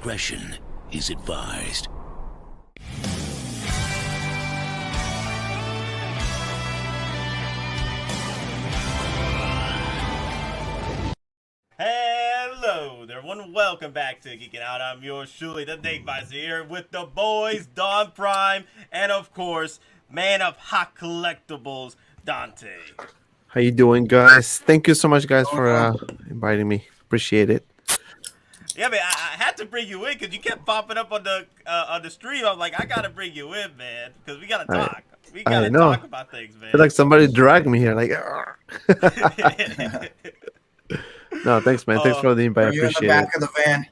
discretion is advised. Hello there, everyone. Welcome back to Geeking Out. I'm yours truly, the Date Visor, here with the boys, Don Prime, and of course, man of Hot Collectibles, Dante. How you doing, guys? Thank you so much, guys, for inviting me. Appreciate it. Yeah, man, I had to bring you in because you kept popping up on the stream. I'm like, I gotta bring you in, man, because we gotta talk. We gotta talk about things, man. I feel like somebody dragged me here, like. No, thanks, man. Thanks for the invite. I appreciate it. You're in the back of the van.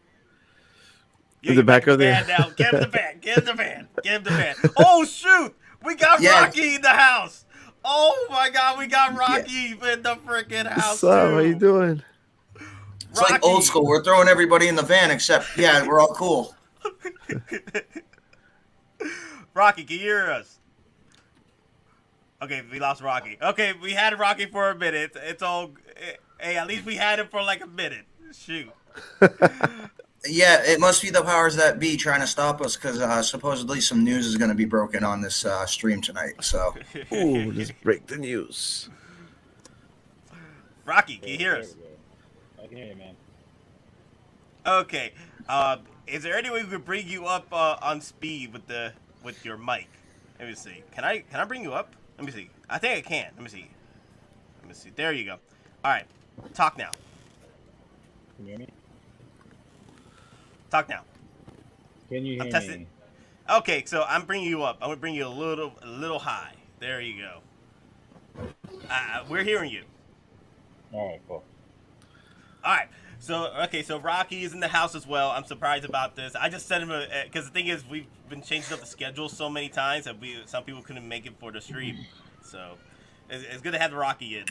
In the back of the van now. Get him the van. Get him the van. Get him the van. Oh shoot! We got Rocky in the house. Oh my God, we got Rocky in the freaking house. What's up? How you doing? It's like old school. We're throwing everybody in the van except, we're all cool. Rocky, can you hear us? Okay, we lost Rocky. Okay, we had Rocky for a minute. It's all. Hey, at least we had him for like a minute. Shoot. Yeah, it must be the powers that be trying to stop us because supposedly some news is going to be broken on this stream tonight. So, ooh, let's break the news. Rocky, can you hear us? I can hear you, man. Okay. Is there any way we could bring you up on speed with your mic? Let me see. Can I bring you up? Let me see. I think I can. Let me see. Let me see. There you go. All right. Talk now. Can you hear me? Talk now. Can you hear I'm testing. me? Okay, so I'm bringing you up. I'm gonna bring you a little high. There you go. We're hearing you. All right, cool. All right. So so Rocky is in the house as well. I'm surprised about this. I just sent him because the thing is we've been changing up the schedule so many times that some people couldn't make it for the stream. So it's good to have Rocky in.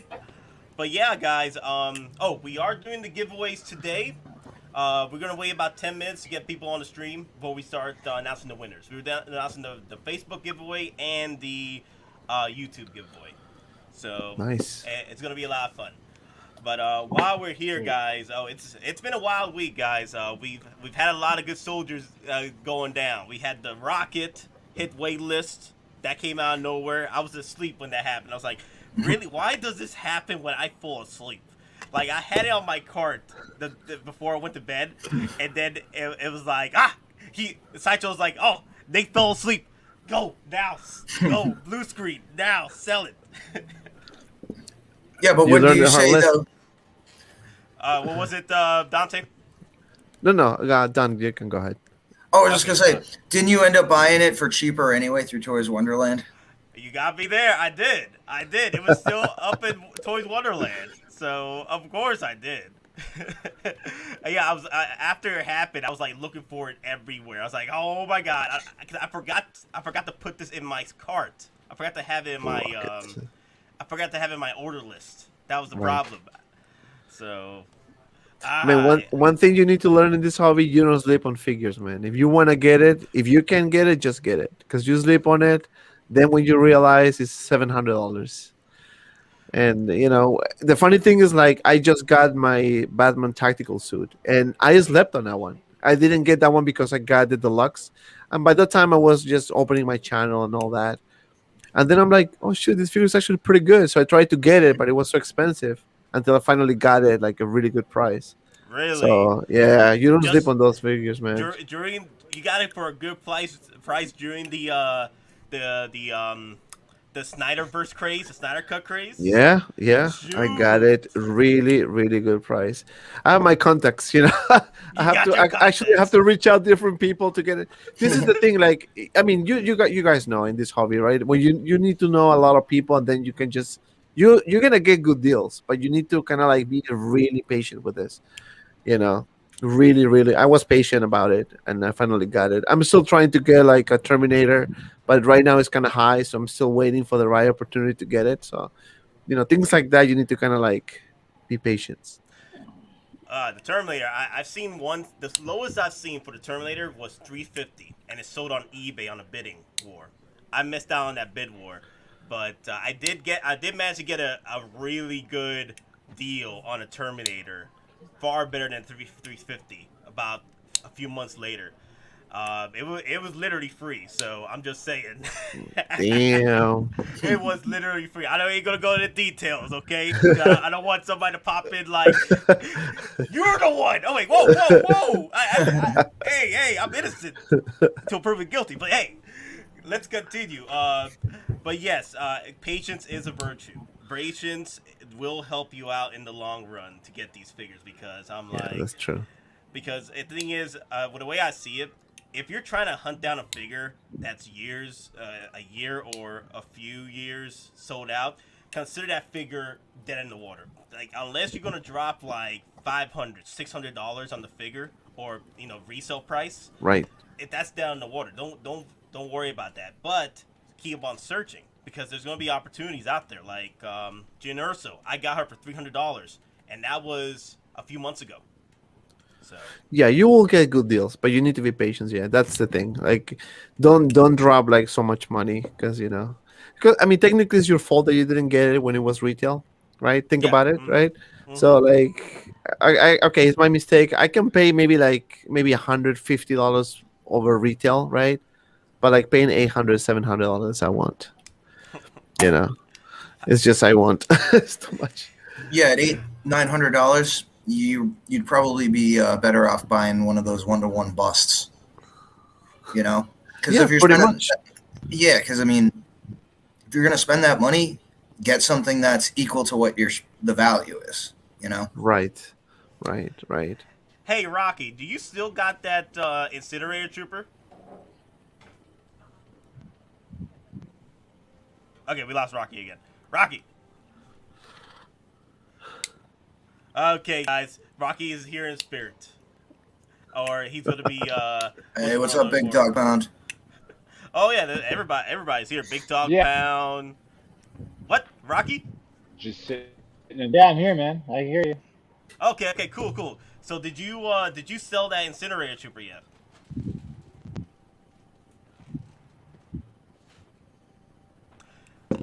But yeah, guys. We are doing the giveaways today. We're gonna wait about 10 minutes to get people on the stream before we start announcing the winners. We're announcing the Facebook giveaway and the YouTube giveaway. So nice. It's gonna be a lot of fun. But while we're here, guys, it's been a wild week, guys. We've had a lot of good soldiers going down. We had the Rocket hit wait list that came out of nowhere. I was asleep when that happened. I was like, really? Why does this happen when I fall asleep? Like, I had it on my cart before I went to bed, and then it was like, Sideshow was like, oh, they fell asleep. Go, now. Go, blue screen, now, sell it. Yeah, but what do you say, though? What was it, Dante? No, Don, you can go ahead. Oh, I was just going to say, didn't you end up buying it for cheaper anyway through Toys Wonderland? You got me there. I did. It was still up in Toys Wonderland. So, of course I did. Yeah, after it happened, I was like looking for it everywhere. I was like, "Oh my God." I forgot to put this in my cart. I forgot to have it in my I forgot to have it in my order list. That was the problem. So, man, one thing you need to learn in this hobby, you don't sleep on figures, man. If you want to get it, if you can get it, just get it. Because you sleep on it, then when you realize it's $700. And, the funny thing is, like, I just got my Batman tactical suit, and I slept on that one. I didn't get that one because I got the deluxe. And by that time, I was just opening my channel and all that. And then I'm like, oh, shoot, this figure is actually pretty good. So I tried to get it, but it was so expensive until I finally got it, like, a really good price. Really? So, yeah, you don't sleep on those figures, man. You got it for a good price during the Snyderverse craze, the Snyder Cut craze. Yeah, shoot. I got it really, really good price. I have my contacts, I have to reach out different people to get it. This is the thing, like, I mean, you guys know in this hobby, right? When you need to know a lot of people, and then you can just you're gonna get good deals, but you need to kind of like be really patient with this, Really, I was patient about it, and I finally got it. I'm still trying to get like a Terminator, but right now it's kind of high, so I'm still waiting for the right opportunity to get it. So, things like that, you need to kind of like be patient. The Terminator, I've seen one. The lowest I've seen for the Terminator was $350, and it sold on eBay on a bidding war. I missed out on that bid war, but I did manage to get a really good deal on a Terminator, far better than $350, about a few months later. It was literally free, so I'm just saying. Damn. It was literally free. I ain't gonna go into details, okay? I don't want somebody to pop in like, you're the one. Oh wait, whoa! Hey, I'm innocent until proven guilty. But hey, let's continue. But yes, patience is a virtue. Patience will help you out in the long run to get these figures because I'm Yeah, like, that's true. because the thing is, with the way I see it, if you're trying to hunt down a figure that's years, a year or a few years sold out, consider that figure dead in the water. Like, unless you're gonna drop like $500, $600 on the figure, or resale price, Right. if that's down in the water, don't worry about that. But keep on searching because there's gonna be opportunities out there. Like Jyn Erso, I got her for $300, and that was a few months ago. So. Yeah, you will get good deals, but you need to be patient. Yeah, that's the thing. Like, don't drop like so much money because because I mean technically it's your fault that you didn't get it when it was retail, right? Think Yeah. about it, Mm-hmm. right? Mm-hmm. So like, I okay, it's my mistake. I can pay maybe $150 over retail, right? But like paying $800, $700, I won't. It's just I won't. It's too much. Yeah, at $900, you'd probably be better off buying one of those 1-to-1 busts. Because Yeah, if you're pretty spending, much. yeah, because I mean, if you're gonna spend that money, get something that's equal to what the value is. Right. Hey, Rocky, do you still got that Incinerator Trooper? Okay, we lost Rocky again. Rocky! Okay, guys. Rocky is here in spirit. Or he's going to be... Hey, what's up, Big Dog Pound? Oh, yeah, everybody's here. Big Dog Yeah. Pound. What? Rocky? Just sitting. Yeah, I'm here, man. I hear you. Okay, cool. So did you sell that Incinerator Trooper yet?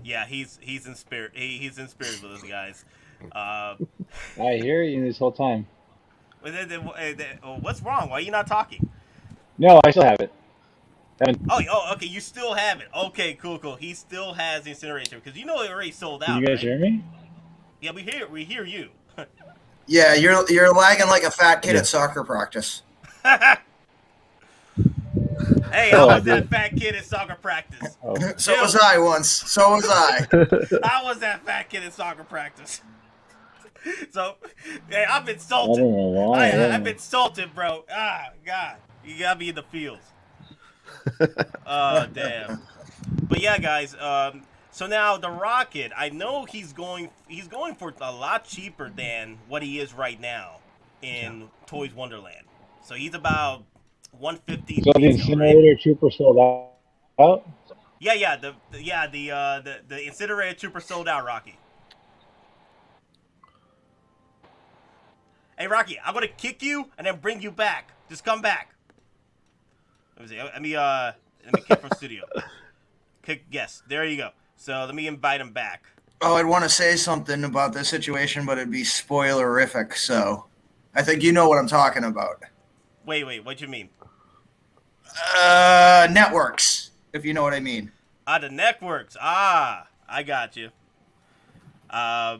Yeah, he's in spirit. He's in spirit with us, guys. I hear you this whole time. What's wrong? Why are you not talking? No, I still have it. Okay. You still have it. Okay, cool. He still has the Incinerator because it already sold out. Can you guys hear me? Yeah, we hear you. Yeah, you're lagging like a fat kid at soccer practice. Hey, I was that fat kid at soccer practice. Oh. So was I once. So was I. I was that fat kid at soccer practice. So, hey, I'm I don't insulted. know why. I've been insulted, bro. Ah, God, you gotta be in the fields. Oh, damn. But yeah, guys. So now the Rocket, I know he's going for a lot cheaper than what he is right now in Toys Wonderland. So he's about 150. So the Incinerator Trooper sold out? Yeah. The Incinerator Trooper sold out, Rocky. Hey, Rocky, I'm gonna kick you and then bring you back. Just come back. Let me see. Let me kick from studio. Kick. Yes, there you go. So let me invite him back. Oh, I'd want to say something about this situation, but it'd be spoilerific. So, I think you know what I'm talking about. Wait. What you mean? Networks, if you know what I mean. The networks. I got you. Yeah,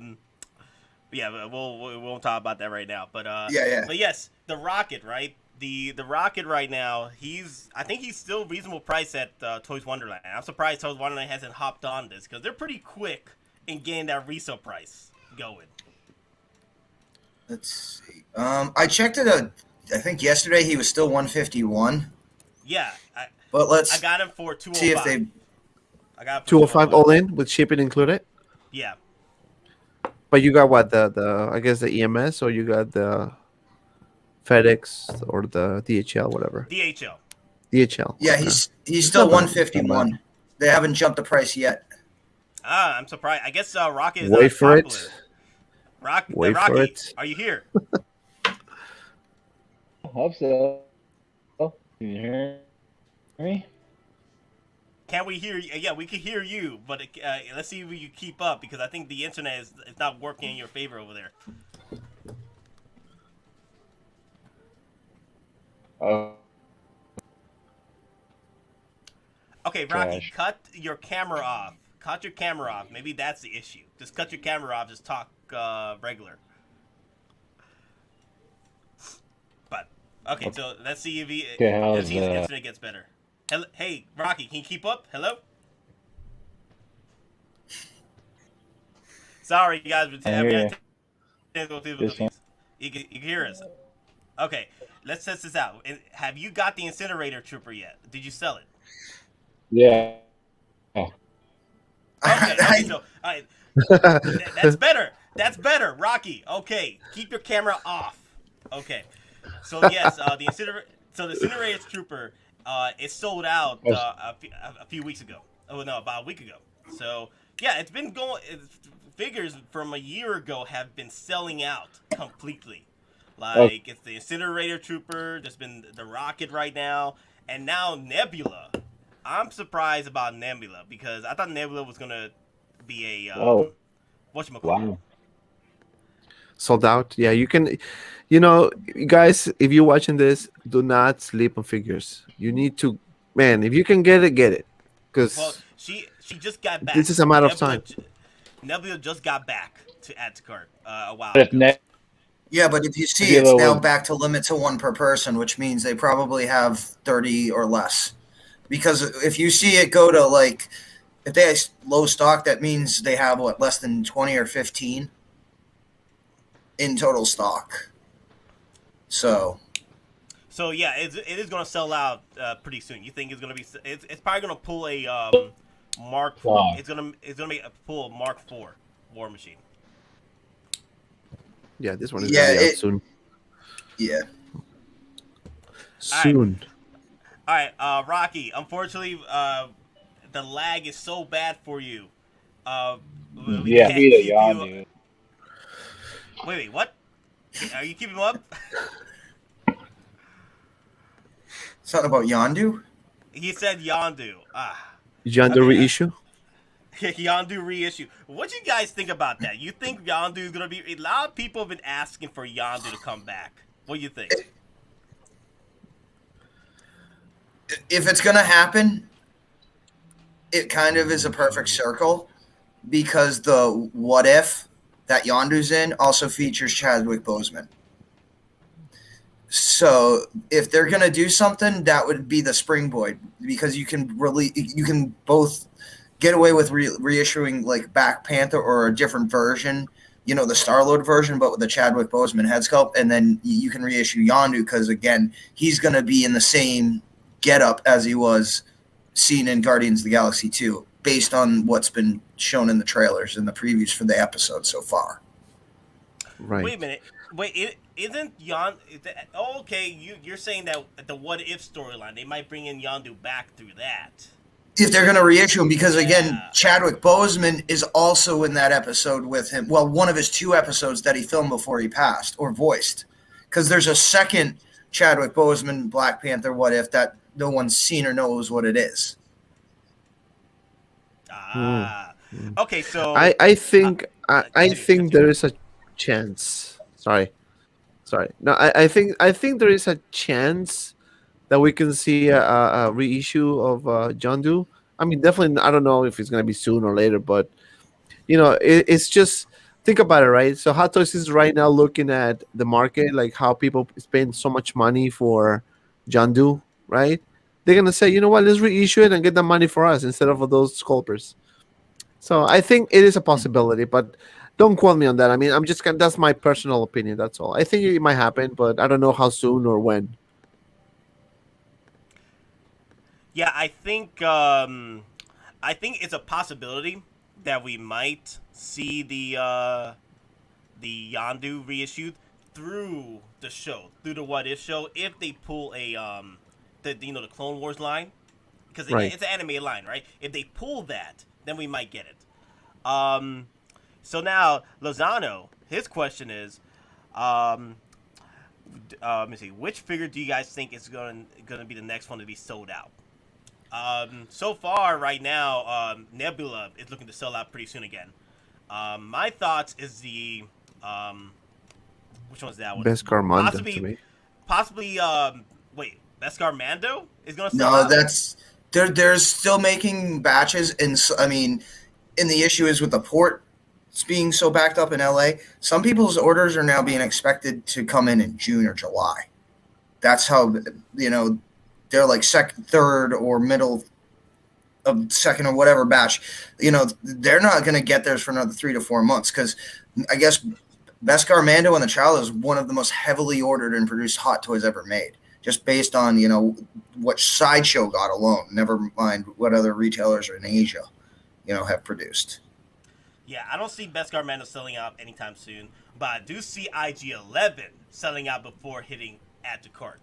we won't talk about that right now. But Yeah. But yes, the Rocket, right? The Rocket right now, I think he's still reasonable price at Toys Wonderland. I'm surprised Toys Wonderland hasn't hopped on this because they're pretty quick in getting that resale price going. Let's see. I checked it out. I think yesterday he was still 151. Yeah, But let's I got him for 205. see if they. I got him for 205 all in with shipping included. Yeah. But you got what the I guess the EMS or you got the FedEx or the DHL, whatever. DHL. DHL. Yeah, okay. he's still not bad. 151. They haven't jumped the price yet. I'm surprised. I guess Rocket is Wait not for popular. it. Wait Rocky, for it. are you here? Hope so. Can you hear me? Can we hear you? Yeah, we can hear you, but let's see if you keep up because I think the internet is not working in your favor over there. Oh, Okay, Rocky, Trash. cut your camera off. Cut your camera off. Maybe that's the issue. Just cut your camera off. Just talk regular. But okay, so let's see if he Okay, how's let's see if his that? internet gets better. Hey, Rocky, can you keep up? Hello. Sorry, you guys. I hear you. Technical difficulties. You can hear us. Okay, let's test this out. Have you got the Incinerator Trooper yet? Did you sell it? Yeah. Okay, so all right, that's better. That's better, Rocky. Okay, keep your camera off. Okay, so yes, the Incinerator Trooper, it sold out a few weeks ago. Oh no, about a week ago. So yeah, it's been going. Figures from a year ago have been selling out completely. Like it's the Incinerator Trooper. There's been the Rocket right now, and now Nebula. I'm surprised about Nebula because I thought Nebula was gonna be a whatchamacallit. Wow. Sold out. Yeah, you can. You know, guys, if you're watching this, do not sleep on figures. You need to, man. If you can get it, because Well, she just got back. this is a matter of time. Nebula just got back to add to cart a while If ago. ne- Yeah, but if you see, Nebula it's now was- back to limit to one per person, which means they probably have 30 or less. Because if you see it go to like, if they have low stock, that means they have what, less than 20 or 15 in total stock. So Yeah, it is going to sell out pretty soon. You think it's going to be? It's probably going to pull a Mark. Wow. It's going to be a pull Mark IV War Machine. yeah, this one is Yeah, gonna be out it- soon. yeah, Soon. All right, Rocky. Unfortunately, the lag is so bad for you. We Yeah, can't be the keep you- Yondu. Wait, what? Are you keeping him up? something about Yondu. He said Yondu. Yondu Okay. reissue. Yondu reissue. What do you guys think about that? You think Yondu is gonna be? A lot of people have been asking for Yondu to come back. What do you think? If it's going to happen, it kind of is a perfect circle because the what if that Yondu's in also features Chadwick Boseman. So if they're going to do something, that would be the springboard because you can both get away with reissuing like Black Panther or a different version, you know, the Star-Lord version, but with the Chadwick Boseman head sculpt, and then you can reissue Yondu because again, he's going to be in the same getup as he was seen in Guardians of the Galaxy 2, based on what's been shown in the trailers and the previews for the episode so far. Right. Wait a minute. Wait, isn't Yondu? Okay, you're saying that the What If storyline, they might bring in Yondu back through that. If they're going to reissue him, because again, Yeah. Chadwick Boseman is also in that episode with him. Well, one of his 2 episodes that he filmed before he passed or voiced, because there's a second Chadwick Boseman Black Panther What If that no one's seen or knows what it is. Okay, so I think I continue, think continue. there is a chance. Sorry. No, I think there is a chance that we can see a reissue of John Doe. I mean, definitely. I don't know if it's gonna be soon or later, but you know, it's just think about it, right? So Hottoys is right now looking at the market, like how people spend so much money for John Doe, right? They're gonna say, you know what, let's reissue it and get the money for us instead of those sculptors. So I think it is a possibility, but don't quote me on that. I mean, I'm just that's my personal opinion. That's all. I think it might happen, but I don't know how soon or when. yeah, I think it's a possibility that we might see the Yondu reissued through the show, through the What If show, if they pull a the Clone Wars line, because Right. it's an animated line, right? If they pull that, then we might get it. So now Lozano, his question is, let me see, which figure do you guys think is gonna be the next one to be sold out? So far, right now, Nebula is looking to sell out pretty soon again. My thoughts is the which one's that one? Best Carmanda to me. Possibly Wait, Beskar Mando is gonna sell No, out? that's they're still making batches, and I mean, and the issue is with the port being so backed up in LA. Some people's orders are now being expected to come in June or July. That's how they're like second, third, or middle of second or whatever batch. They're not going to get theirs for another 3 to 4 months because I guess Beskar Mando and the Child is one of the most heavily ordered and produced Hot Toys ever made. Just based on what Sideshow got alone. Never mind what other retailers in Asia, have produced. Yeah, I don't see Beskar Mando selling out anytime soon, but I do see IG-11 selling out before hitting add to cart.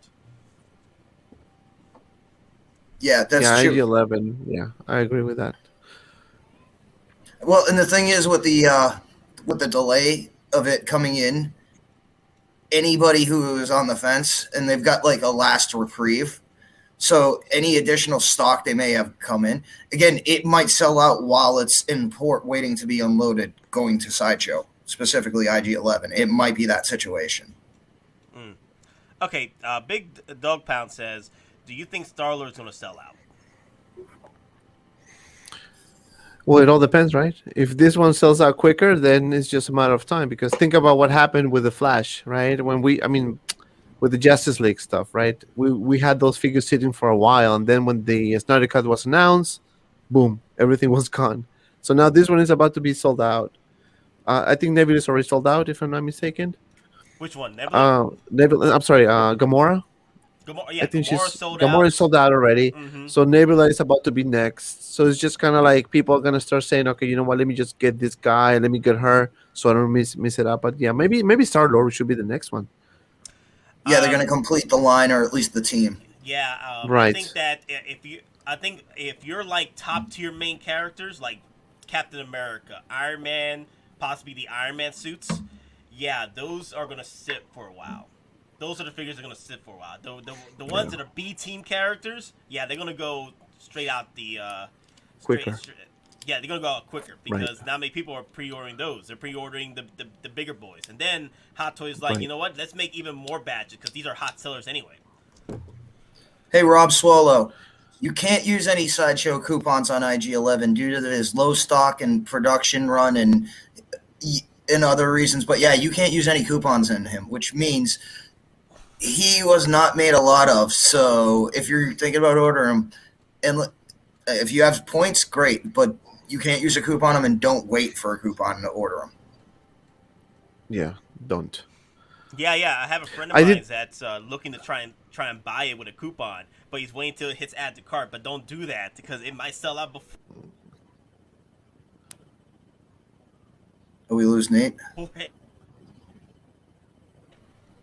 Yeah, that's true. IG-11. Yeah, I agree with that. Well, and the thing is with the delay of it coming in, anybody who is on the fence and they've got like a last reprieve. So any additional stock they may have come in, again, it might sell out while it's in port waiting to be unloaded going to Sideshow, specifically IG-11. It might be that situation. Okay, Big Dog Pound says, do you think Star-Lord's going to sell out? Well, it all depends, right? If this one sells out quicker, then it's just a matter of time. Because think about what happened with the Flash, right? With the Justice League stuff, right? We had those figures sitting for a while, and then when the Snyder Cut was announced, boom, everything was gone. So now this one is about to be sold out. I think Nebula is already sold out, if I'm not mistaken. Which one? Nebula? Nebula. I'm sorry, Gamora. Yeah, I think Gamora Gamora is sold out already. Mm-hmm. So Nebula is about to be next. So it's just kind of like people are gonna start saying, okay, you know what? Let me just get this guy. Let me get her, so I don't miss it up. But yeah, maybe Star-Lord should be the next one. Yeah, they're going to complete the line or at least the team. Yeah, right. I think that if you're like top tier main characters like Captain America, Iron Man, possibly the Iron Man suits, yeah, those are gonna sit for a while. Those are the figures that are gonna sit for a while. The ones that are B team characters, yeah, they're gonna go straight out the quicker. Yeah, they're gonna go out quicker because not many people are pre-ordering those. They're pre-ordering the bigger boys, and then Hot Toys like, you know what? Let's make even more batches because these are hot sellers anyway. Hey, Rob Swallow, you can't use any Sideshow coupons on IG-11 due to his low stock and production run and other reasons. But yeah, you can't use any coupons in him, which means he was not made a lot of. So if you're thinking about ordering him, and if you have points, great, but you can't use a coupon on him, and don't wait for a coupon to order him. Yeah, don't. Yeah, I have a friend of mine that's looking to try and buy it with a coupon, but he's waiting till it hits add to cart. But don't do that because it might sell out before. Oh, we lose Nate?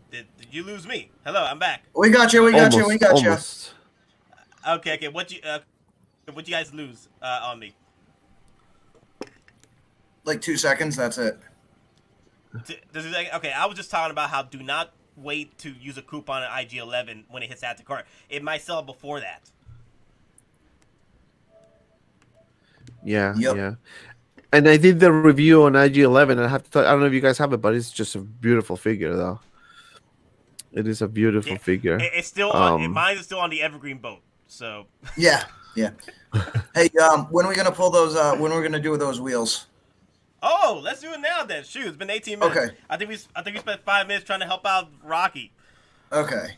Did you lose me? Hello, I'm back. We got you. Almost. Okay. What you guys lose on me? Like 2 seconds. That's it. Okay, I was just talking about how do not wait to use a coupon at IG-11 when it hits add to cart. It might sell before that. Yeah, Yep. yeah. And I did the review on IG-11. I have to tell you, I don't know if you guys have it, but it's just a beautiful figure, though. It is a beautiful figure. It's still mine is still on the evergreen boat. So yeah. Hey, when are we gonna pull those? When are we gonna do those wheels? Oh, let's do it now then. Shoot, it's been 18 minutes. Okay. I think we spent 5 minutes trying to help out Rocky. Okay.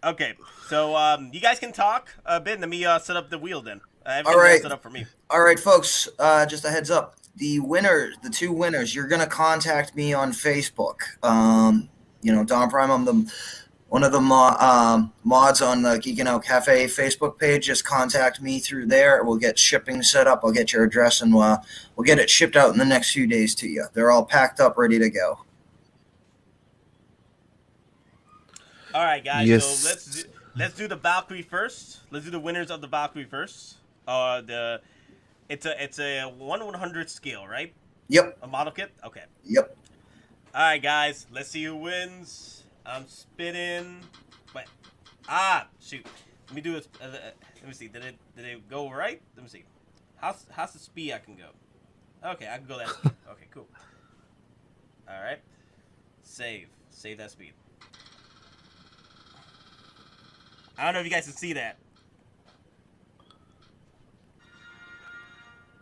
Okay. So you guys can talk a bit. Let me set up the wheel then. All right. Set up for me. All right, folks. Just a heads up. The two winners. You're gonna contact me on Facebook. Don Prime. I'm one of the mods on the Geekin' Out Cafe Facebook page. Just contact me through there. We'll get shipping set up. I'll get your address, and we'll get it shipped out in the next few days to you. They're all packed up, ready to go. All right, guys. Yes. So let's do the Valkyrie first. Let's do the winners of the Valkyrie first. It's a 1/100 scale, right? Yep. A model kit. Okay. Yep. All right, guys. Let's see who wins. I'm spitting. Wait. Shoot. Let me do this. Let me see. Did it go right? Let me see. How's the speed I can go? Okay, I can go that speed. Okay, cool. All right. Save that speed. I don't know if you guys can see that.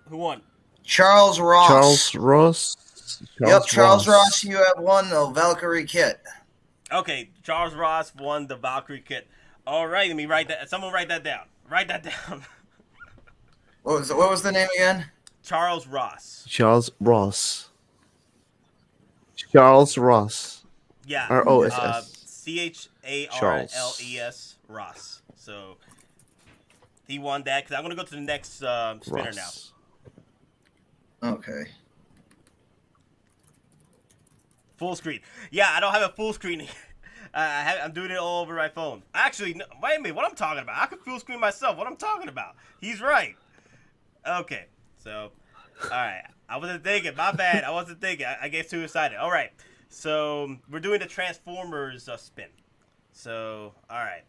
Who won? Charles Ross. Charles Ross. Charles Ross, you have won the Valkyrie kit. Okay, Charles Ross won the Valkyrie kit. All right, let me write that. Someone write that down. Write that down. What was the name again? Charles Ross. Charles Ross. Charles Ross. Yeah. R-O-S-S. CHARLES Ross. So he won that because I'm gonna go to the next spinner Ross. now. Okay. Full screen. Yeah, I don't have a full screen. I'm doing it all over my phone. Actually, no, wait a minute. What I'm talking about? I could full screen myself. What I'm talking about? He's right. Okay. So, all right. I wasn't thinking. My bad. I wasn't thinking. I get too excited. All right. So we're doing the Transformers spin. So, all right.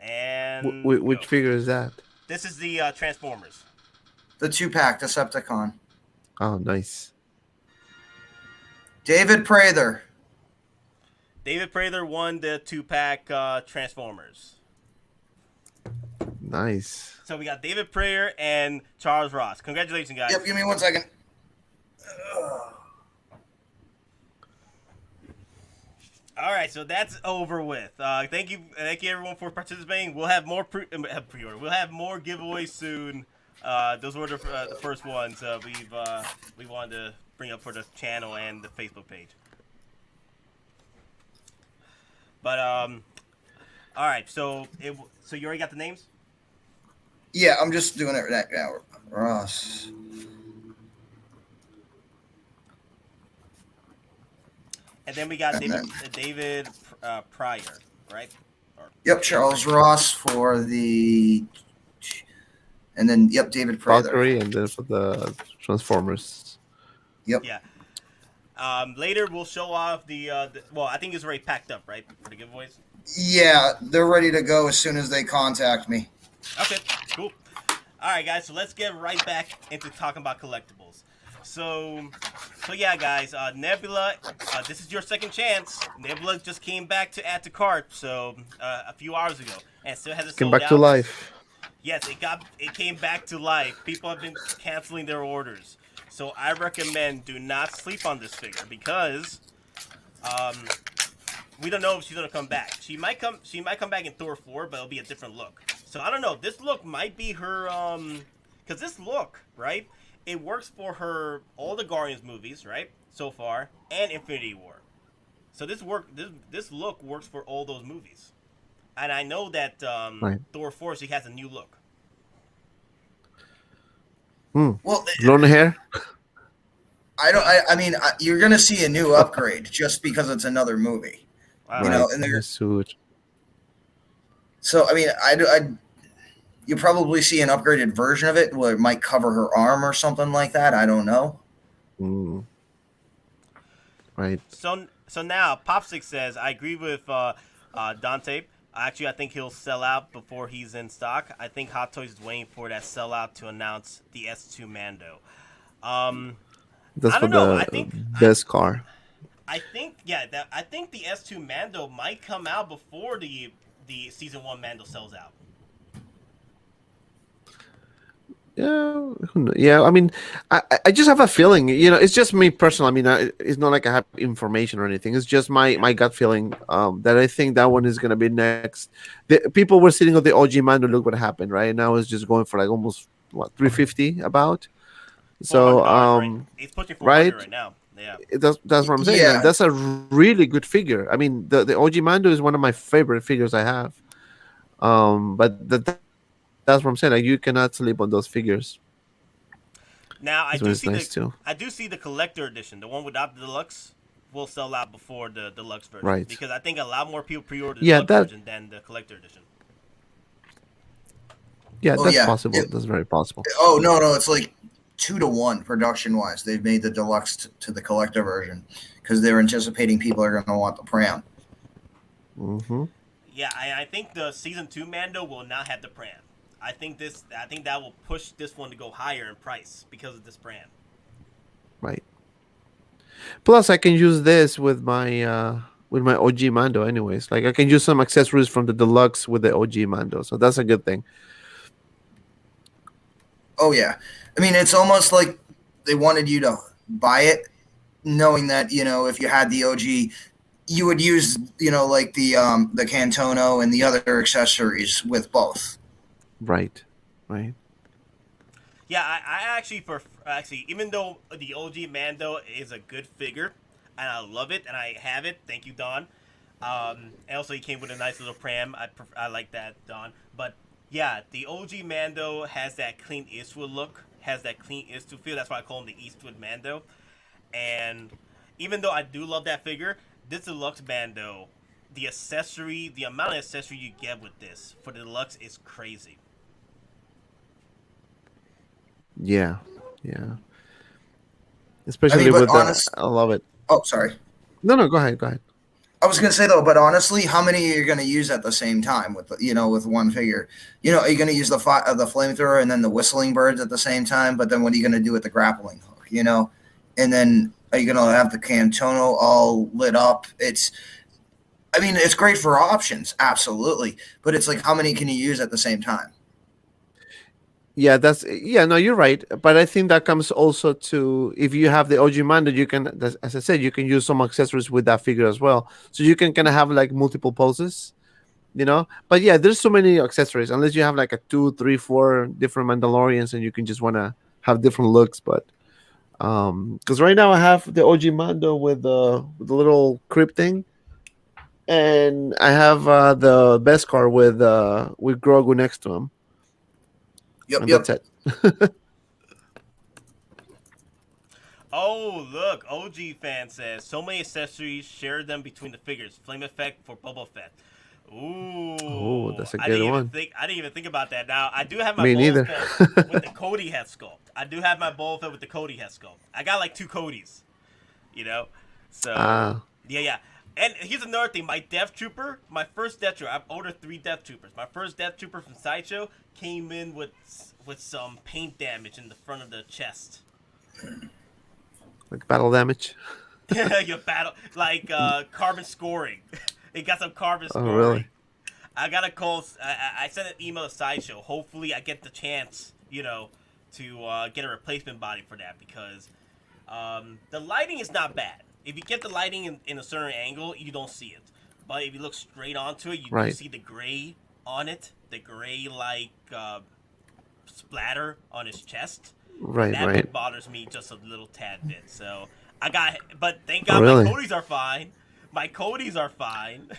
And Which figure is that? this is the Transformers. The 2-pack Decepticon. Oh, nice. David Prather. David Prather won the 2-pack Transformers. Nice. So we got David Prather and Charles Ross. Congratulations, guys. Yep, give me 1 second. All right, so that's over with. Thank you everyone for participating. We'll have more pre-order. We'll have more giveaways soon. Those were the first ones we wanted to bring up for the channel and the Facebook page. But all right, so you already got the names? Yeah, I'm just doing it right now. Ross. And then we got David Pryor, right? Yep, Charles Ross for the, and then David Prather. Valkyrie, and then for the Transformers. Yep. Yeah. Later we'll show off the well, I think it's already packed up, right, for the giveaways. Yeah, they're ready to go as soon as they contact me. Okay, cool. All right, guys, so let's get right back into talking about collectibles. So yeah, guys, Nebula, this is your second chance. Nebula just came back to add to cart, so a few hours ago, and still hasn't sold out. Came back to life. Yes, it came back to life. People have been canceling their orders, so I recommend do not sleep on this figure because we don't know if she's gonna come back. She might come back in Thor 4, but it'll be a different look. So I don't know. This look might be her because this look, right? It works for her all the Guardians movies, right? So far, and Infinity War. So this look works for all those movies. And I know that Right. Thor 4 she has a new look. Well, Blonde hair. I mean, you're gonna see a new upgrade just because it's another movie. Wow. You know, Right, and the there's suit. so I mean, you probably see an upgraded version of it where it might cover her arm or something like that. I don't know. Right. So now Popswapusa says I agree with Dante. Actually, I think he'll sell out before he's in stock. I think Hottoys is waiting for that sellout to announce the S2 Mando. That's I for don't know. the best car. I think I think the S2 Mando might come out before the season 1 Mando sells out. Yeah. I mean, I just have a feeling. You know, it's just me personally. I mean, it's not like I have information or anything. It's just my gut feeling that I think that one is gonna be next. People were sitting on the OG Mando. Look what happened, right? Now it's just going for like almost $350 about. So right? It's pushing 400 right now. Yeah, that's what I'm saying. Yeah. That's a really good figure. I mean, the OG Mando is one of my favorite figures I have. But that's what I'm saying. Like, you cannot sleep on those figures. Now I This one do is see nice too. I do see the collector edition, the one without the deluxe, will sell out before the deluxe version. Right. Because I think a lot more people pre-order the Yeah, deluxe version than the collector edition. Yeah, Oh, that's yeah. possible. That's very possible. Oh no, it's like 2-to-1 production wise. They've made the deluxe to the collector version because they're anticipating people are going to want the pram. Mm-hmm. Yeah, I think the season 2 Mando will not have the pram. I think that will push this one to go higher in price because of this brand. Right. Plus, I can use this with my with my OG Mando, anyways. Like I can use some accessories from the deluxe with the OG Mando, so that's a good thing. Oh yeah, I mean it's almost like they wanted you to buy it, knowing that if you had the OG, you would use like the Cantono and the other accessories with both. Right. Yeah, I actually, even though the OG Mando is a good figure, and I love it, and I have it. Thank you, Don. And also, he came with a nice little pram. I like that, Don. But yeah, the OG Mando has that clean Eastwood look, has that clean Eastwood feel. That's why I call him the Eastwood Mando. And even though I do love that figure, this deluxe Mando, the amount of accessory you get with this for the deluxe is crazy. Yeah. Especially with that. I love it. Oh, sorry. No, go ahead. I was gonna say though, but honestly, how many are you gonna use at the same time with with one figure? Are you gonna use the flamethrower and then the whistling birds at the same time? But then what are you gonna do with the grappling hook? And then are you gonna have the Cantono all lit up? It's great for options, absolutely. But it's like, how many can you use at the same time? Yeah, no, you're right. But I think that comes also to, if you have the OG Mando, you can, as I said, you can use some accessories with that figure as well. So you can kind of have like multiple poses, But yeah, there's so many accessories, unless you have like a 2, 3, 4 different Mandalorians and you can just want to have different looks. But because right now I have the OG Mando with the little crib thing, and I have the Beskar with Grogu next to him. Yep. That's it. Oh, look. OG fan says, so many accessories, share them between the figures. Flame effect for Boba Fett. Ooh. That's a good one. I didn't even think about that. Now, I do have my Me Boba neither. Fett with the Cody head sculpt. I do have my Boba Fett with the Cody head sculpt. I got like 2 Codys, So, yeah. And here's another thing. My Death Trooper, my first Death Trooper, I've ordered 3 Death Troopers. My first Death Trooper from Sideshow came in with some paint damage in the front of the chest. Like battle damage. Your battle, like carbon scoring. It got some carbon scoring. Oh, really? I gotta call. I sent an email to Sideshow. Hopefully, I get the chance, to get a replacement body for that, because the lighting is not bad. If you get the lighting in a certain angle, you don't see it. But if you look straight onto it, you do see the gray on it, the gray like splatter on his chest. Right. That bothers me just a little tad bit. So but thank God my Codys are fine.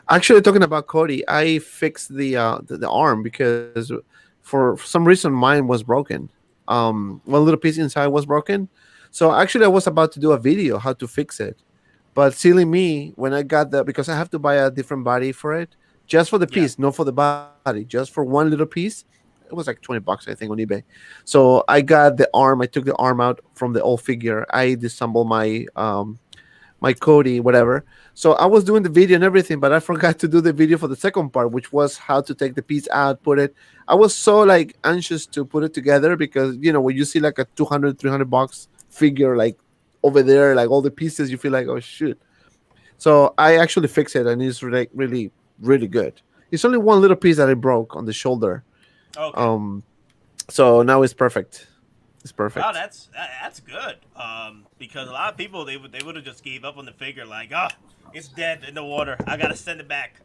Actually, talking about Cody, I fixed the arm because for some reason mine was broken. One little piece inside was broken. So actually, I was about to do a video how to fix it, but silly me, when I got because I have to buy a different body for it, just for the piece, not for the body, just for one little piece. It was like $20, I think, on eBay. So I got the arm. I took the arm out from the old figure. I disassembled my my Cody, whatever. So I was doing the video and everything, but I forgot to do the video for the second part, which was how to take the piece out, put it. I was so like anxious to put it together because when you see like a $200-$300 figure like over there, like all the pieces, you feel like, oh shoot. So I actually fixed it, and it's really, really, really good. It's only one little piece that I broke on the shoulder. Okay. So now it's perfect. It's perfect. Wow, that's good. Because a lot of people they would have just gave up on the figure, like, it's dead in the water. I gotta send it back.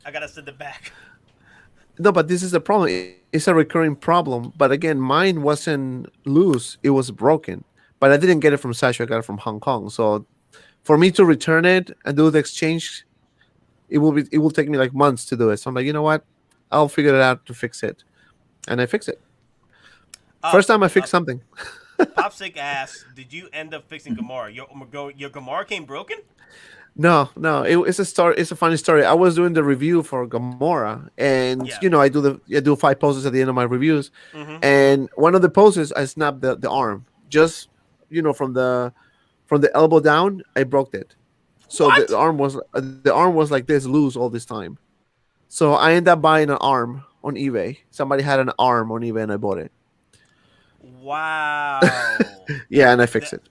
No, but this is the problem. It's a recurring problem. But again, mine wasn't loose; it was broken. But I didn't get it from Sideshow. I got it from Hong Kong. So for me to return it and do the exchange, it will take me like months to do it. So I'm like, you know what? I'll figure it out to fix it, and I fix it. First time I fixed something. Popsick asks, "Did you end up fixing Gamora? Your Gamora came broken?" No. It's a story. It's a funny story. I was doing the review for Gamora, and I do 5 poses at the end of my reviews, and one of the poses I snapped the arm just from the elbow down. I broke it, so the arm was like this, loose all this time. So I ended up buying an arm on eBay. Somebody had an arm on eBay, and I bought it. Wow. Yeah, and I fixed it.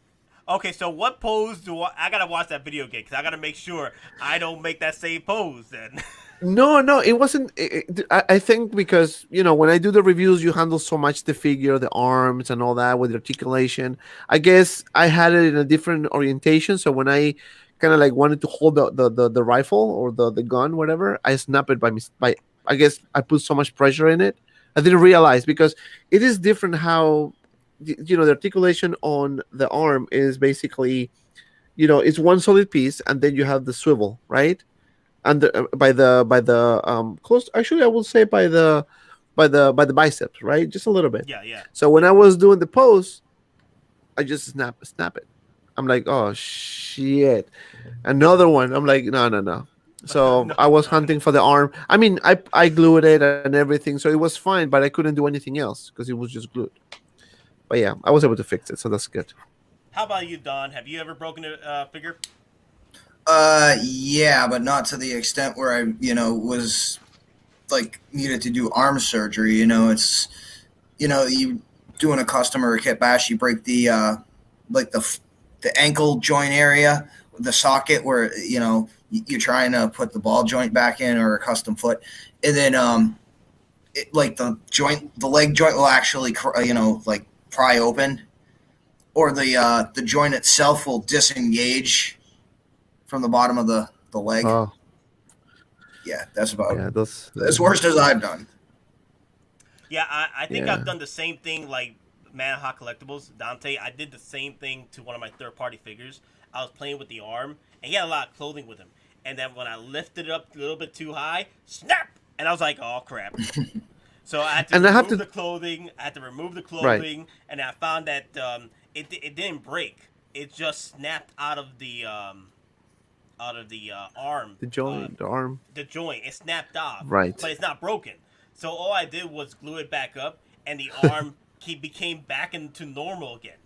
Okay, so what pose do I gotta watch that video again? Because I gotta make sure I don't make that same pose then. No, it wasn't. I think because when I do the reviews, you handle so much the figure, the arms, and all that with the articulation. I guess I had it in a different orientation. So when I kind of like wanted to hold the rifle or the gun, whatever, I snap it by. I guess I put so much pressure in it. I didn't realize because it is different how the articulation on the arm is basically it's one solid piece and then you have the swivel, right? And by the close, actually I will say by the biceps, right? Just a little bit. Yeah. So when I was doing the pose, I just snap it. I'm like, oh shit, another one. I'm like, no. So No, I was no. hunting for the arm. I mean, I glued it and everything, so it was fine, but I couldn't do anything else because it was just glued. But yeah, I was able to fix it, so that's good. How about you, Don? Have you ever broken a figure? Yeah, but not to the extent where I, was like needed to do arm surgery. It's, you doing a custom or a kit bash, you break the like the ankle joint area, the socket where you're trying to put the ball joint back in or a custom foot, and then like the leg joint will actually like pry open, or the joint itself will disengage from the bottom of the leg. Oh, Yeah, that's about yeah, those. as worst as I've done. Yeah, I think Yeah. I've done the same thing like Man Hot Collectibles, Dante. I did the same thing to one of my third-party figures. I was playing with the arm, and he had a lot of clothing with him. And then when I lifted it up a little bit too high, snap! And I was like, oh, crap. So I had to And I have remove to- the clothing. I had to remove the Right. clothing, and I found that it didn't break. It just snapped out of the arm. The joint, the arm. The joint. It snapped off. Right. But it's not broken. So all I did was glue it back up, and the arm became back into normal again.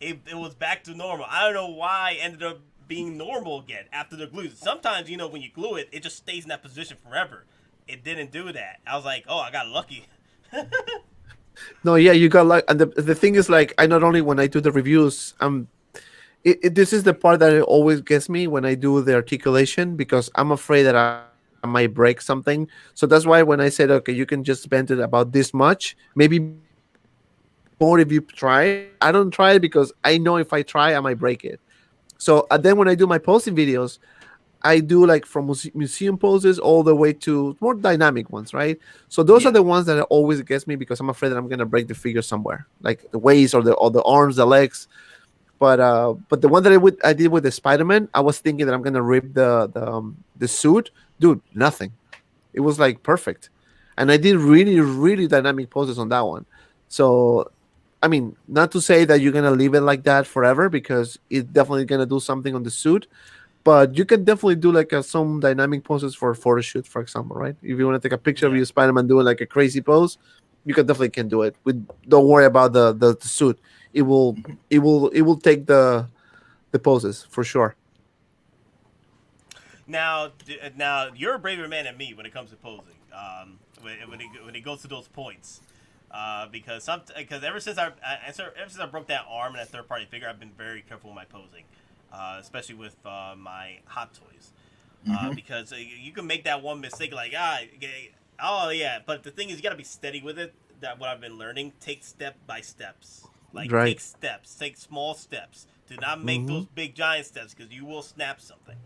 It was back to normal. I don't know why it ended up being normal again after the glue. Sometimes, when you glue it, it just stays in that position forever. It didn't do that. I was like, oh, I got lucky. No, yeah, you got like, and the thing is, like, I not only when I do the reviews, this is the part that it always gets me when I do the articulation because I'm afraid that I might break something. So that's why when I said, okay, you can just bend it about this much, maybe more if you try. I don't try it because I know if I try, I might break it. So then when I do my posting videos, I do like from museum poses all the way to more dynamic ones, right? So those are the ones that always gets me because I'm afraid that I'm gonna break the figure somewhere, like the waist or the arms, the legs. But the one that I did with the Spiderman, I was thinking that I'm gonna rip the suit, dude. Nothing. It was like perfect, and I did really really dynamic poses on that one. So, I mean, not to say that you're gonna leave it like that forever because it's definitely gonna do something on the suit. But you can definitely do like some dynamic poses for a photo shoot, for example, right? If you want to take a picture of your Spider-Man doing like a crazy pose, you can do it. Don't worry about the suit. It will take the poses for sure. Now you're a braver man than me when it comes to posing. When it goes to those points, because ever since I broke that arm in that third party figure, I've been very careful with my posing, especially with my Hottoys, because you can make that one mistake like oh yeah, but the thing is you gotta be steady with it. That what I've been learning. Take step by steps. Like Right. take steps. Take small steps. Do not make those big giant steps because you will snap something.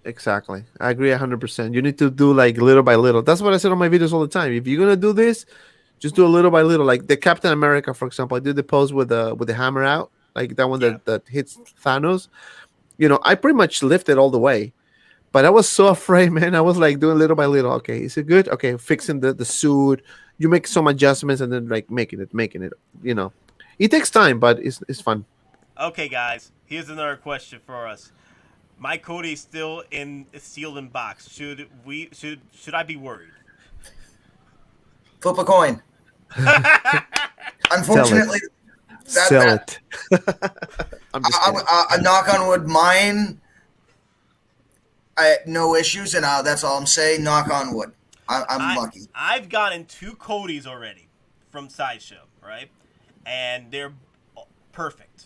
Exactly. I agree 100%. You need to do like little by little. That's what I said on my videos all the time. If you're gonna do this, just do a little by little. Like the Captain America, for example, I did the pose with the hammer out, like that one that hits Thanos. I pretty much lifted all the way, but I was so afraid, man. I was like doing little by little. Okay, is it good? Okay, fixing the suit. You make some adjustments and then like making it. It takes time, but it's fun. Okay, guys. Here's another question for us. My Cody is still sealed in box. Should I be worried? Flip a coin. Unfortunately, Sell it. I'm just kidding. I knock on wood. Mine, no issues, and that's all I'm saying. Knock on wood. I'm lucky. I've gotten 2 Codys already from Sideshow, right? And they're perfect.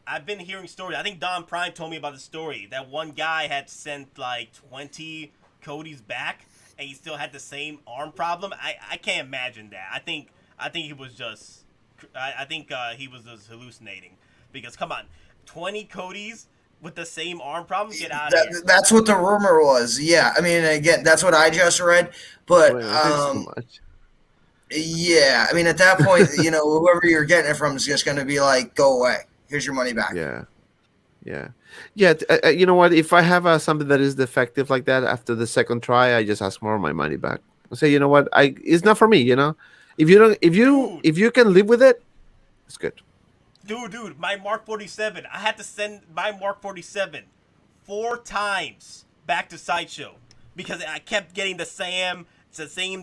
I've been hearing stories. I think Don Prime told me about the story that one guy had sent like 20 Cody's back, and he still had the same arm problem. I can't imagine that. I think he was just he was just hallucinating, because come on, 20 Cody's with the same arm problem. Get out of here. That's what the rumor was. Yeah, I mean, again, that's what I just read. But Wait, that's too much. yeah, I mean, at that point, whoever you're getting it from is just going to be like, "Go away. Here's your money back." Yeah. You know what? If I have something that is defective like that after the second try, I just ask more of my money back. I say, you know what? It's not for me. If you can live with it, it's good. Dude, my Mark 47. I had to send my Mark 47 4 times back to Sideshow because I kept getting the same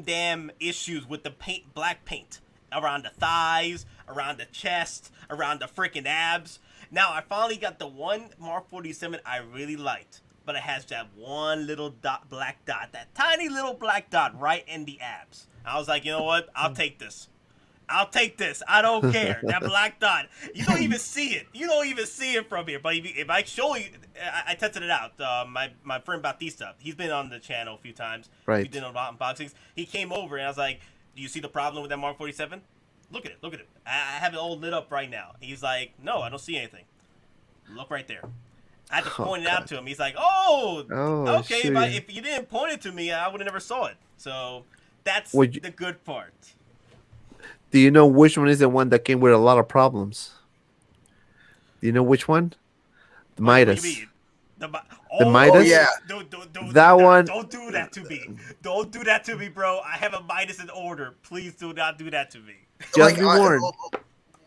damn issues with the black paint around the thighs, around the chest, around the freaking abs. Now I finally got the one Mark 47 I really liked, but it has that one little black dot, that tiny little black dot right in the abs. I was like, you know what? I'll take this. I don't care. That black dot. You don't even see it. You don't even see it from here. But if I show you, I tested it out. My friend Batista, he's been on the channel a few times. Right. He did unboxings. He came over and I was like, do you see the problem with that Mark 47? Look at it. I have it all lit up right now. He's like, no, I don't see anything. Look right there. I had to point it out to him. He's like, okay. If you didn't point it to me, I would have never saw it. So that's the good part. Do you know which one is the one that came with a lot of problems? Do you know which one? The Midas. What do you mean? The Midas? Yeah. Don't one. Don't do that to me. Don't do that to me, bro. I have a Midas in order. Please do not do that to me. Just be warned.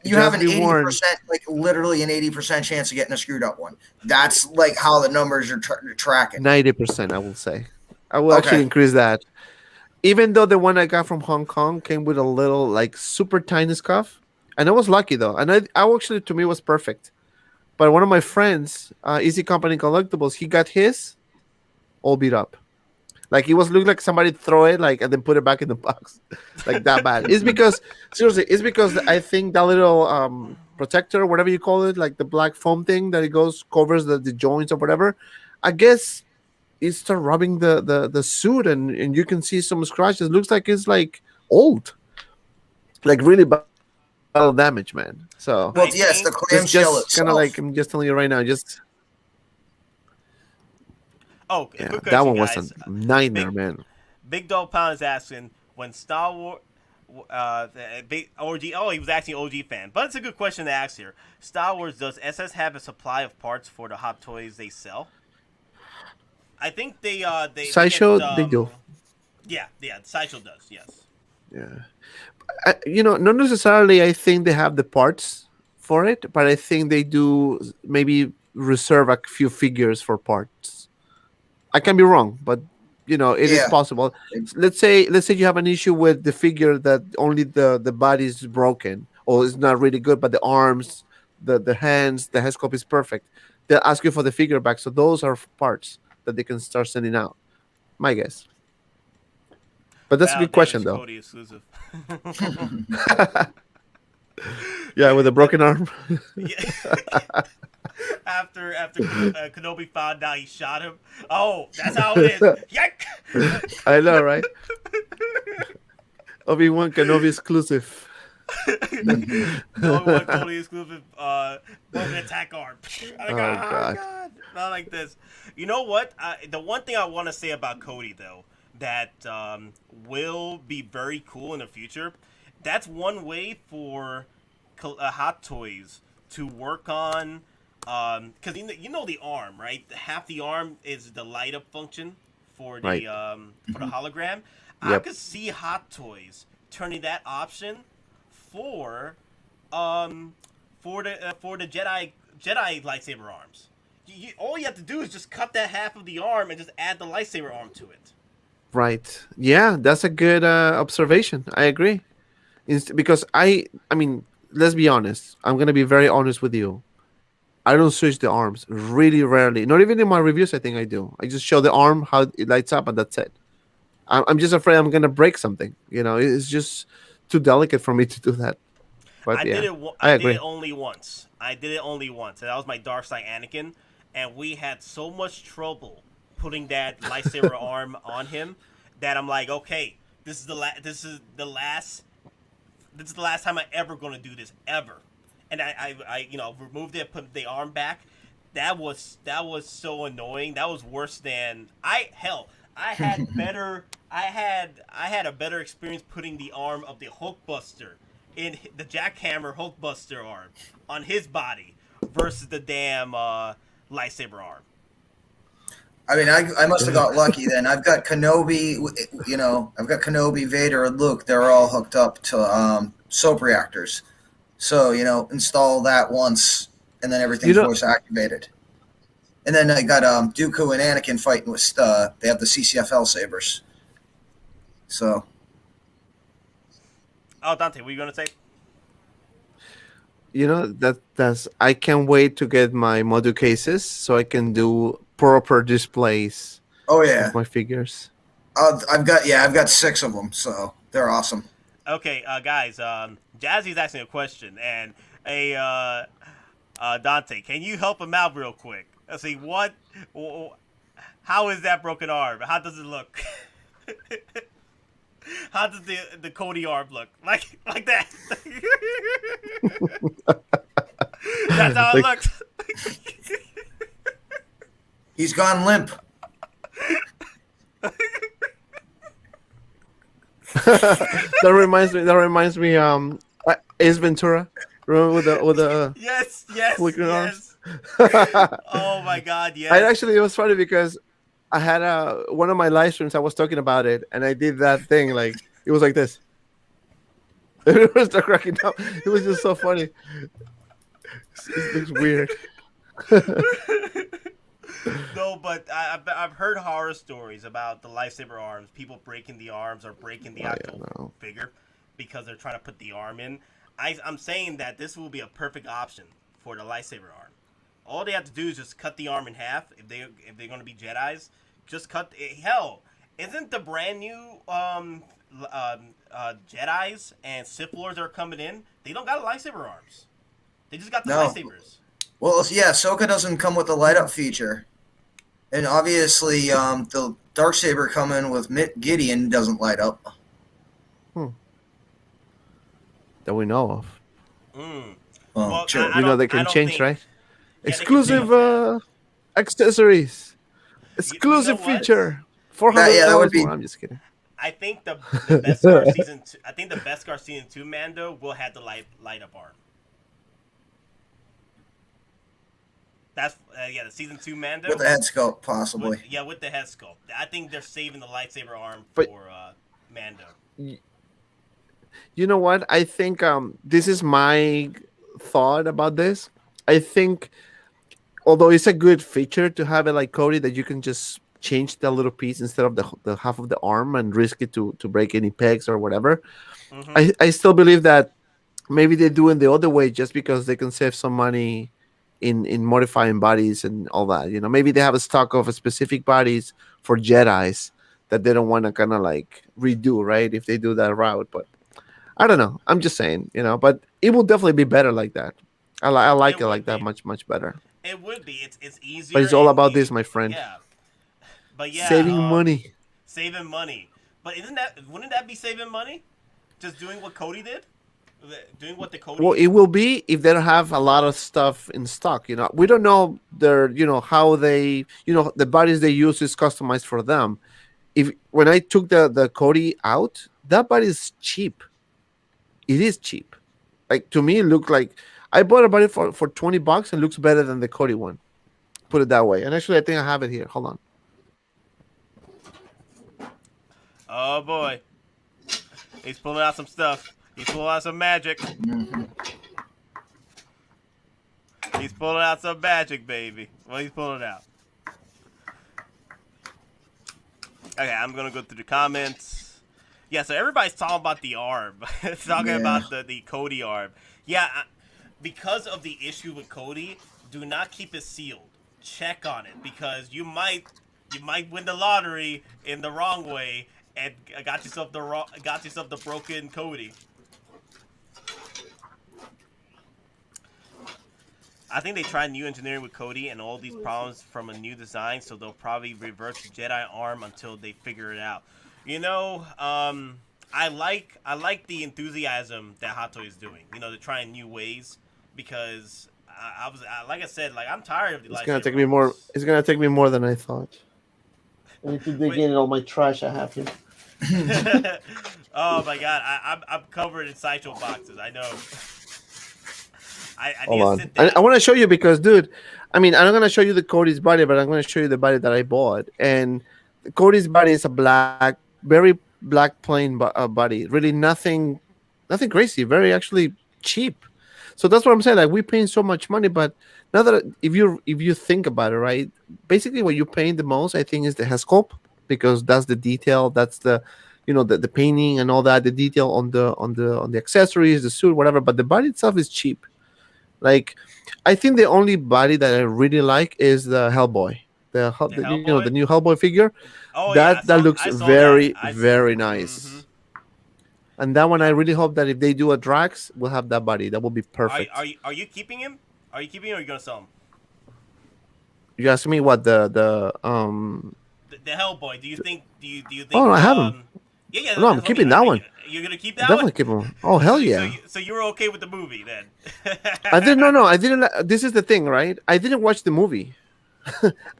You have an 80%, like literally an 80% chance of getting a screwed up one. That's like how the numbers are tracking. 90%, I will say. I will actually increase that. Even though the one I got from Hong Kong came with a little, like, super tiny scuff. And I was lucky, though. And I actually, to me, was perfect. But one of my friends, Easy Company Collectibles, he got his all beat up. Like, it looked like somebody throw it, like, and then put it back in the box. Like, that bad. It's because I think that little protector, whatever you call it, like the black foam thing that covers the joints or whatever, I guess it started rubbing the suit and you can see some scratches. It looks like it's, like, old. Like, really bad damage, man. So, well, yes, the clamshell just kind of like, I'm just telling you right now, just... Oh, yeah, quick that one guys. was a nightmare, man. Big Dog Pound is asking when Star Wars. Big OG. Oh, he was actually an OG fan, but it's a good question to ask here. Star Wars, does SS have a supply of parts for the Hot Toys they sell? I think they Sideshow, they do. Yeah, Sideshow does. Yes. Yeah, not necessarily. I think they have the parts for it, but I think they do maybe reserve a few figures for parts. I can be wrong, but it is possible. Let's say you have an issue with the figure that only the body is broken or is not really good, but the arms, the hands, the head sculpt is perfect. They'll ask you for the figure back. So those are parts that they can start sending out. My guess. But that's a good question, though. Cody exclusive. Yeah, with a broken arm. After Kenobi found out he shot him. Oh, that's how it is. Yike! I know, right? Obi-Wan Kenobi exclusive. Obi-Wan Kenobi exclusive broken attack arm. God. Not like this. You know what? The one thing I want to say about Cody, though, that will be very cool in the future, that's one way for Hot Toys to work on, because the arm, right? Half the arm is the light up function for the for the hologram. Yep. I could see Hot Toys turning that option for the Jedi lightsaber arms. All you have to do is just cut that half of the arm and just add the lightsaber arm to it. Right. Yeah, that's a good observation. I agree. Because I mean, let's be honest. I'm going to be very honest with you. I don't switch the arms really rarely. Not even in my reviews, I think I do. I just show the arm, how it lights up, and that's it. I'm just afraid I'm going to break something. It's just too delicate for me to do that. But I yeah, did it. I I did agree. it only once. I did it only once, and that was my Dark Side Anakin. And we had so much trouble putting that lightsaber arm on him that I'm like, okay, this is the last. This is the last time I ever going to do this ever. And I removed it, put the arm back. That was so annoying. That was worse than I had better. I had a better experience putting the arm of the Hulkbuster in the Jackhammer Hulkbuster arm on his body versus the damn lightsaber arm. I mean, I must have got lucky then. I've got Kenobi, I've got Kenobi, Vader, and Luke. They're all hooked up to soap reactors. So, install that once, and then everything's voice activated. And then I got Dooku and Anakin fighting with, they have the CCFL sabers. So. Oh, Dante, what are you going to say? That's I can't wait to get my module cases so I can do proper displays. Oh yeah, of my figures. I've got 6 of them, so they're awesome. Okay, guys, Jazzy's asking a question, and Dante, can you help him out real quick? Let's see how is that broken arm? How does it look? How does the Cody arm look? Like that? That's how it looks. He's gone limp. That reminds me. Ace Ventura. Remember with the yes. arms? Oh my God, yes. It was funny because I had one of my live streams. I was talking about it, and I did that thing. Like it was like this. It was the cracking up. It was just so funny. It looks weird. No, but I've heard horror stories about the lightsaber arms. People breaking the arms or breaking the actual figure because they're trying to put the arm in. I'm saying that this will be a perfect option for the lightsaber arm. All they have to do is just cut the arm in half. If they're going to be Jedis, just cut. Hell, isn't the brand new Jedis and Sith Lords that are coming in? They don't got lightsaber arms. They just got the lightsabers. Well, yeah, Ahsoka doesn't come with the light up feature, and obviously the Darksaber coming with Gideon doesn't light up. That we know of. Well, sure. They can change, right? Yeah, Exclusive accessories. Exclusive feature. $400 that would be. more. I'm just kidding. I think the Beskar season 2. I think the Beskar season 2 Mando will have the light up arm. That's the season 2 Mando With the head sculpt, possibly. With the head sculpt. I think they're saving the lightsaber arm But- for Mando. You know what? I think this is my thought about this. I think, although it's a good feature to have it like Cody, that you can just change the little piece instead of the half of the arm and risk it to break any pegs or whatever. Mm-hmm. I still believe that maybe they do it the other way just because they can save some money in modifying bodies and all that. Maybe they have a stock of specific bodies for Jedis that they don't want to kind of like redo, right? If they do that route, but I don't know. I'm just saying, but it will definitely be better like that. I like it like that much better. It would be. It's easier. But it's all about this, my friend. Yeah. But saving money. Saving money. But wouldn't that be saving money? Just doing what Cody did? Doing what the Cody Well, did? it will be if they don't have a lot of stuff in stock. We don't know how they, the bodies they use is customized for them. When I took the Cody out, that body is cheap. It is cheap. Like, to me, it looked like I bought a body for $20 and looks better than the Cody one. Put it that way. And actually, I think I have it here. Hold on. Oh boy, he's pulling out some stuff. He's pulling out some magic. Mm-hmm. He's pulling out some magic, baby. Well, he's pulling out. Okay, I'm gonna go through the comments. Yeah, so everybody's talking about the arm. Talking about the Cody arm. Yeah, because of the issue with Cody, do not keep it sealed. Check on it because you might win the lottery in the wrong way and got yourself the broken Cody. I think they tried new engineering with Cody and all these problems from a new design, so they'll probably revert to Jedi arm until they figure it out. You know, I like the enthusiasm that Hottoy is doing. You know, they're trying new ways because like I said, like I'm tired of the It's gonna lightsaber take me more. robots. It's gonna take me more than I thought. I need to dig in all my trash I have here. Oh my god, I'm covered in sideshow boxes. I know. I need Hold to on. sit down. I want to show you because, dude. I mean, I'm not gonna show you the Cody's body, but I'm gonna show you the body that I bought. And Cody's body is a black, very black plain body. Really nothing crazy. Very actually cheap. So that's what I'm saying. Like we paying so much money, but now that if you think about it, right? Basically, what you're paying the most, I think, is the head sculpt because that's the detail. That's the, the painting and all that. The detail on the accessories, the suit, whatever. But the body itself is cheap. Like, I think the only body that I really like is the Hellboy. Hellboy? The new Hellboy figure. Oh that yeah, looks I saw very that. very nice. Mhm. And that one, I really hope that if they do a Drax, we'll have that body. That will be perfect. Are you keeping him? Are you keeping him, or are you gonna sell him? You asked me what the The Hellboy. Do you think? Oh, no, I have him. Yeah. No, I'm that's what I keeping mean. that one. You're gonna keep I that definitely one? keep him. Oh hell yeah! So you were okay with the movie then? I didn't. No, I didn't. This is the thing, right? I didn't watch the movie.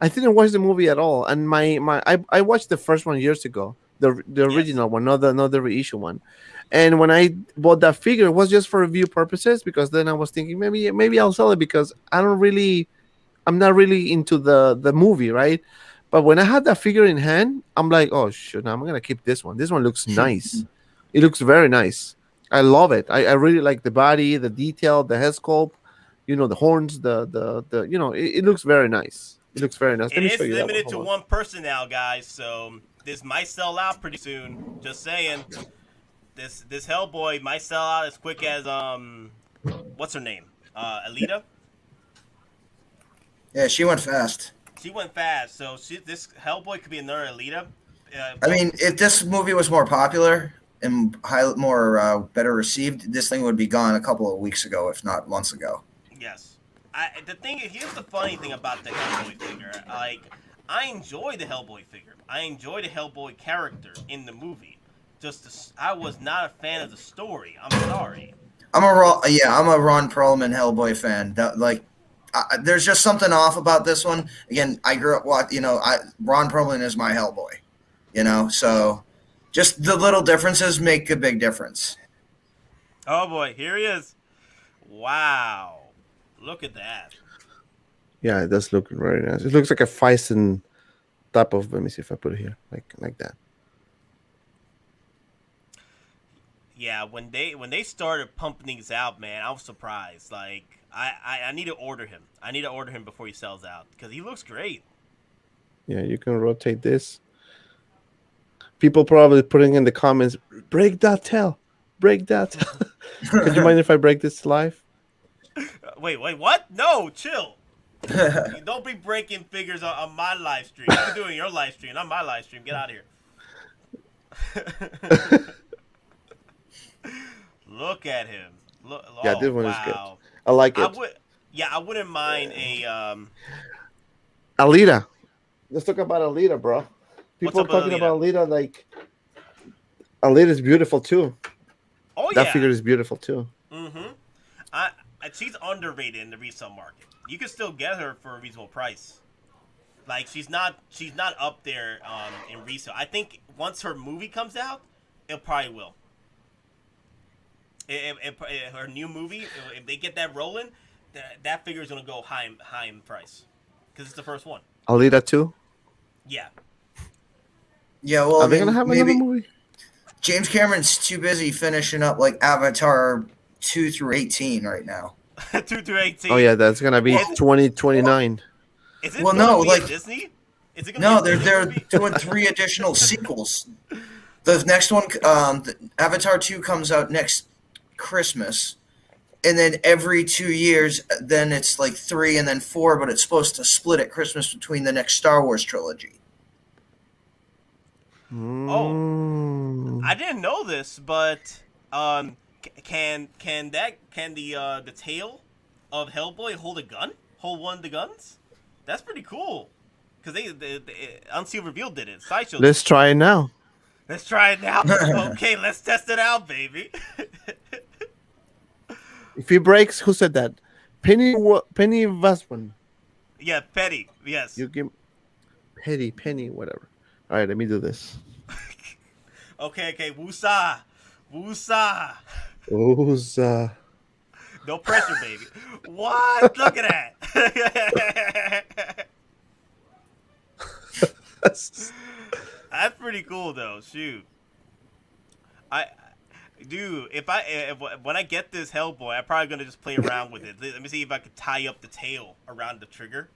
I didn't watch the movie at all. And I watched the first one years ago, the original one, not the reissue one. And when I bought that figure, it was just for review purposes because then I was thinking maybe I'll sell it because I'm not really into the movie, right? But when I had that figure in hand, I'm like, oh shit, I'm gonna keep this one. This one looks nice. It looks very nice. I love it. I really like the body, the detail, the head sculpt, the horns, it looks very nice. It looks very nice. It Let me is show you that limited one. to Hold on. one person now, guys. So this might sell out pretty soon. Just saying. This Hellboy might sell out as quick as what's her name? Alita. Yeah, she went fast. She went fast. So this Hellboy could be another Alita. I mean, if this movie was more popular and better received, this thing would be gone a couple of weeks ago, if not months ago. Yes. The thing is, here's the funny thing about the Hellboy figure. Like, I enjoy the Hellboy figure. I enjoy the Hellboy character in the movie. I was not a fan of the story. I'm sorry. I'm a Ron Perlman Hellboy fan. There's just something off about this one. Again, I grew up Ron Perlman is my Hellboy. So just the little differences make a big difference. Oh boy, here he is. Wow. Look at that. Yeah, it does look very nice. It looks like a Fison type of. Let me see if I put it here, like that. Yeah, when they started pumping these out, man, I was surprised. Like, I need to order him. I need to order him before he sells out because he looks great. Yeah, you can rotate this. People probably putting in the comments, break that tail. Break that. Could you mind if I break this live? Wait, what? No, chill. You don't be breaking figures on my live stream. You can do it on your live stream, not my live stream. Get out of here. Look at him. Yeah, this one is good. I like it. I wouldn't mind a Alita. Let's talk about Alita, bro. People are What's up with talking about Alita like Alita is beautiful too. Oh yeah. That figure is beautiful too. Mm-hmm. She's underrated in the resale market. You can still get her for a reasonable price. Like she's not up there in resale. I think once her movie comes out, it probably will. Her new movie, if they get that rolling, that figure is gonna go high in price because it's the first one. Alita 2? Yeah. Yeah, well, are they gonna have another movie? James Cameron's too busy finishing up like Avatar 2 through 18 right now. 2 through 18. Oh yeah, that's gonna be 2029. Is it well, no, like Disney? Is it no, they're doing 3 additional sequels. The next one, Avatar 2, comes out next Christmas, and then every 2 years, then it's like 3 and then 4, but it's supposed to split at Christmas between the next Star Wars trilogy. Oh, I didn't know this, but can the tail of Hellboy hold one of the guns. That's pretty cool. Because they Unsealed Reveal did it. Sideshow. Let's try it now. Let's try it now. Okay, let's test it out, baby. If he breaks, who said that? Penny Vaswan. Yeah, Petty. Yes. You give Penny, whatever. All right, let me do this. Okay. Woosah. Who's No pressure, baby. What? Look at that. That's pretty cool, though. Shoot. When I get this Hellboy, I'm probably gonna just play around with it. Let me see if I can tie up the tail around the trigger.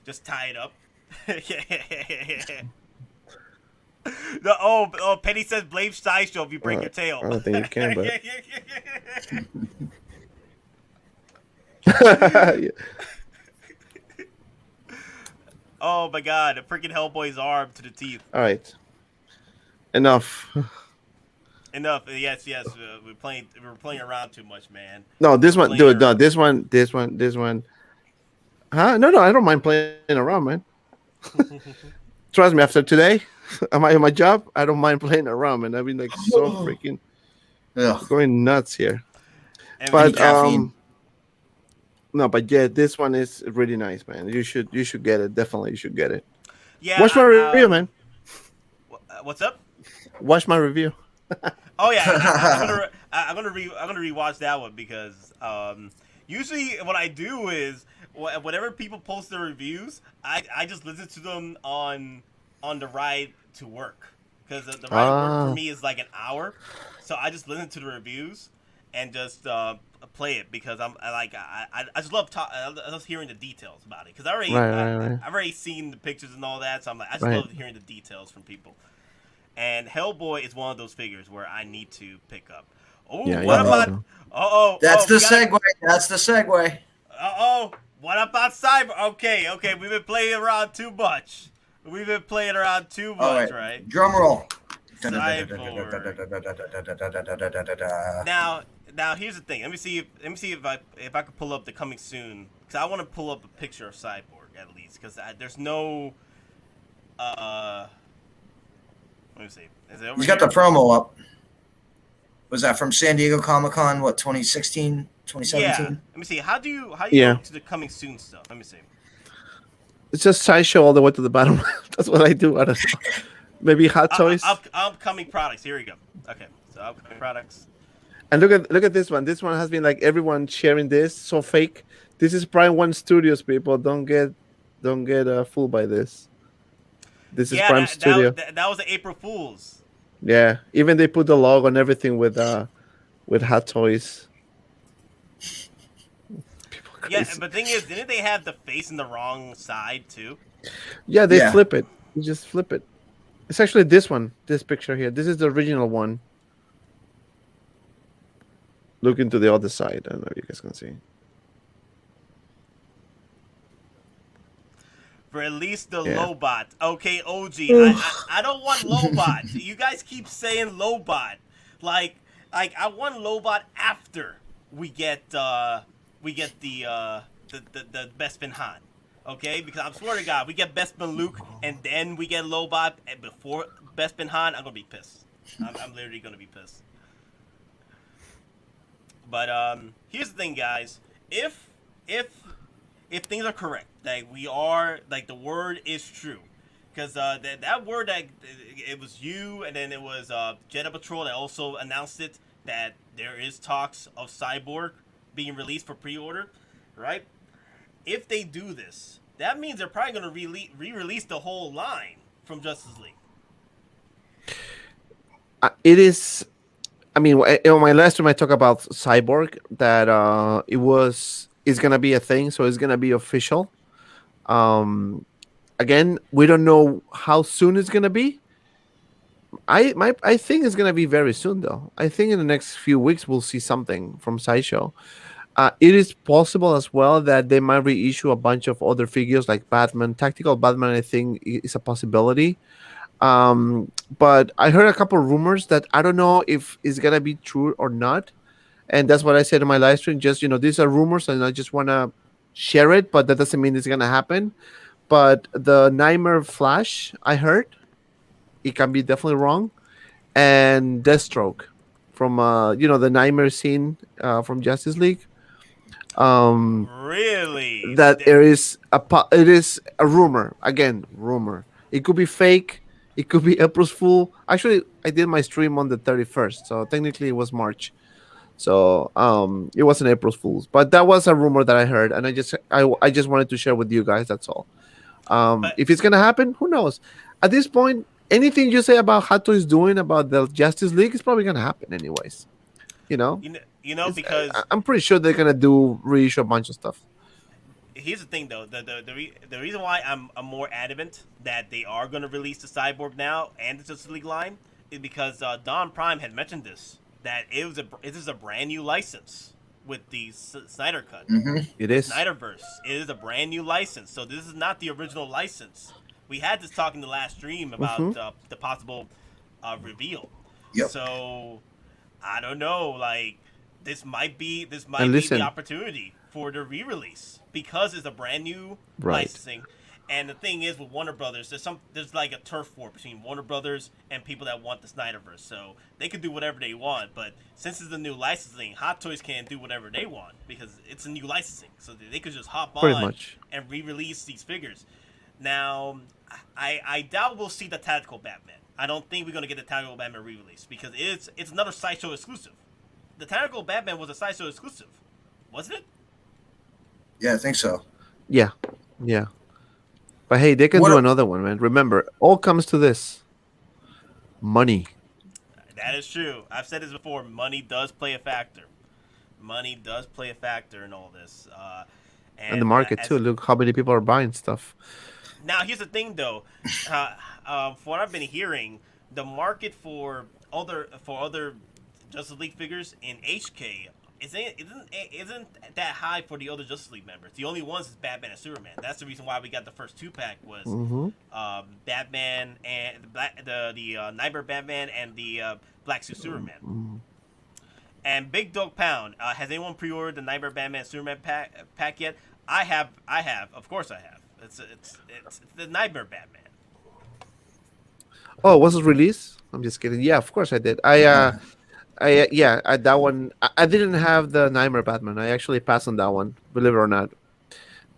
Just tie it up. Penny says blame Sideshow if you break your tail. I don't think you can, but yeah. Oh my god, a freaking Hellboy's arm to the teeth. All right, enough. Yes. We're playing around too much, man. No, this one, dude. No, this one. Huh? No, I don't mind playing around, man. Trust me. After today, on my job, I don't mind playing around, man. I've been like so freaking going nuts here. But no, but yeah, this one is really nice, man. You should get it. Definitely, you should get it. Yeah. Watch my review, man. What's up? Watch my review. Oh yeah, I'm gonna rewatch that one because usually what I do is whenever people post their reviews, I just listen to them on the ride to work because the ride to work for me is like an hour, so I just listen to the reviews and just play it because I just love I love hearing the details about it because I've already seen the pictures and all that, so I'm like I just love hearing the details from people. And Hellboy is one of those figures where I need to pick up. Oh, yeah, what about? That's the segue. That's the segue. What about Cyber? Okay. We've been playing around too much. Right? Drum roll. Cyborg. Now here's the thing. Let me see if I can pull up the coming soon because I want to pull up a picture of Cyborg at least because there's no Let me see. Is it over He's got the promo up. Was that from San Diego Comic-Con, 2016, 2017? Yeah. Let me see. How do you go to the coming soon stuff? Let me see. It's just Sideshow all the way to the bottom. That's what I do. I don't know. Maybe Hottoys. Upcoming products. Here we go. Okay. So upcoming products. And look at this one. This one has been like everyone sharing this. So fake. This is Prime One Studios, people. Don't get fooled by this. This is Prime Studio. That was the April Fools. Yeah, even they put the logo and everything with Hottoys. Yeah, but the thing is, didn't they have the face in the wrong side too? Yeah, they flip it. You just flip it. It's actually this one, this picture here. This is the original one. Look into the other side. I don't know if you guys can see. Release the Lobot. Okay, OG. I don't want Lobot. You guys keep saying Lobot. Like I want Lobot after we get the Bespin Han. Okay? Because I swear to God, we get Bespin Luke and then we get Lobot and before Bespin Han, I'm gonna be pissed. I'm literally gonna be pissed. But here's the thing, guys. If things are correct, that we are like the word is true, because that word that it was you, and then it was Jedi Patrol that also announced it that there is talks of Cyborg being released for pre-order, right? If they do this, that means they're probably going to re-release the whole line from Justice League. It is. I mean, on my last time I talked about Cyborg, that it's gonna be a thing, so it's gonna be official. Again, we don't know how soon it's gonna be. I think it's gonna be very soon, though. I think in the next few weeks we'll see something from Sideshow. It is possible as well that they might reissue a bunch of other figures like Batman. Tactical Batman, I think, is a possibility. But I heard a couple of rumors that I don't know if it's gonna be true or not. And that's what I said in my live stream. Just these are rumors, and I just want to share it, but that doesn't mean it's gonna happen. But the Nightmare Flash, I heard it can be definitely wrong, and Deathstroke from the Nightmare scene from Justice League. Really? That it is a rumor, again, rumor. It could be fake. It could be April's Fool. Actually, I did my stream on the 31st, so technically it was March. So it wasn't April's Fool's, but that was a rumor that I heard, and I just wanted to share with you guys. That's all. But If it's gonna happen, who knows? At this point, anything you say about Hottoys doing about the Justice League is probably gonna happen anyways. You know, because I'm pretty sure they're gonna do reissue a bunch of stuff. here's the thing though, the reason why I'm more adamant that they are going to release the Cyborg now and the Justice League line is because Don Prime had mentioned this, that it is a brand new license with the Snyder Cut. It is Snyderverse. It is a brand new license, so this is not the original license. We had this talk in the last stream about the possible reveal. Yep. So I don't know, like this might be listen, the opportunity for the re-release because it's a brand new Right. licensing. And the thing is with Warner Brothers, there's like a turf war between Warner Brothers and people that want the Snyderverse. So they can do whatever they want, but since it's a new licensing, Hot Toys can't do whatever they want because it's a new licensing. So they could just hop Pretty on much. and re-release these figures. Now, I doubt we'll see the Tactical Batman. I don't think we're gonna get the Tactical Batman re-release because it's another Sideshow exclusive. The Tactical Batman was a Sideshow exclusive, wasn't it? Yeah, I think so. Yeah. But hey, they can do another one, man. Remember, all comes to this: money. That is true. I've said this before. Money does play a factor. Money does play a factor in all this. And the market too. Look how many people are buying stuff. Now, here's the thing, though. From what I've been hearing, the market for other Justice League figures in HK isn't that high for the other Justice League members. The only ones is Batman and Superman. That's the reason why we got the first 2-pack was Batman and the Nightmare Batman and the Black Suit Superman. And Big Dog Pound, has anyone pre-ordered the Nightmare Batman Superman pack yet? I have. Of course, I have. It's the Nightmare Batman. Oh, was it released? I'm just kidding. Yeah, of course I did. That one. I didn't have the Nightmare Batman. I actually passed on that one, believe it or not.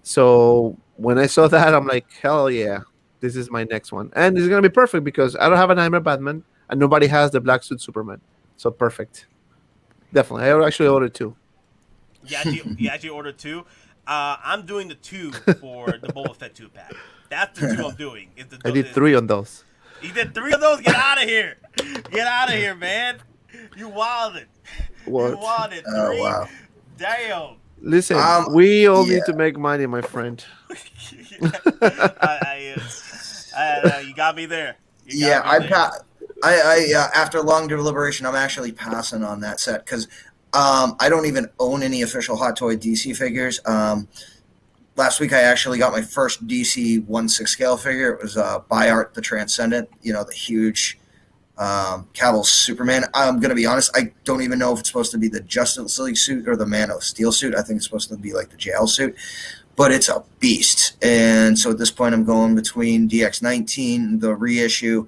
So when I saw that, I'm like, hell yeah, this is my next one, and it's gonna be perfect because I don't have a Nightmare Batman, and nobody has the Black Suit Superman. So perfect. Definitely, I actually ordered 2. You actually ordered 2. I'm doing the 2 for the Boba Fett 2-pack. That's the 2 I'm doing. I did 3 on those. You did 3 of those? Get out of here! Get out of here, man! You wilded. What? You wilded. 3? Oh, wow. Damn. Listen, we all need to make money, my friend. You got me there. I after long deliberation, I'm actually passing on that set because I don't even own any official Hot Toy DC figures. Last week, I actually got my first DC 1/6 scale figure. It was By Art the Transcendent, the huge Cavill Superman. I'm going to be honest, I don't even know if it's supposed to be the Justice League suit or the Man of Steel suit. I think it's supposed to be like the jail suit, but it's a beast. And so at this point, I'm going between DX19, the reissue,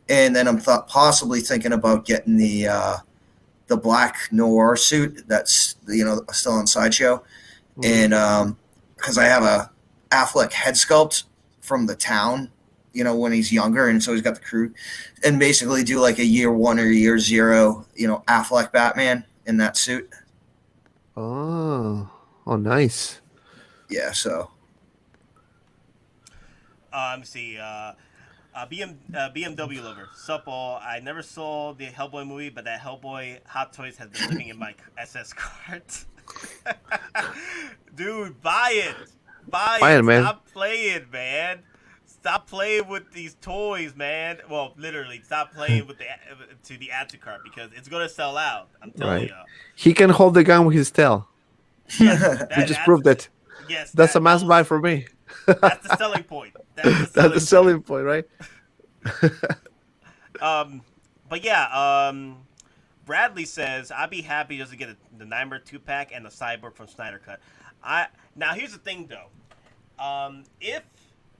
and then I'm possibly thinking about getting the Black Noir suit that's still on Sideshow, and because I have a Affleck head sculpt from the town, when he's younger, and so he's got the crew, and basically do like a year 1 or year 0, Affleck Batman in that suit. Oh, nice. Yeah, so. Let me see. BMW lover. Sup all. I never saw the Hellboy movie, but that Hellboy Hot Toys has been living in my SS cart. Dude, buy it. Buy it, man. Stop playing, man. Stop playing with these toys, man. Well, literally, stop playing with the add-to cart because it's gonna sell out. I'm telling you. He can hold the gun with his tail. Yes, we just proved it. Yes, that's a must buy for me. That's the selling point. That's the selling point, right? But yeah, Bradley says, "I'd be happy just to get the Nightmare 2-pack and the Cyborg from Snyder Cut." Now here's the thing though, if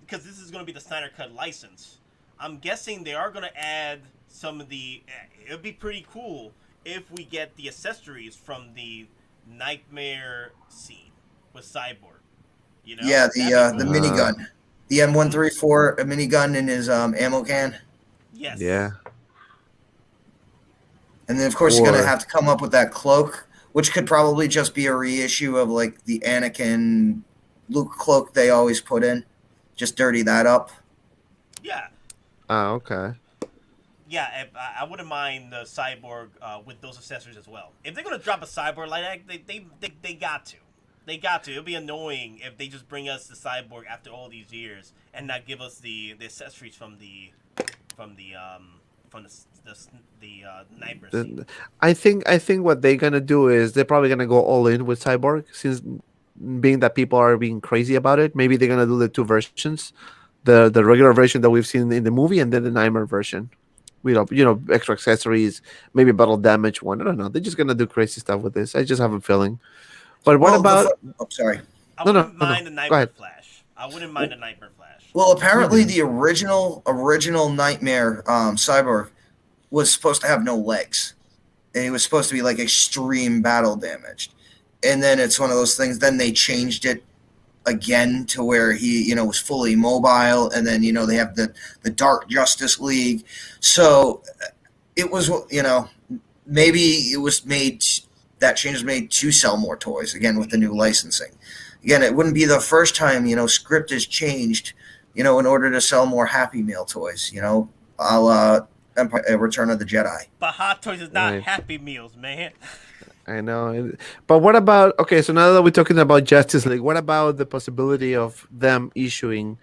because this is going to be the Snyder Cut license, I'm guessing they are going to add some of the. It would be pretty cool if we get the accessories from the Nightmare scene with Cyborg. You know? Yeah, That'd be the cool. minigun, the M134 minigun in his ammo can, Yes. Yeah. and then of course you're Or- gonna have to come up with that cloak, which could probably just be a reissue of like the Anakin Luke cloak they always put in. Just dirty that up. Yeah. Oh, okay. Yeah, I wouldn't mind the Cyborg with those accessories as well. If they're gonna drop a Cyborg like that, they got to. They got to. It'll be annoying if they just bring us the Cyborg after all these years and not give us the accessories from the Nightmare scene. I think what they're gonna do is they're probably gonna go all in with Cyborg, since being that people are being crazy about it. Maybe they're gonna do the two versions, the regular version that we've seen in the movie, and then the Nightmare version. Extra accessories, maybe battle damage one. I don't know. They're just gonna do crazy stuff with this. I just have a feeling. But what about? Sorry. I No, no, wouldn't no, no. mind the Go Nightmare ahead. Flash. I wouldn't mind the Nightmare Flash. Well, apparently the original Nightmare Cyborg was supposed to have no legs, and he was supposed to be like extreme battle damaged. And then it's one of those things. Then they changed it again to where he, was fully mobile, and then they have the Dark Justice League. So it was, maybe it was made, that change was made to sell more toys again with the new licensing. Again, it wouldn't be the first time script is changed, in order to sell more Happy Meal toys. A la Return of the Jedi. But Hot Toys is not Right. Happy Meals, man. I know, but what about? Okay, so now that we're talking about Justice League, what about the possibility of them issuing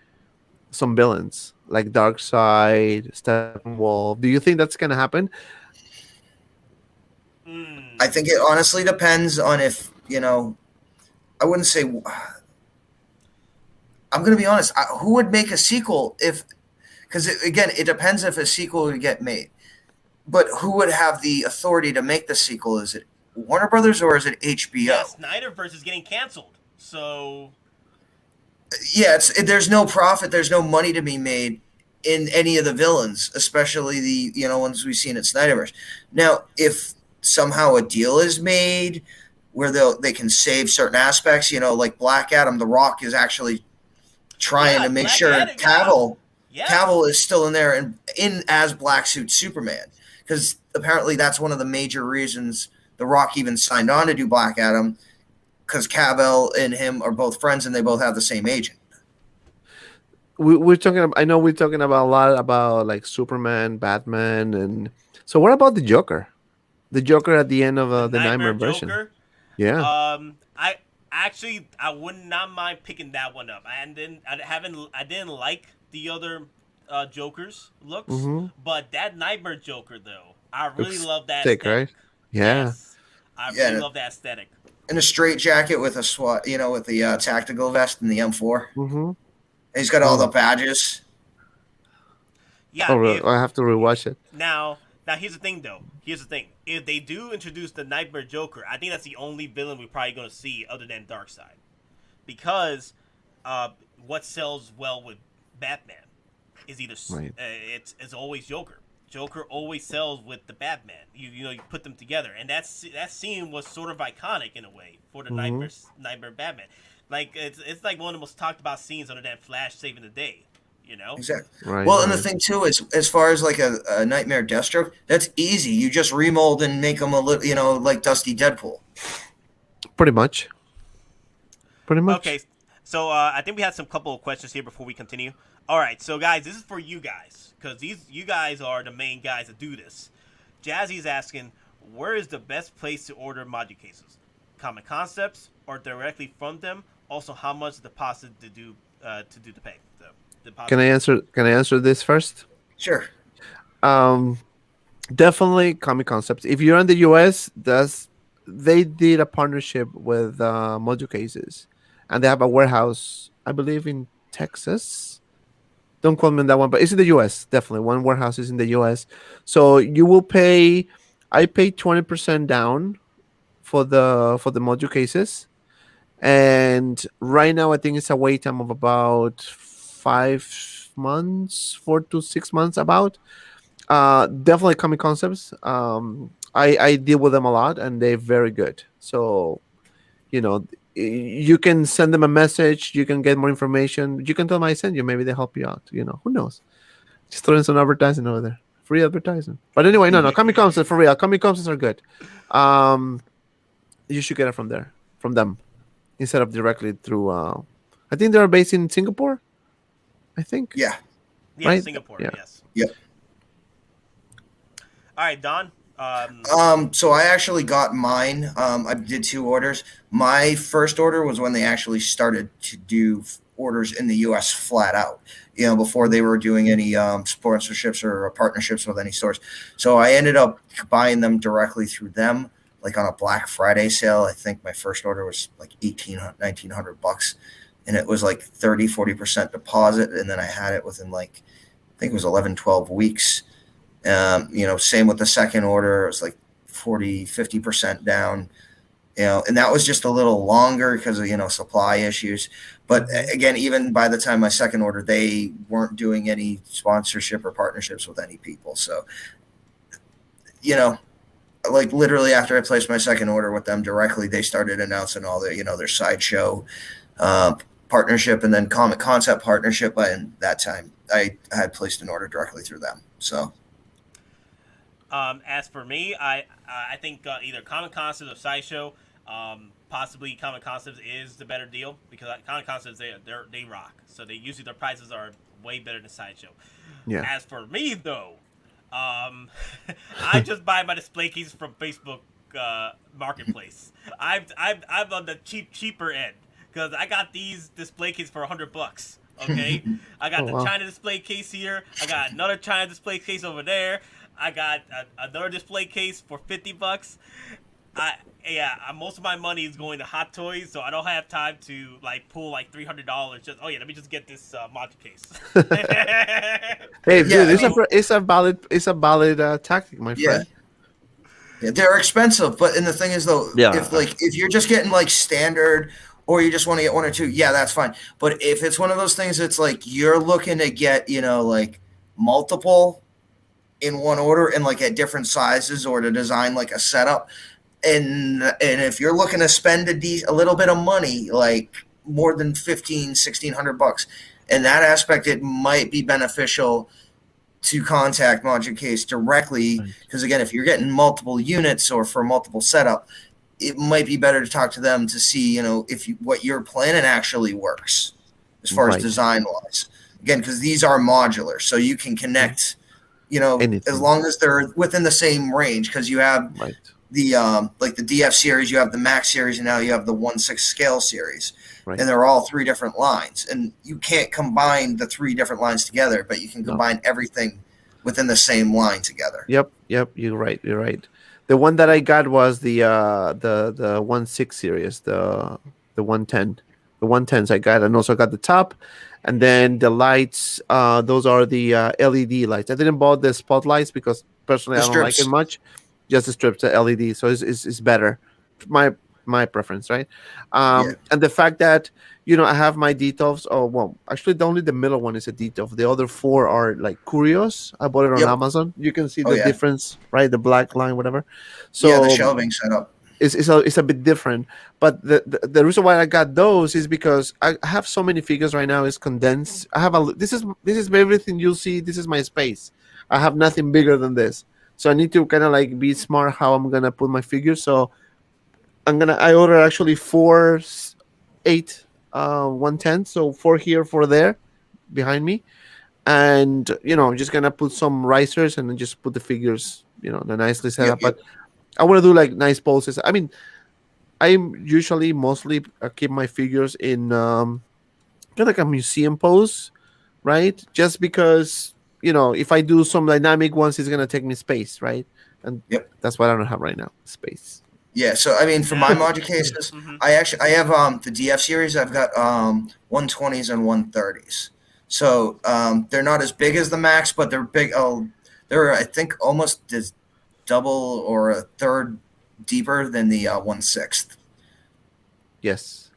some villains like Darkseid, Steppenwolf? Do you think that's gonna happen? I think it honestly depends on if, I wouldn't say, I'm going to be honest, who would make a sequel because again, it depends if a sequel would get made. But who would have the authority to make the sequel? Is it Warner Brothers or is it HBO? Yeah, Snyderverse is getting canceled. So Yeah, there's no profit, there's no money to be made in any of the villains, especially the ones we've seen at Snyderverse. Now, if somehow a deal is made where they can save certain aspects, like Black Adam, The Rock is actually trying to make Black sure Adam, Cavill is still in there and in as Black Suit Superman, because apparently that's one of the major reasons The Rock even signed on to do Black Adam, because Cavill and him are both friends and they both have the same agent. We're talking. I know we're talking about a lot about like Superman, Batman, and so what about the Joker? The Joker at the end of the Nightmare version. Joker. Yeah. I would not mind picking that one up. I didn't like the other Joker's looks, but that Nightmare Joker though, I really love that Sick, aesthetic. right? Yeah. Yes. I really love that aesthetic. In a straight jacket with a SWAT, with the tactical vest and the M4. Mm-hmm. And he's got all the badges. Yeah. Oh, I have to rewatch it. Now here's the thing though. If they do introduce the Nightmare Joker, I think that's the only villain we're probably going to see other than Darkseid, because what sells well with Batman is either Right. it's always Joker. Joker always sells with the Batman. You put them together, and that scene was sort of iconic in a way for the Nightmare Batman. Like it's like one of the most talked about scenes other than Flash saving the day. Exactly. Right, Well, and right. the thing too is, as far as like a Nightmare Deathstroke, that's easy. You just remold and make him a little, like Dusty Deadpool. Pretty much. Okay, so I think we had some couple of questions here before we continue. All right, so guys, this is for you guys because you guys are the main guys that do this. Jazzy's asking, where is the best place to order module cases? Comiconcepts or directly from them? Also, how much deposit to do the pay? Can I answer this first? Sure. Definitely Comiconcept. If you're in the US, they did a partnership with Module Cases, and they have a warehouse, I believe, in Texas. Don't quote me on that one, but it's in the US. Definitely, one warehouse is in the US. So you will pay I paid 20% down for the module cases, and right now I think it's a wait time of about 5 months, 4 to 6 months. About definitely Comiconcepts. I deal with them a lot, and they're very good. So you can send them a message. You can get more information. You can tell them I sent you. Maybe they help you out. Who knows? Just throw in some advertising over there. Free advertising. But anyway, no. Comiconcepts for real. Comiconcepts are good. You should get it from them, instead of directly through. I think they're based in Singapore. I think. Yeah. Yeah, right? Singapore. Yeah. Yes. Yep. All right, Don. So I actually got mine. I did 2 orders. My first order was when they actually started to do orders in the U.S. flat out. Before they were doing any sponsorships or partnerships with any stores. So I ended up buying them directly through them, like on a Black Friday sale. I think my first order was like $1,900, and it was like 30-40% deposit, and then I had it within I think it was 11-12 weeks. Same with the second order. It was like 40-50% down, and that was just a little longer because of, supply issues. But again, even by the time my second order, they weren't doing any sponsorship or partnerships with any people. So, literally after I placed my second order with them directly, they started announcing all their Sideshow partnership and then Comiconcept partnership. And that time I had placed an order directly through them. So. As for me, I think either Comiconcept or Sideshow, possibly Comiconcept is the better deal because Comiconcept they rock. So usually their prices are way better than Sideshow. Yeah. As for me though, I just buy my display cases from Facebook Marketplace. I'm on the cheaper end because I got these display cases for $100. Okay, I got the China display case here. I got another China display case over there. I got another display case for $50. Most of my money is going to Hottoys, so I don't have time to pull $300. Let me just get this module case. Hey, dude, it's a valid tactic, my friend. Yeah, they're expensive, but and the thing is though, if you're just getting standard, or you just want to get 1 or 2, that's fine. But if it's one of those things, it's you're looking to get multiple in one order and at different sizes, or to design a setup, and if you're looking to spend a little bit of money, more than $1,500-$1,600 in that aspect, it might be beneficial to contact Module Case directly, because again, if you're getting multiple units or for multiple setup, it might be better to talk to them to see if what you're planning actually works as far as design wise. Again, because these are modular, so you can connect. Anything. As long as they're within the same range, because you have the the DF series, you have the Max series, and now you have the 1/6 scale series, and they're all 3 different lines, and you can't combine the 3 different lines together, but you can combine everything within the same line together. Yep, you're right. The one that I got was the 1/6 series, the 110, the 110s I got, and also got the top. And then the lights, those are the LED lights. I didn't buy the spotlights because personally I don't like it much. Just the strips, the LED, so it's better. My preference, right? And the fact that I have my details. Oh well, actually, only the middle one is a detail. The other 4 are curious. I bought it on Amazon. You can see the difference, right? The black line, whatever. So the shelving setup. It's a bit different, but the reason why I got those is because I have so many figures right now. Is condensed. I have this is everything you'll see. This is my space. I have nothing bigger than this, so I need to kind of be smart how I'm gonna put my figures. So I ordered actually 4 8 110, so 4 here, 4 there, behind me, and I'm just gonna put some risers and then just put the figures, the nicely set up, but. I want to do nice poses. I mean, I'm usually mostly keep my figures in kind of like a museum pose, right? Just because if I do some dynamic ones, it's gonna take me space, right? And that's what I don't have right now, space. Yeah, so I mean, for my module cases, I have the DF series. I've got 120s and 130s. So they're not as big as the Max, but they're big. They're I think almost as double or a third deeper than the 1/6. Yes.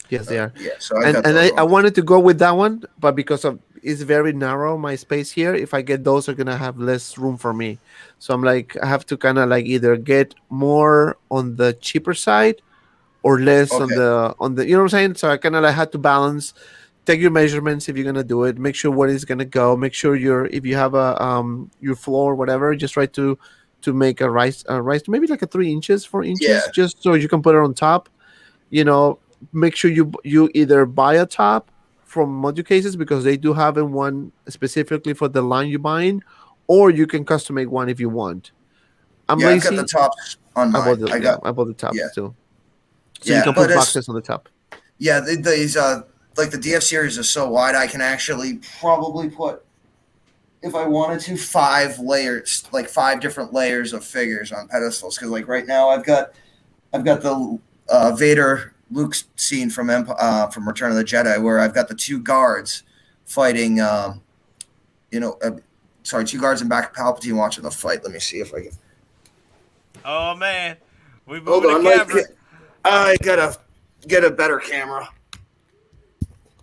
Yes, they are. Yeah, so I And got and those I ones. wanted to go with that one, but because of it's very narrow my space here, if I get those, are gonna have less room for me. So I'm like, I have to kind of like either get more on the cheaper side or less Okay. on the you know what I'm saying. So I kind of like had to balance. Take your measurements if you're gonna do it. Make sure where it's gonna go. Make sure if you have a your floor whatever, just try to make a rise maybe like a 3 inches, 4 inches, Yeah. just so you can put it on top. You know, make sure you either buy a top from module cases because they do have in one specifically for the line you're buying, or you can custom make one if you want. I'm Yeah, I've got the lazy. tops on mine. I bought the Yeah. tops too, so you Yeah, can but put it's boxes on the top. yeah, these like the DF series is so wide I can actually probably put, if I wanted to, 5 layers, like 5 different layers of figures on pedestals. Because like right now I've got the Vader Luke scene from Return of the Jedi, where I've got the 2 guards fighting. Sorry, 2 guards in back of Palpatine watching the fight. Let me see if I can. Oh man, we Hold moving on, the camera. I gotta get a better camera.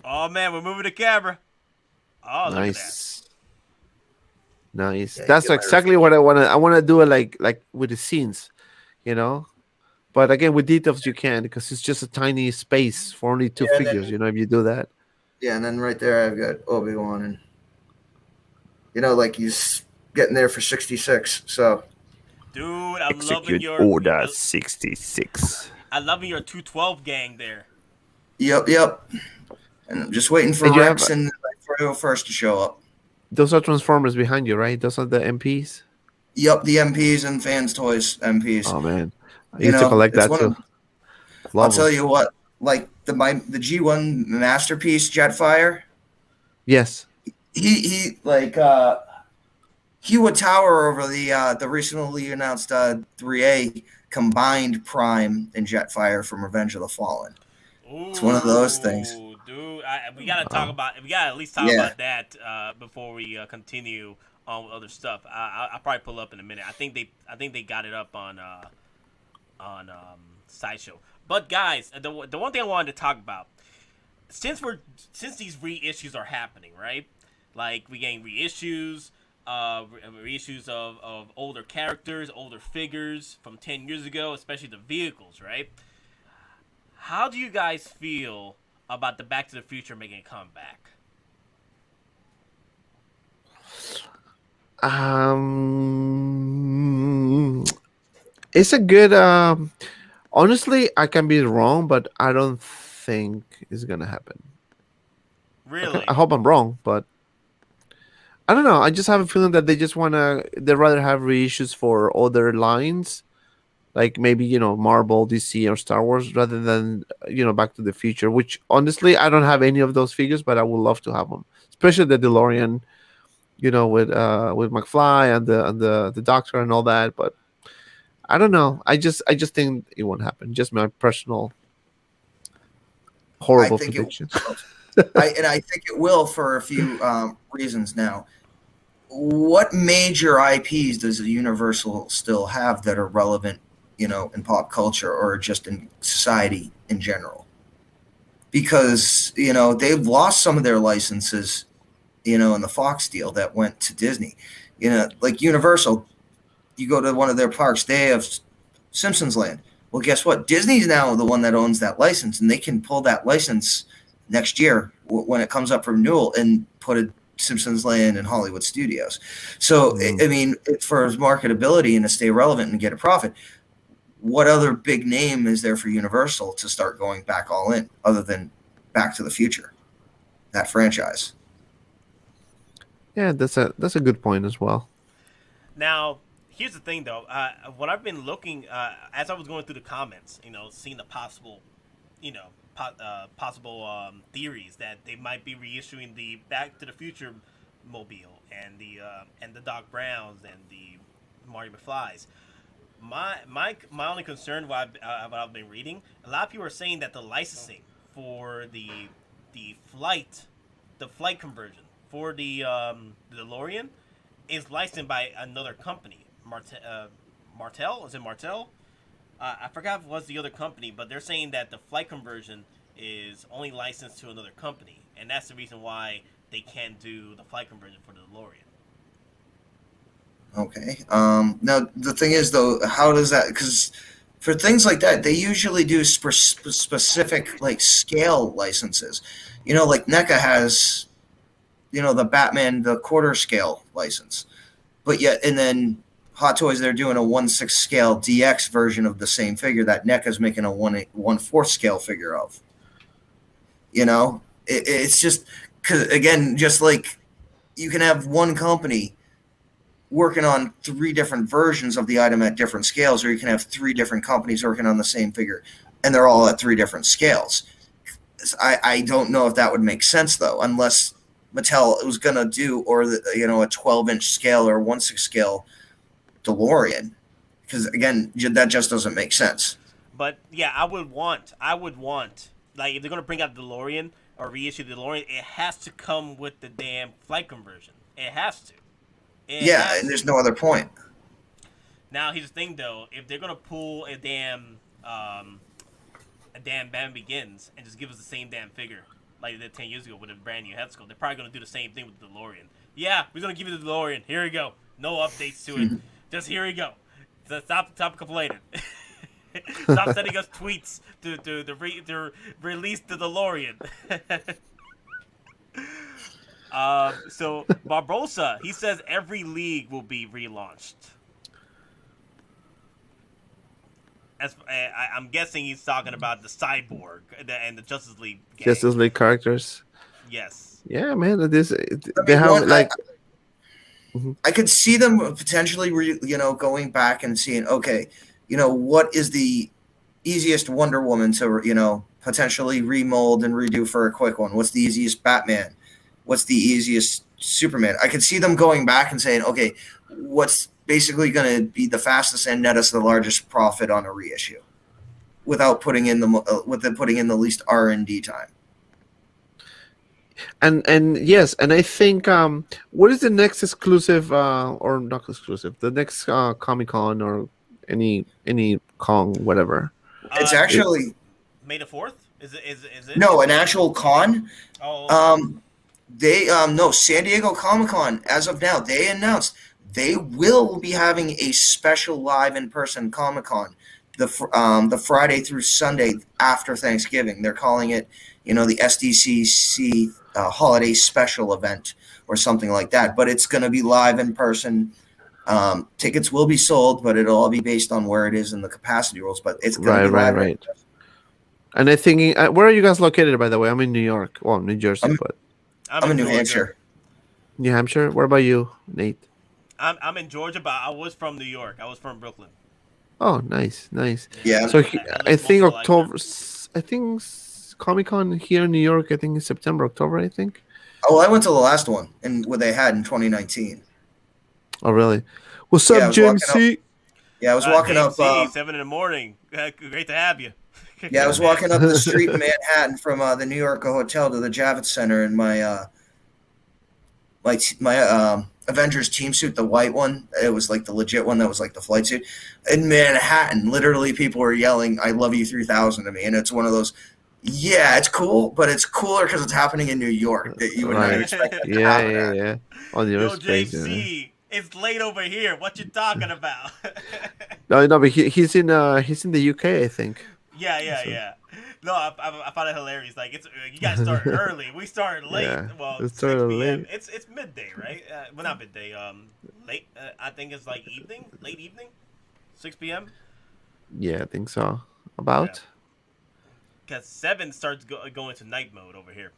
Oh man, we're moving the camera. Oh, look at that. Nice. Nice. Yeah, That's get my exactly what I want to. I want to do it like with the scenes, you know. But again, with details you can because it's just a tiny space for only two Yeah, and figures. then You know, if you do that. yeah, and then right there I've got Obi-Wan, and like he's getting there for 66. So Dude, I'm loving your Order 66. I'm loving your 212 gang there. yep. And I'm just waiting for And you have Rex and Fredo first to show up. those are Transformers behind you, right? Those are the MPs. Yep, the MPs and Fans Toys MPs. Oh man, I used to collect it's that one too. of. I'll Love tell them. you what, like the G1 masterpiece Jetfire. Yes. He would tower over the recently announced 3A combined Prime and Jetfire from Revenge of the Fallen. Ooh, It's one of those things. dude. We gotta talk about. We gotta at least talk Yeah. about that before we continue on with other stuff. I'll probably pull up in a minute. I think they got it up on Sideshow. But guys, the one thing I wanted to talk about, since these reissues are happening, right? Like we getting reissues. Reissues of older characters, older figures from 10 years ago, especially the vehicles, right? How do you guys feel about the Back to the Future making a comeback? It's a good. Honestly, I can be wrong, but I don't think it's gonna happen. Really? I hope I'm wrong, but I don't know. I just have a feeling that they just wanna. They'd rather have reissues for other lines, like maybe Marvel, DC, or Star Wars, rather than Back to the Future. Which honestly, I don't have any of those figures, but I would love to have them, especially the DeLorean. With McFly and the Doctor and all that. But I don't know. I just think it won't happen. Just my personal horrible I think prediction. I think it will for a few reasons now. What major IPs does Universal still have that are relevant, in pop culture or just in society in general? Because, they've lost some of their licenses, in the Fox deal that went to Disney. Like Universal, you go to one of their parks, they have Simpsons Land. Well, guess what? Disney's now the one that owns that license, and they can pull that license next year when it comes up for renewal and put a Simpsons Land in Hollywood Studios. So, I mean, for marketability and to stay relevant and get a profit, what other big name is there for Universal to start going back all in other than Back to the Future, that franchise? Yeah, that's a good point as well. Now, here's the thing, though. What I've been looking as I was going through the comments, seeing the possible, theories that they might be reissuing the Back to the Future mobile and the Doc Browns and the Marty McFlys. My only concern, what I've been reading, a lot of people are saying that the licensing for the flight conversion for the DeLorean is licensed by another company, Martel. Is it Martel? I forgot if it was the other company, but they're saying that the flight conversion is only licensed to another company, and that's the reason why they can't do the flight conversion for the DeLorean. Okay. Now the thing is, though, how does that? Because for things like that, they usually do specific like scale licenses. Like NECA has, the Batman the quarter scale license, but yet and then Hot Toys they're doing a 1/6 scale DX version of the same figure that NECA's making a 1/4 scale figure of. It's just because again, just like you can have one company working on 3 different versions of the item at different scales, or you can have 3 different companies working on the same figure, and they're all at 3 different scales. I don't know if that would make sense though, unless Mattel was gonna do a 12-inch scale or 1/6 scale DeLorean, because again, that just doesn't make sense. But yeah, I would want like if they're gonna bring out the DeLorean or reissue the DeLorean, it has to come with the damn flight conversion. It has to. And there's no other point. Now here's the thing though, if they're gonna pull a damn Batman Begins and just give us the same damn figure like they did 10 years ago with a brand new head sculpt, they're probably gonna do the same thing with the DeLorean. Yeah, we're gonna give you the DeLorean. Here we go. No updates to it. Just here we go. So stop complaining. Stop sending us tweets to release the DeLorean. So Barbosa, he says every league will be relaunched. I'm guessing he's talking about the Cyborg and the Justice League gang. Justice League characters. Yes. Yeah, man. They have like. I could see them potentially, going back and seeing, okay, what is the easiest Wonder Woman to, potentially remold and redo for a quick one? What's the easiest Batman? What's the easiest Superman? I could see them going back and saying, okay, what's basically going to be the fastest and net us the largest profit on a reissue, without putting in the least R&D time. And yes, and I think what is the next exclusive or not exclusive? The next Comic-Con or any con whatever. It's actually May the 4th. Is it? No, an actual con. Oh. They no, San Diego Comic-Con as of now, they announced they will be having a special live in-person Comic-Con the Friday through Sunday after Thanksgiving. They're calling it, the SDCC holiday special event or something like that. But it's going to be live in person. Tickets will be sold, but it'll all be based on where it is in the capacity rules. But it's going to be live. Right. And I think, where are you guys located, by the way? I'm in New York. Well, New Jersey, but I'm in New Hampshire. New Hampshire. What about you, Nate? I'm in Georgia, but I was from New York. I was from Brooklyn. Oh, nice. Yeah. So I think October. I think Comic-Con here in New York. I think in September, October. I think. Oh, well, I went to the last one and what they had in 2019 Oh, really? What's up, Jim C? Yeah, I was walking up. 7 in the morning. Great to have you. Yeah, I was walking up the street in Manhattan from the New York hotel to the Javits Center in my Avengers team suit, the white one. It was like the legit one that was like the flight suit. In Manhattan, literally people were yelling, "I love you 3000" to me. And it's one of those, yeah, it's cool, but it's cooler because it's happening in New York that you would not expect it to happen. Yeah. On your space. JC, it's late over here. What you talking about? No, but he's in the UK, I think. Yeah. No, I found it hilarious. Like you guys started early. We started late. Yeah, Well, it 6 started p.m. late. It's midday, right? Well, not midday. Late. I think it's like evening, late evening, 6 p.m. Yeah, I think so. About. Because 7 starts going to night mode over here.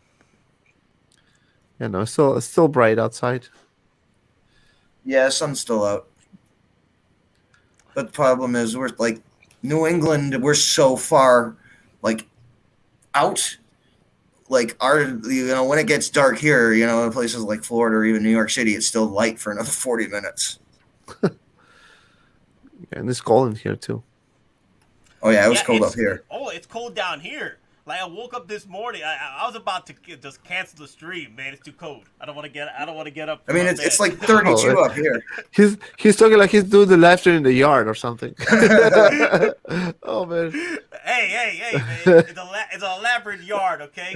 Yeah, no, it's still bright outside. Yeah, sun's still out. But the problem is we're like New England, we're so far like out. Like when it gets dark here, in places like Florida or even New York City, it's still light for another 40 minutes. Yeah, and it's cold in here too. Oh yeah, it was cold up here. Oh, it's cold down here. Like I woke up this morning, I was about to just cancel the stream. Man, it's too cold. I don't want to get up. I mean, from it's bed. like 32 up here. He's talking like he's doing the live stream in the yard or something. Oh man. Hey, man. It's an elaborate yard, okay?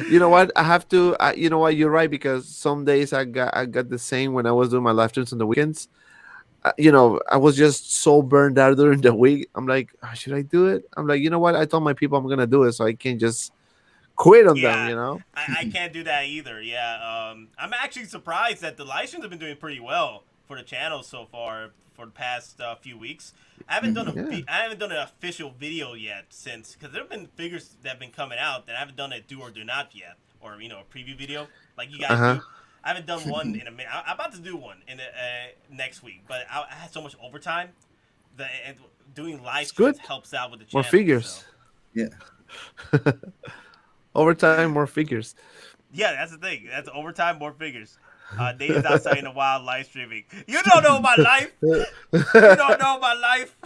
You know what? I have to. You know what? You're right, because some days I got the same when I was doing my live streams on the weekends. I was just so burned out during the week. I'm like, should I do it? I'm like, you know what? I told my people I'm gonna do it, so I can't just quit on them. I can't do that either. Yeah, I'm actually surprised that the live streams have been doing pretty well for the channel so far for the past few weeks. I haven't done I haven't done an official video yet since, because there have been figures that have been coming out that I haven't done a do or do not yet, or a preview video like you guys do. I haven't done one in a minute. I'm about to do one in next week, but I had so much overtime that doing live streams helps out with the channel. More figures. So. Yeah. Overtime, more figures. Yeah, that's the thing. That's overtime, more figures. Nate's outside in the wild live streaming. You don't know my life. You don't know my life.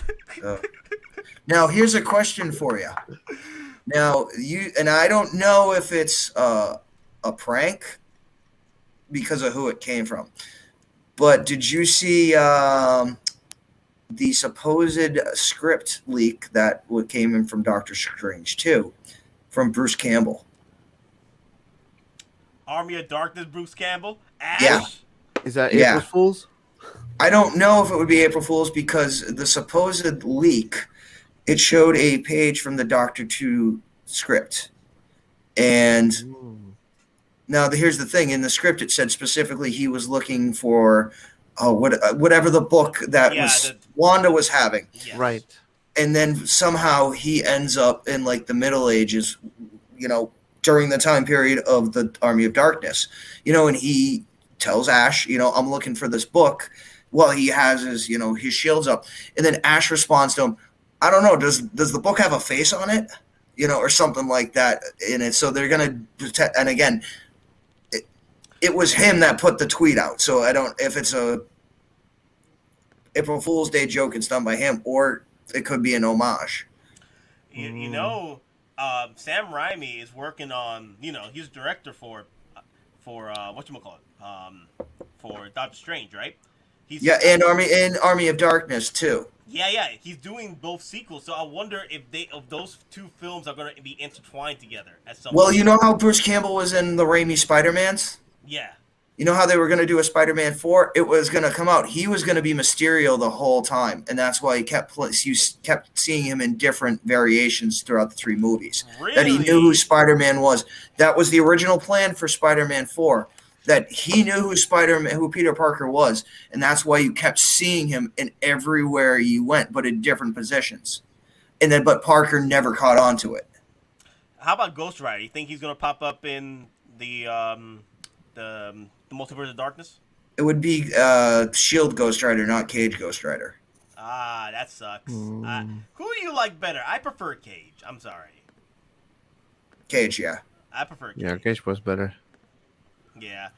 Now, here's a question for you. Now, I don't know if it's a prank because of who it came from, but did you see the supposed script leak that came in from Doctor Strange 2 from Bruce Campbell? Army of Darkness, Bruce Campbell. Ash? Yeah. Is that April Fool's? I don't know if it would be April Fool's, because the supposed leak, it showed a page from the Doctor 2 script. And now here's the thing. In the script, it said specifically he was looking for whatever the book that Wanda was having. Yes. Right. And then somehow he ends up in like the Middle Ages, during the time period of the Army of Darkness, and he tells Ash, I'm looking for this book while he has his shields up. And then Ash responds to him, I don't know, does the book have a face on it? Or something like that in it. So they're going to protect. And again, it was him that put the tweet out. So I don't, if it's a April Fool's Day joke, it's done by him, or it could be an homage. Sam Raimi is working on, he's director for whatchamacallit, for Doctor Strange, right? And Army of Darkness too. Yeah, he's doing both sequels, so I wonder if those two films are going to be intertwined together at some point. Well, you know how Bruce Campbell was in the Raimi Spider-Mans? Yeah. You know how they were going to do a Spider-Man 4? It was going to come out. He was going to be Mysterio the whole time, and that's why you kept seeing him in different variations throughout the 3 movies. Really? That he knew who Spider-Man was. That was the original plan for Spider-Man 4. That he knew who Peter Parker was, and that's why you kept seeing him in everywhere you went, but in different positions. But Parker never caught on to it. How about Ghost Rider? You think he's going to pop up in the Multiverse of Darkness? It would be Shield Ghost Rider, not Cage Ghost Rider. Ah, that sucks. Who do you like better? I prefer Cage. I'm sorry. Cage, yeah. I prefer Cage. Yeah, Cage was better. Yeah.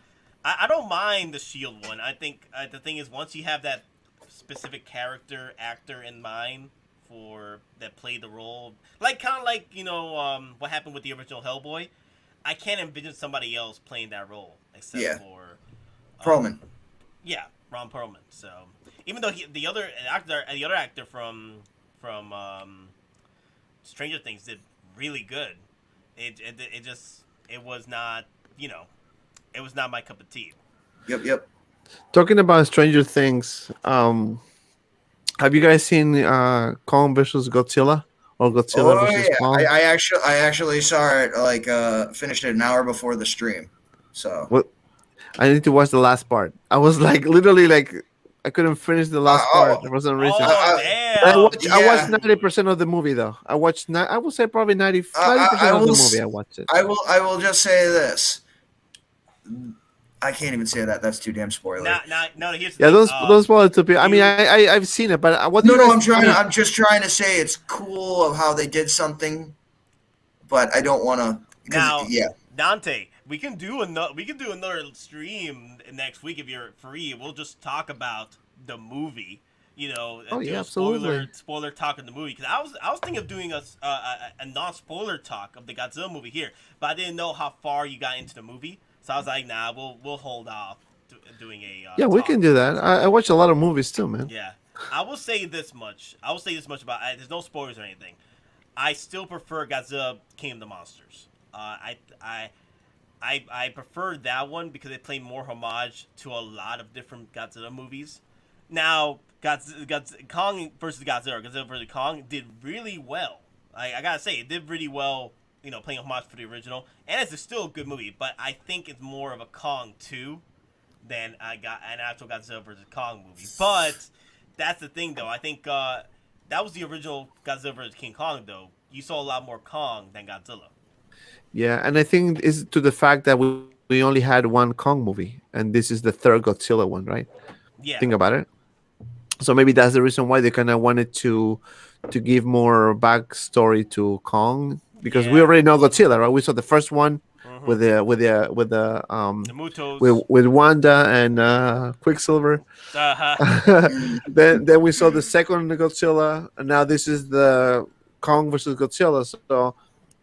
I don't mind the Shield one. I think the thing is, once you have that specific actor in mind that played the role, kind of like what happened with the original Hellboy, I can't envision somebody else playing that role except for Perlman. Yeah, Ron Perlman. So even though the other actor from Stranger Things did really good, it was not it was not my cup of tea. Yep. Talking about Stranger Things, have you guys seen Kong versus Godzilla? Or Godzilla versus Kong? I actually saw it, finished it an hour before the stream. So what? I need to watch the last part. I was literally I couldn't finish the last part. There wasn't reason. I watched 90% of the movie though. I would say probably 90% of the movie. I watched it. I will just say this. I can't even say that. That's too damn spoiler. No, here's the thing. Don't spoil it to people. I mean, I've seen it, but what? I'm just trying to say it's cool of how they did something, but I don't want to. Now, Dante, we can do another stream next week if you're free. We'll just talk about the movie. Oh do yeah, a spoiler absolutely. talk of the movie, because I was thinking of doing a non-spoiler talk of the Godzilla movie here, but I didn't know how far you got into the movie, so I was like, nah, we'll hold off doing a Yeah, we talk can of do the that. Godzilla I watch a lot of movies too, man. Yeah, I will say this much. About there's no spoilers or anything. I still prefer Godzilla King of the Monsters. I prefer that one because they play more homage to a lot of different Godzilla movies. Now, Kong versus Godzilla versus Kong did really well. I gotta say, it did really well. Playing homage for the original, and it's still a good movie. But I think it's more of a Kong 2 than I got an actual Godzilla versus Kong movie. But that's the thing, though. I think that was the original Godzilla versus King Kong, though. You saw a lot more Kong than Godzilla. Yeah, and I think it's to the fact that we only had one Kong movie, and this is the third Godzilla one, right? Yeah. Think about it. So maybe that's the reason why they kind of wanted to give more backstory to Kong, because we Yeah. already know Godzilla, right? We saw the first one Mhm. with the The Mutos. with Wanda and Quicksilver. Uh-huh. then we saw the second Godzilla, and now this is the Kong versus Godzilla. So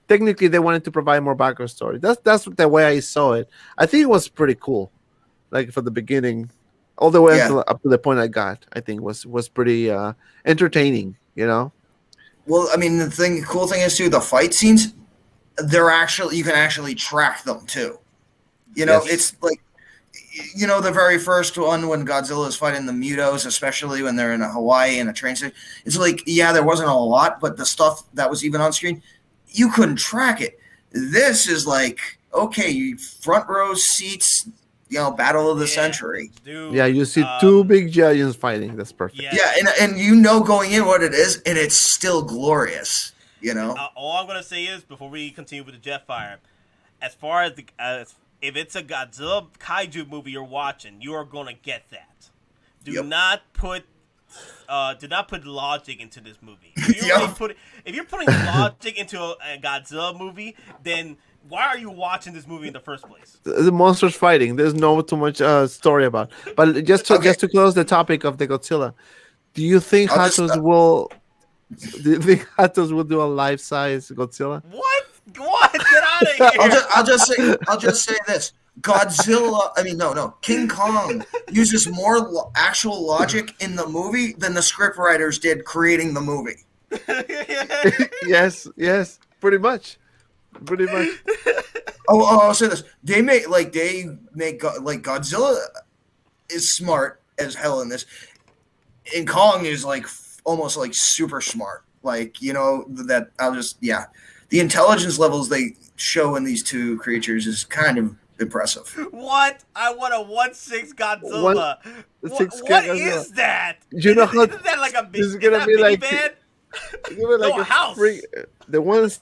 technically, they wanted to provide more background story. That's the way I saw it. I think it was pretty cool, like from the beginning, all the way Yeah. up to the point I got. I think was pretty entertaining. Well, I mean, the cool thing is too, the fight scenes, you can actually track them too. Yes. It's like, the very first one when Godzilla is fighting the Mutos, especially when they're in Hawaii in a train station. It's like, yeah, there wasn't a lot, but the stuff that was even on screen, you couldn't track it. This is like, okay, front row seats, battle of the century. Dude, Yeah, you see two big giants fighting. That's perfect. Yeah. Yeah, and going in what it is, and it's still glorious. All I'm gonna say is, before we continue with the Jetfire, as far as if it's a Godzilla kaiju movie you're watching, you are gonna get that. Do not put logic into this movie. If you're putting logic into a Godzilla movie, then why are you watching this movie in the first place? The monsters fighting. There's no too much story about. But just to close the topic of the Godzilla, do you think Hottoys will? Do you think Hottoys will do a life-size Godzilla? What? Get out of here! I'll just say this: Godzilla. I mean, no. King Kong uses more actual logic in the movie than the scriptwriters did creating the movie. Yes, pretty much. I'll say this: they make Godzilla is smart as hell in this, and Kong is like almost like super smart. The intelligence levels they show in these two creatures is kind of impressive. What? I want a 1/6 Godzilla. 1/6 What Godzilla. is that? You know how Isn't that like a big? this is gonna be like band? like a house. The 1/6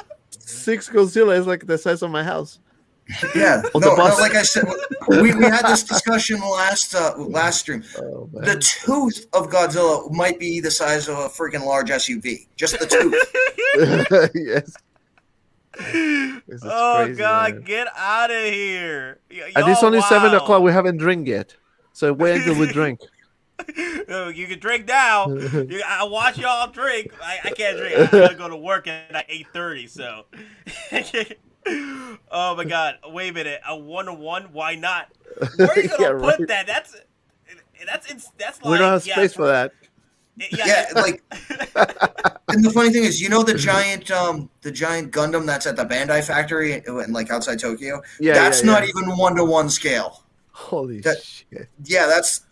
Godzilla is like the size of my house. Yeah, On the bus. like I said, we had this discussion last stream. Oh, man. The tooth of Godzilla might be the size of a freaking large SUV. Just the tooth. Yes. This is Oh crazy, God, man. get out of here! And it's only 7 o'clock. We haven't drank yet, so wait until we drink. You can drink now. I watch y'all drink. I can't drink. I gotta go to work at 8:30. So. Oh my God! Wait a minute. A 1-to-1? Why not? Where are you gonna put that? That's like. We don't have space for that. Yeah, and the funny thing is, the giant Gundam that's at the Bandai factory in outside Tokyo. Yeah, that's not even 1-to-1 scale. Holy That- shit! Yeah, that's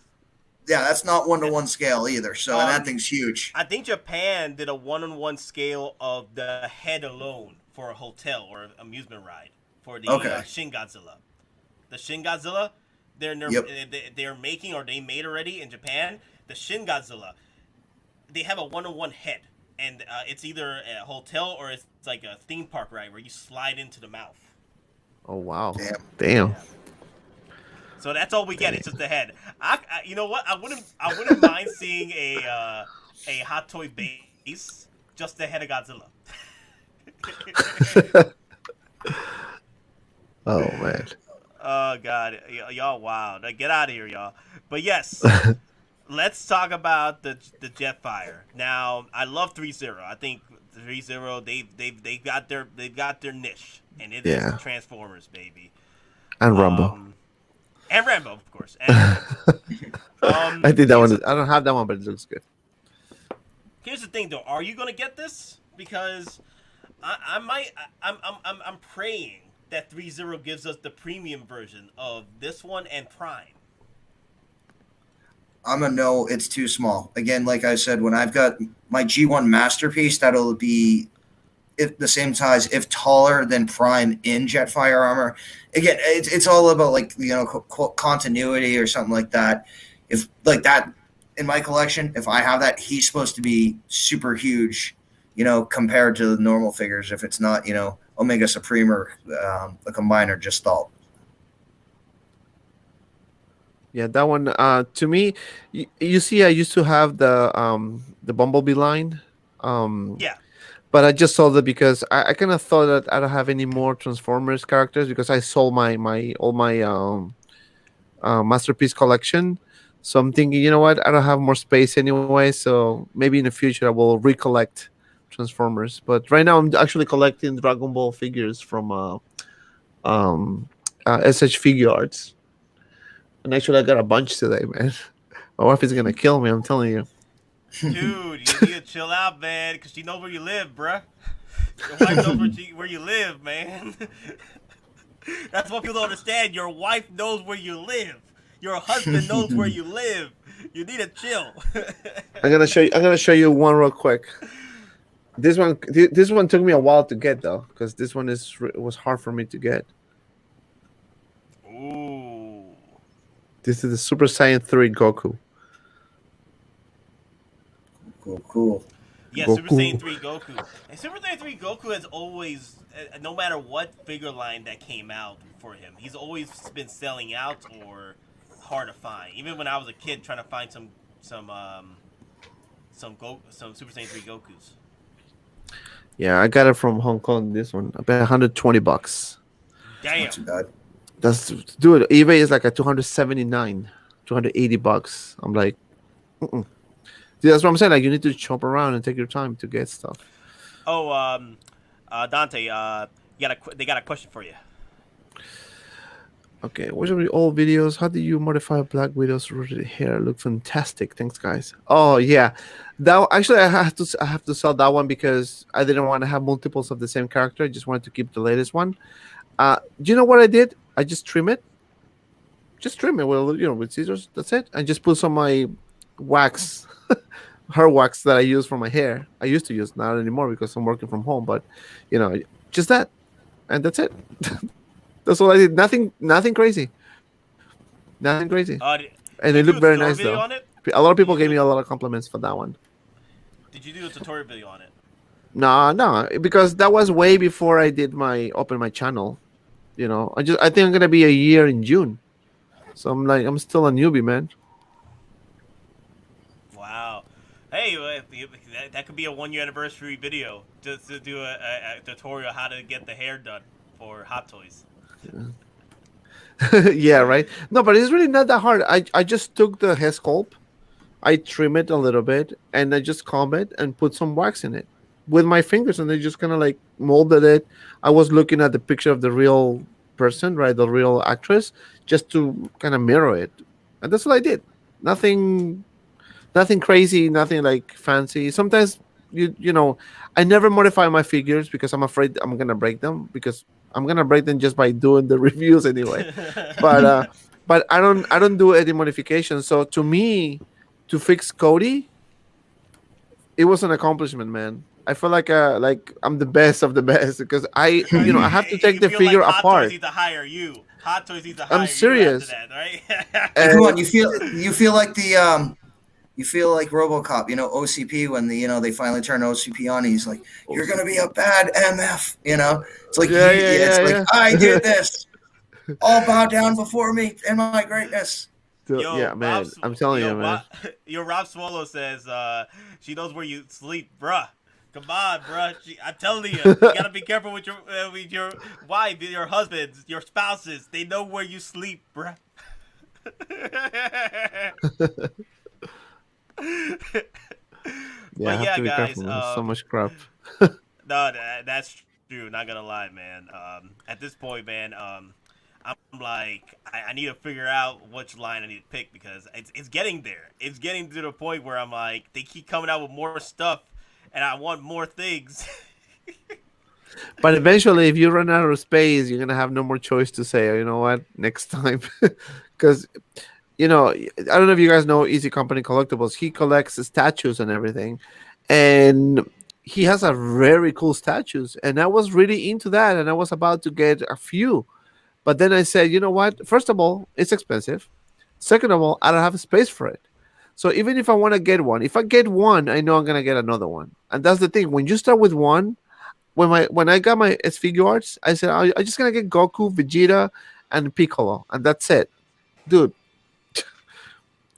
not 1-to-1 scale either. So and that thing's huge. I think Japan did a 1-on-1 scale of the head alone for a hotel or amusement ride for the Shin Godzilla. The Shin Godzilla, they're making, or they made already in Japan. The Shin Godzilla, they have a 1-on-1 head, and it's either a hotel or it's like a theme park ride where you slide into the mouth. Oh wow! Damn. So that's all we get. It's just the head. You know what? I wouldn't mind seeing a Hot Toy base, just the head of Godzilla. Oh man! Oh God, y'all wild! Get out of here, y'all. But yes, let's talk about the Jetfire. Now, I love 3-0. I think 3-0 they've got their niche, and it is Yeah. Transformers, baby. And Rumble. And Rambo, of course. And I think that one. I don't have that one, but it looks good. Here's the thing, though. Are you gonna get this? Because I might. I'm praying that 3-0 gives us the premium version of this one and Prime. I'm a no. It's too small. Again, like I said, when I've got my G1 masterpiece, that'll be the same size, if taller than Prime in Jetfire armor. Again, it's all about like continuity or something like that. If like that in my collection, if I have that, he's supposed to be super huge, compared to the normal figures. If it's not, Omega Supreme or a Combiner just thought. Yeah, that one. To me, you see, I used to have the Bumblebee line. Yeah. But I just sold it because I kind of thought that I don't have any more Transformers characters because I sold all my masterpiece collection. So I'm thinking, you know what? I don't have more space anyway. So maybe in the future I will recollect Transformers. But right now I'm actually collecting Dragon Ball figures from SH Figure Arts. And actually I got a bunch today, man. My wife is gonna kill me. I'm telling you. Dude, you need to chill out, man, because she knows where you live, bruh. Your wife knows where you live, man. That's what people don't understand. Your wife knows where you live. Your husband knows where you live. You need to chill. I'm gonna show you one real quick. This one took me a while to get though, because this one was hard for me to get. Ooh. This is the Super Saiyan 3 Goku. Cool. Yeah, Goku. Super Saiyan 3 Goku. And Super Saiyan 3 Goku has always, no matter what figure line that came out for him, he's always been selling out or hard to find. Even when I was a kid trying to find some Super Saiyan 3 Gokus. Yeah, I got it from Hong Kong. This one, I paid $120. Damn. Not too bad. Dude. eBay is like at $279, $280. I'm like, See, that's what I'm saying. Like, you need to shop around and take your time to get stuff. Oh, Dante, they got a question for you. Okay, watching the old videos. How do you modify Black Widow's rooted hair? Look fantastic. Thanks, guys. Oh yeah, that actually I have to sell that one because I didn't want to have multiples of the same character. I just wanted to keep the latest one. Do you know what I did? I just trim it. Just trim it with scissors. That's it. I just put some of my wax, hair wax that I use for my hair. I used to use, not anymore because I'm working from home. But just that, and that's it. That's all I did. Nothing crazy. Nothing crazy. And it looked very nice though. A lot of people gave me a lot of compliments for that one. Did you do a tutorial video on it? No, because that was way before I did open my channel. I think I'm gonna be a year in June, so I'm still a newbie, man. Wow. Hey, that could be a 1-year anniversary video just to do a tutorial how to get the hair done for Hottoys. Yeah, right. No, but it's really not that hard. I just took the hair sculpt, I trim it a little bit, and I just comb it and put some wax in it with my fingers, and they just kind of like molded it. I was looking at the picture of the real person, right, the real actress, just to kind of mirror it, and that's what I did. Nothing crazy, nothing like fancy. Sometimes I never modify my figures because I'm afraid I'm gonna break them, because I'm gonna break them just by doing the reviews anyway. But I don't do any modifications. So to me, to fix Cody, it was an accomplishment, man. I feel like I'm the best of the best because I have to take the figure like apart. Hot Toys need to hire you. Hot Toys need to hire I'm serious. you after that, right? Hey, come on, you feel like the you feel like RoboCop, OCP when they finally turn OCP on. And he's like, "You're gonna be a bad MF," It's like, I did this. All bow down before me and my greatness. Yo, yeah, man, I'm telling you, man. Rob Swallow says she knows where you sleep, bruh. Come on, bruh. I'm telling you, you gotta be careful with your wife, your husbands, your spouses. They know where you sleep, bruh. Yeah, I But have yeah, to be guys. careful. There's so much crap. No, that's true. Not gonna lie, man. At this point, man, I'm like, I need to figure out which line I need to pick because it's getting there. It's getting to the point where I'm like, they keep coming out with more stuff, and I want more things. But eventually, if you run out of space, you're gonna have no more choice to say, "Oh, you know what, next time," because I don't know if you guys know Easy Company Collectibles. He collects statues and everything, and he has a very cool statues. And I was really into that, and I was about to get a few, but then I said, you know what? First of all, it's expensive. Second of all, I don't have space for it. So even if I want to get one, if I get one, I know I'm gonna get another one. And that's the thing. When you start with one, when I got my S figure arts, I said I'm just gonna get Goku, Vegeta, and Piccolo, and that's it, dude.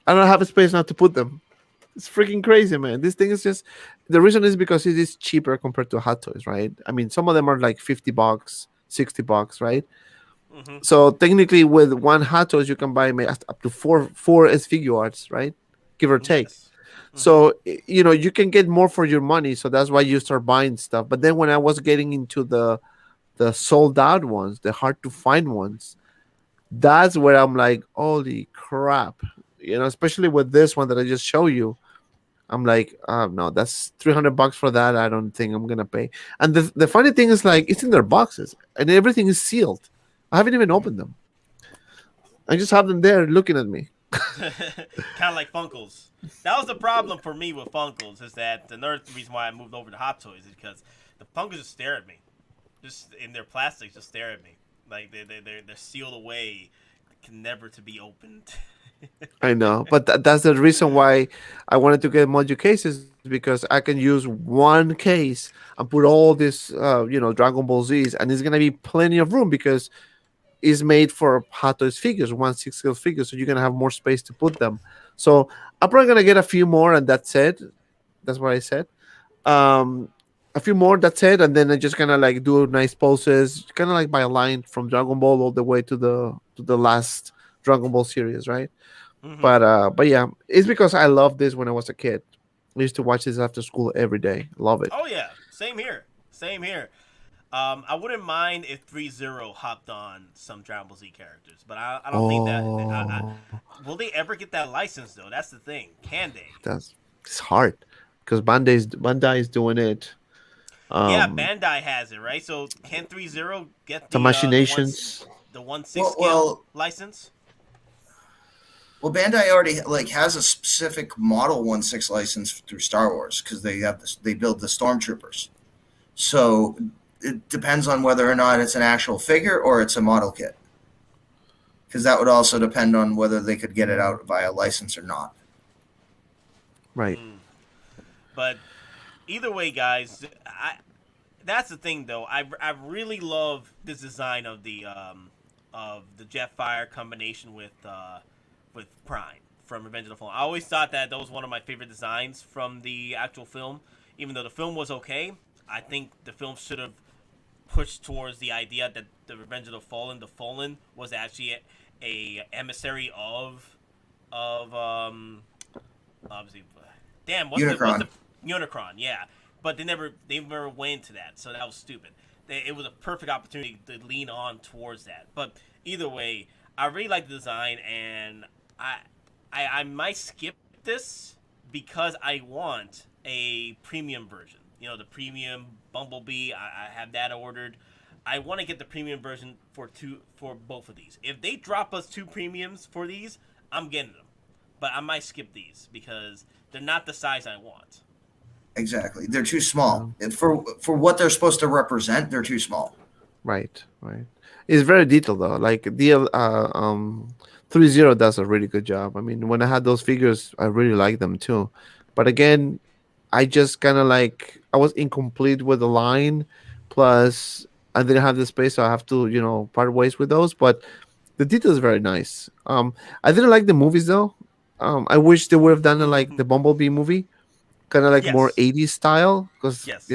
I don't have a space now to put them. It's freaking crazy, man. This thing is just the reason is because it is cheaper compared to Hottoys, right? I mean, some of them are like $50, $60, right? Hmm. So technically, with one Hottoys, you can buy up to four S figure arts, right? Give or take. Yes. Hmm. So you can get more for your money. So that's why you start buying stuff. But then when I was getting into the sold out ones, the hard to find ones, that's where I'm like, holy crap. Especially with this one that I just showed you. I'm like, no, that's $300 for that. I don't think I'm gonna pay. And the funny thing is, like, it's in their boxes and everything is sealed. I haven't even opened them. I just have them there looking at me. Kind of like Funkles. That was the problem for me with Funkles. Is that another reason why I moved over to Hot Toys is because the Funkles just stare at me, just in their plastics, just stare at me like they're sealed away, can never to be opened. I know, but that's the reason why I wanted to get module cases because I can use one case and put all this, Dragon Ball Z's, and it's gonna be plenty of room because it's made for Hot Toys figures, 1/6 scale figures, so you're gonna have more space to put them. So I'm probably gonna get a few more, and that's it. That's what I said. Um, a few more, that's it, and then I just kind of like do nice poses, kind of like by a line from Dragon Ball all the way to the last Dragon Ball series, right? Hmm. But yeah, it's because I loved this when I was a kid. I used to watch this after school every day. Love it. Oh yeah, same here. Same here. I wouldn't mind if 3-0 hopped on some Dragon Ball Z characters, but I don't think that. Oh, Will they ever get that license though? That's the thing. Can they? it's hard because Bandai is doing it. Yeah, Um, Bandai has it, right? So can 3-0 get the the machinations. the 1/6 Well, scale well, license? well, Bandai already like has a specific Model 1/6 license through Star Wars because they have this, they build the stormtroopers. So it depends on whether or not it's an actual figure or it's a model kit, because that would also depend on whether they could get it out via license or not. Right. Mm. But either way, guys, that's the thing though. I really love this design of the Jetfire combination with Prime from Revenge of the Fallen. I always thought that was one of my favorite designs from the actual film. Even though the film was okay, I think the film should have pushed towards the idea that the Revenge of the Fallen was actually a emissary of obviously, damn, what's the Unicron? Yeah, but they never went into that, so that was stupid. It was a perfect opportunity to lean on towards that. But either way, I really like the design, and I might skip this because I want a premium version. The premium Bumblebee. I have that ordered. I want to get the premium version for both of these. If they drop us 2 premiums for these, I'm getting them. But I might skip these because they're not the size I want. Exactly, they're too small for what they're supposed to represent. They're too small. Right. Right. It's very detailed though. Like DL 30 does a really good job. I mean, when I had those figures, I really liked them too. But again, I just kind of like I was incomplete with the line, plus I didn't have the space, so I have to part ways with those. But the detail is very nice. I didn't like the movies though. I wish they would have done like the Bumblebee movie, kind of like more Yes. 80s style, because Yes.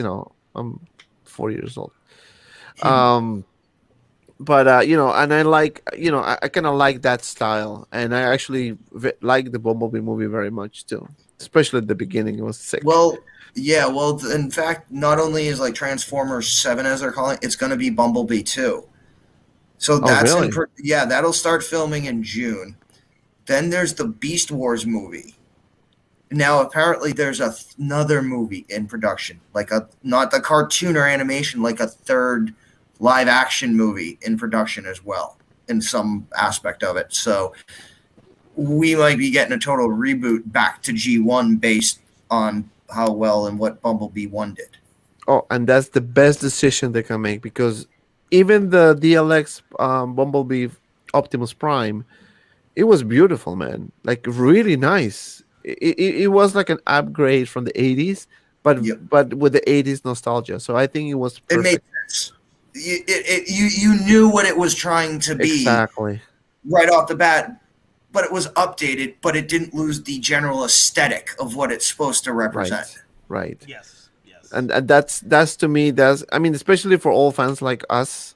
I'm 4 years old. Um, but and I like I kind of like that style, and I actually like the Bumblebee movie very much too. especially at the beginning. It was sick. Well, yeah. Well, in fact, not only is like Transformers 7, as they're calling it, it's going to be Bumblebee 2. So Oh, that's really? yeah, that'll start filming in June. Then there's the Beast Wars movie. Now apparently there's another movie in production, like not the cartoon or animation, like a third live action movie in production as well, in some aspect of it. So we might be getting a total reboot back to G1 based on how well and what Bumblebee 1 did. Oh, and that's the best decision they can make, because even the DLX Bumblebee Optimus Prime, it was beautiful, man. Like really nice. It was like an upgrade from the 80s, but Yep. but with the 80s nostalgia. So I think it was It perfect. made sense. You knew what it was trying to be Exactly. right off the bat, but it was updated, but it didn't lose the general aesthetic of what it's supposed to represent. Right. Yes, yes. And that's to me, that's, I mean, especially for old fans like us,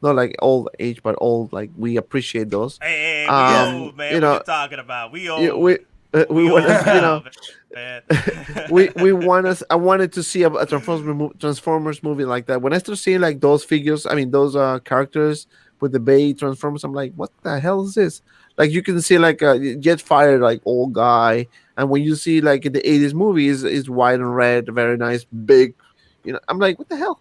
not like old age, but old, like we appreciate those. Hey, we old, man. you What know, you talking about? We old. Yeah, we want to, you know, man. we want us. I wanted to see a Transformers movie like that. When I start seeing like those figures, I mean those characters with the Bay Transformers, I'm like, what the hell is this? Like you can see like a Jetfire, like old guy, and when you see like in the 80s movies, is white and red, very nice, big. You know, I'm like, what the hell?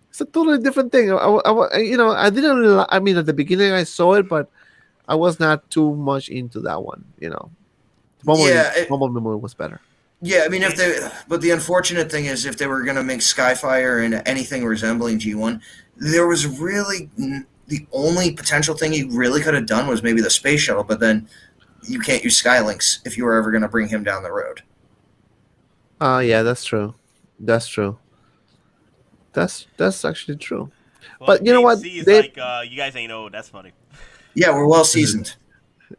It's a totally different thing. You know, I didn't. Really, I mean, at the beginning I saw it, but I was not too much into that one. You know. Bumblebee movie was better. Yeah, I mean, but the unfortunate thing is, if they were going to make Skyfire and anything resembling G1, there was really the only potential thing you really could have done was maybe the space shuttle, but then you can't use Skylinks if you were ever going to bring him down the road. Yeah, that's true. That's true. That's actually true. Well, but you know what? Is like, you guys ain't old. That's funny. Yeah, we're well seasoned.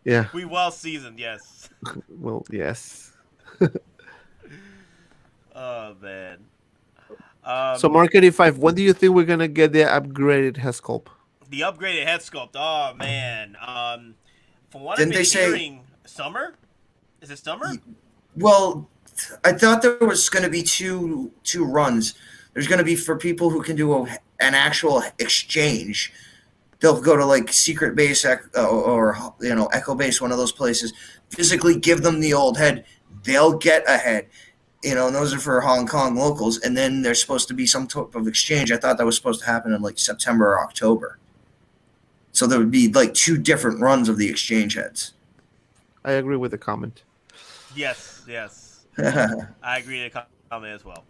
Yeah. We well seasoned, yes. Well, yes. Oh man. So Mark 85, when do you think we're gonna get the upgraded head sculpt? The upgraded head sculpt. Oh man. From what Didn't I've been they hearing, summer? Is it summer? Well, I thought there was going to be two runs. There's going to be for people who can do an actual exchange. They'll go to like Secret Base or Echo Base, one of those places. Physically give them the old head. They'll get a head. And those are for Hong Kong locals. And then there's supposed to be some type of exchange. I thought that was supposed to happen in like September or October. So there would be like two different runs of the exchange heads. I agree with the comment. Yes. I agree with the comment as well.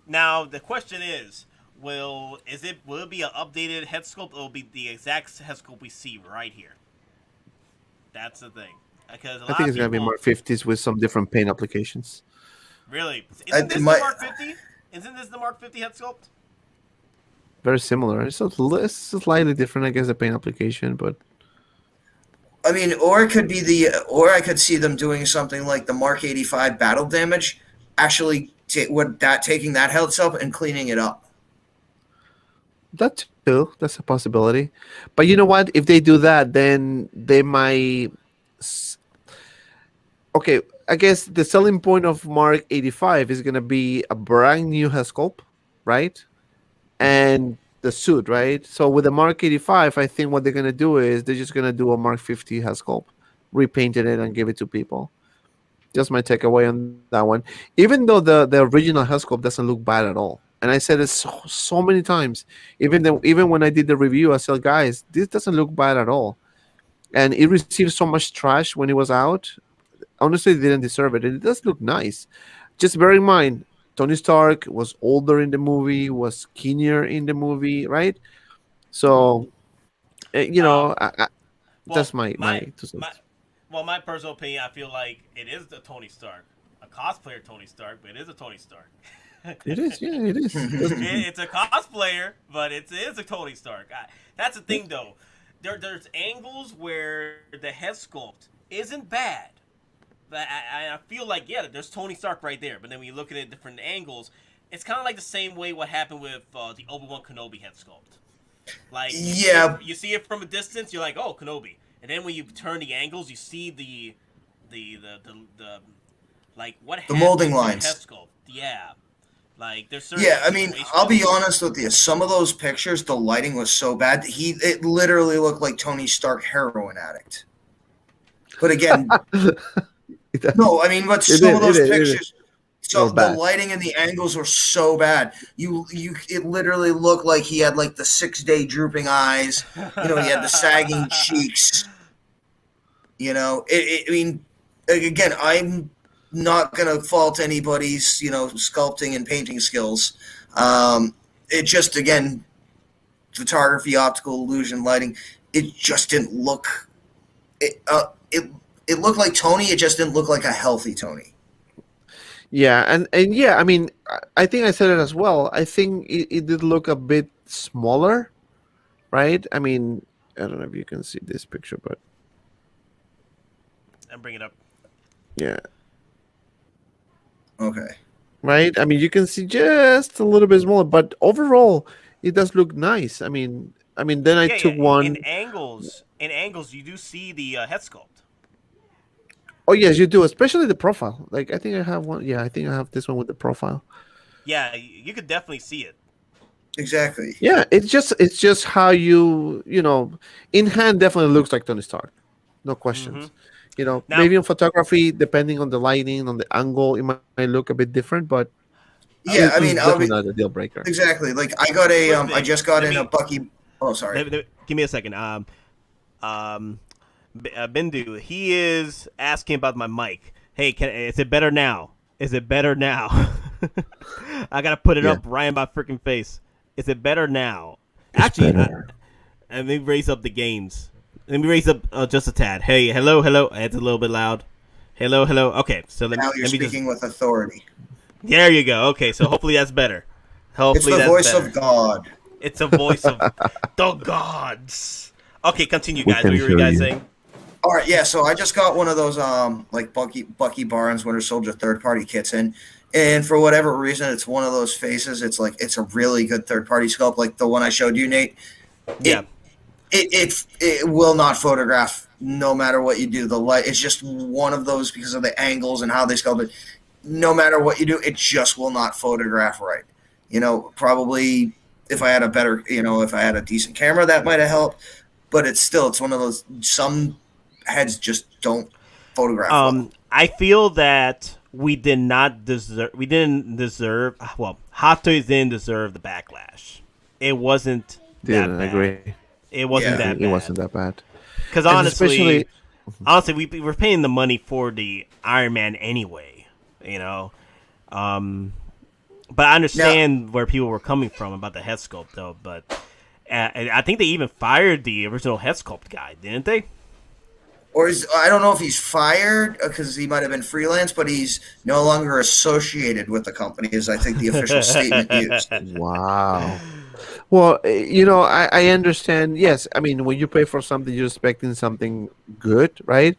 Now the question is, will it be an updated head sculpt, or will it be the exact head sculpt we see right here? That's the thing. Because I think it's gonna be Mark 50s with some different paint applications. Really? Isn't this the Mark 50? Isn't this the Mark 50 head sculpt? Very similar. It's slightly different, I guess, the paint application, but I mean, or it could be or I could see them doing something like the Mark 85 battle damage, actually taking that health up and cleaning it up. that too, that's a possibility. But you know what? If they do that, then they might. Okay, I guess the selling point of Mark 85 is gonna be a brand new head sculpt, right? And the suit, right? So with the Mark 85, I think what they're gonna do is they're just gonna do a Mark 50 head sculpt, repainted it, and give it to people. Just my takeaway on that one. Even though the original head sculpt doesn't look bad at all, and I said it so many times. Even when I did the review, I said, guys, this doesn't look bad at all, and it received so much trash when it was out. Honestly, it didn't deserve it. And it does look nice. Just bear in mind, Tony Stark was older in the movie, was skinnier in the movie, right? So, that's my my personal opinion, I feel like it is the Tony Stark, a cosplayer Tony Stark, but it is a Tony Stark. It is, yeah, it is. It's a cosplayer, but it is a Tony Stark. That's the thing, though. There's angles where the head sculpt isn't bad. I feel like, yeah, there's Tony Stark right there. But then when you look at it at different angles, it's kind of like the same way what happened with the Obi-Wan Kenobi head sculpt. Like, yeah, you see it from a distance, you're like, oh, Kenobi. And then when you turn the angles, you see the the like what The happened molding to the head lines. sculpt. Yeah, like there's certain Yeah, I mean, situations- I'll be honest with you. Some of those pictures, the lighting was so bad. It literally looked like Tony Stark heroin addict. But again, no, I mean, but some of those pictures, so the lighting and the angles were so bad. It literally looked like he had like the 6-day drooping eyes. You know, he had the sagging cheeks. You know, I mean, again, I'm not gonna fault anybody's, you know, sculpting and painting skills. It just, again, photography, optical illusion, lighting. It just didn't look. It looked like Tony. It just didn't look like a healthy Tony. Yeah, and yeah, I mean, I think I said it as well. I think it did look a bit smaller, right? I mean, I don't know if you can see this picture, but and bring it up. yeah, Okay. right. I mean, you can see just a little bit smaller, but overall, it does look nice. I mean, then I took one. In angles, you do see the head sculpt. Oh yes, you do, especially the profile. Like I think I have one. Yeah, I think I have this one with the profile. Yeah, you could definitely see it. Exactly. Yeah, it's just how you know, in hand definitely looks like Tony Stark, no questions. Mm-hmm. You know, Now, maybe in photography, depending on the lighting, on the angle, it might look a bit different, but Yeah, I mean, it's definitely not a deal breaker. exactly. Like I got a, Quick thing. I just got Let in me- a Bucky. Oh, sorry. Give me a second. Bindu, he is asking about my mic. Hey, is it better now? Is it better now? I gotta put it up right in my freaking face. Is it better now? Actually, let me raise up the gains. Let me raise up just a tad. Hey, hello. It's a little bit loud. Hello. Okay, so Now you're speaking with authority. There you go. Okay, so hopefully that's better. It's the voice of God. It's a voice of the gods. Okay, continue, guys. What were you guys saying? All right, yeah. So I just got one of those like Bucky Barnes Winter Soldier third-party kits in, and for whatever reason, it's one of those faces. It's like it's a really good third-party sculpt, like the one I showed you, Nate. Yeah. It will not photograph no matter what you do. The light, it's just one of those because of the angles and how they sculpt it. No matter what you do, it just will not photograph right. You know, probably if I had a better, you know, if I had a decent camera, that might have helped. But it's one of those. Some heads just don't photograph. Well. I feel that we didn't deserve. Well, Hottoys didn't deserve the backlash. It wasn't. Didn't that bad. agree. It wasn't that bad. It wasn't that bad. Because honestly, we were paying the money for the Iron Man anyway. You know, but I understand where people were coming from about the head sculpt, though. But I think they even fired the original head sculpt guy, didn't they? Or I don't know if he's fired because he might have been freelance, but he's no longer associated with the company, is I think the official statement used. Wow. Well, you know, I understand. Yes, I mean, when you pay for something, you're expecting something good, right?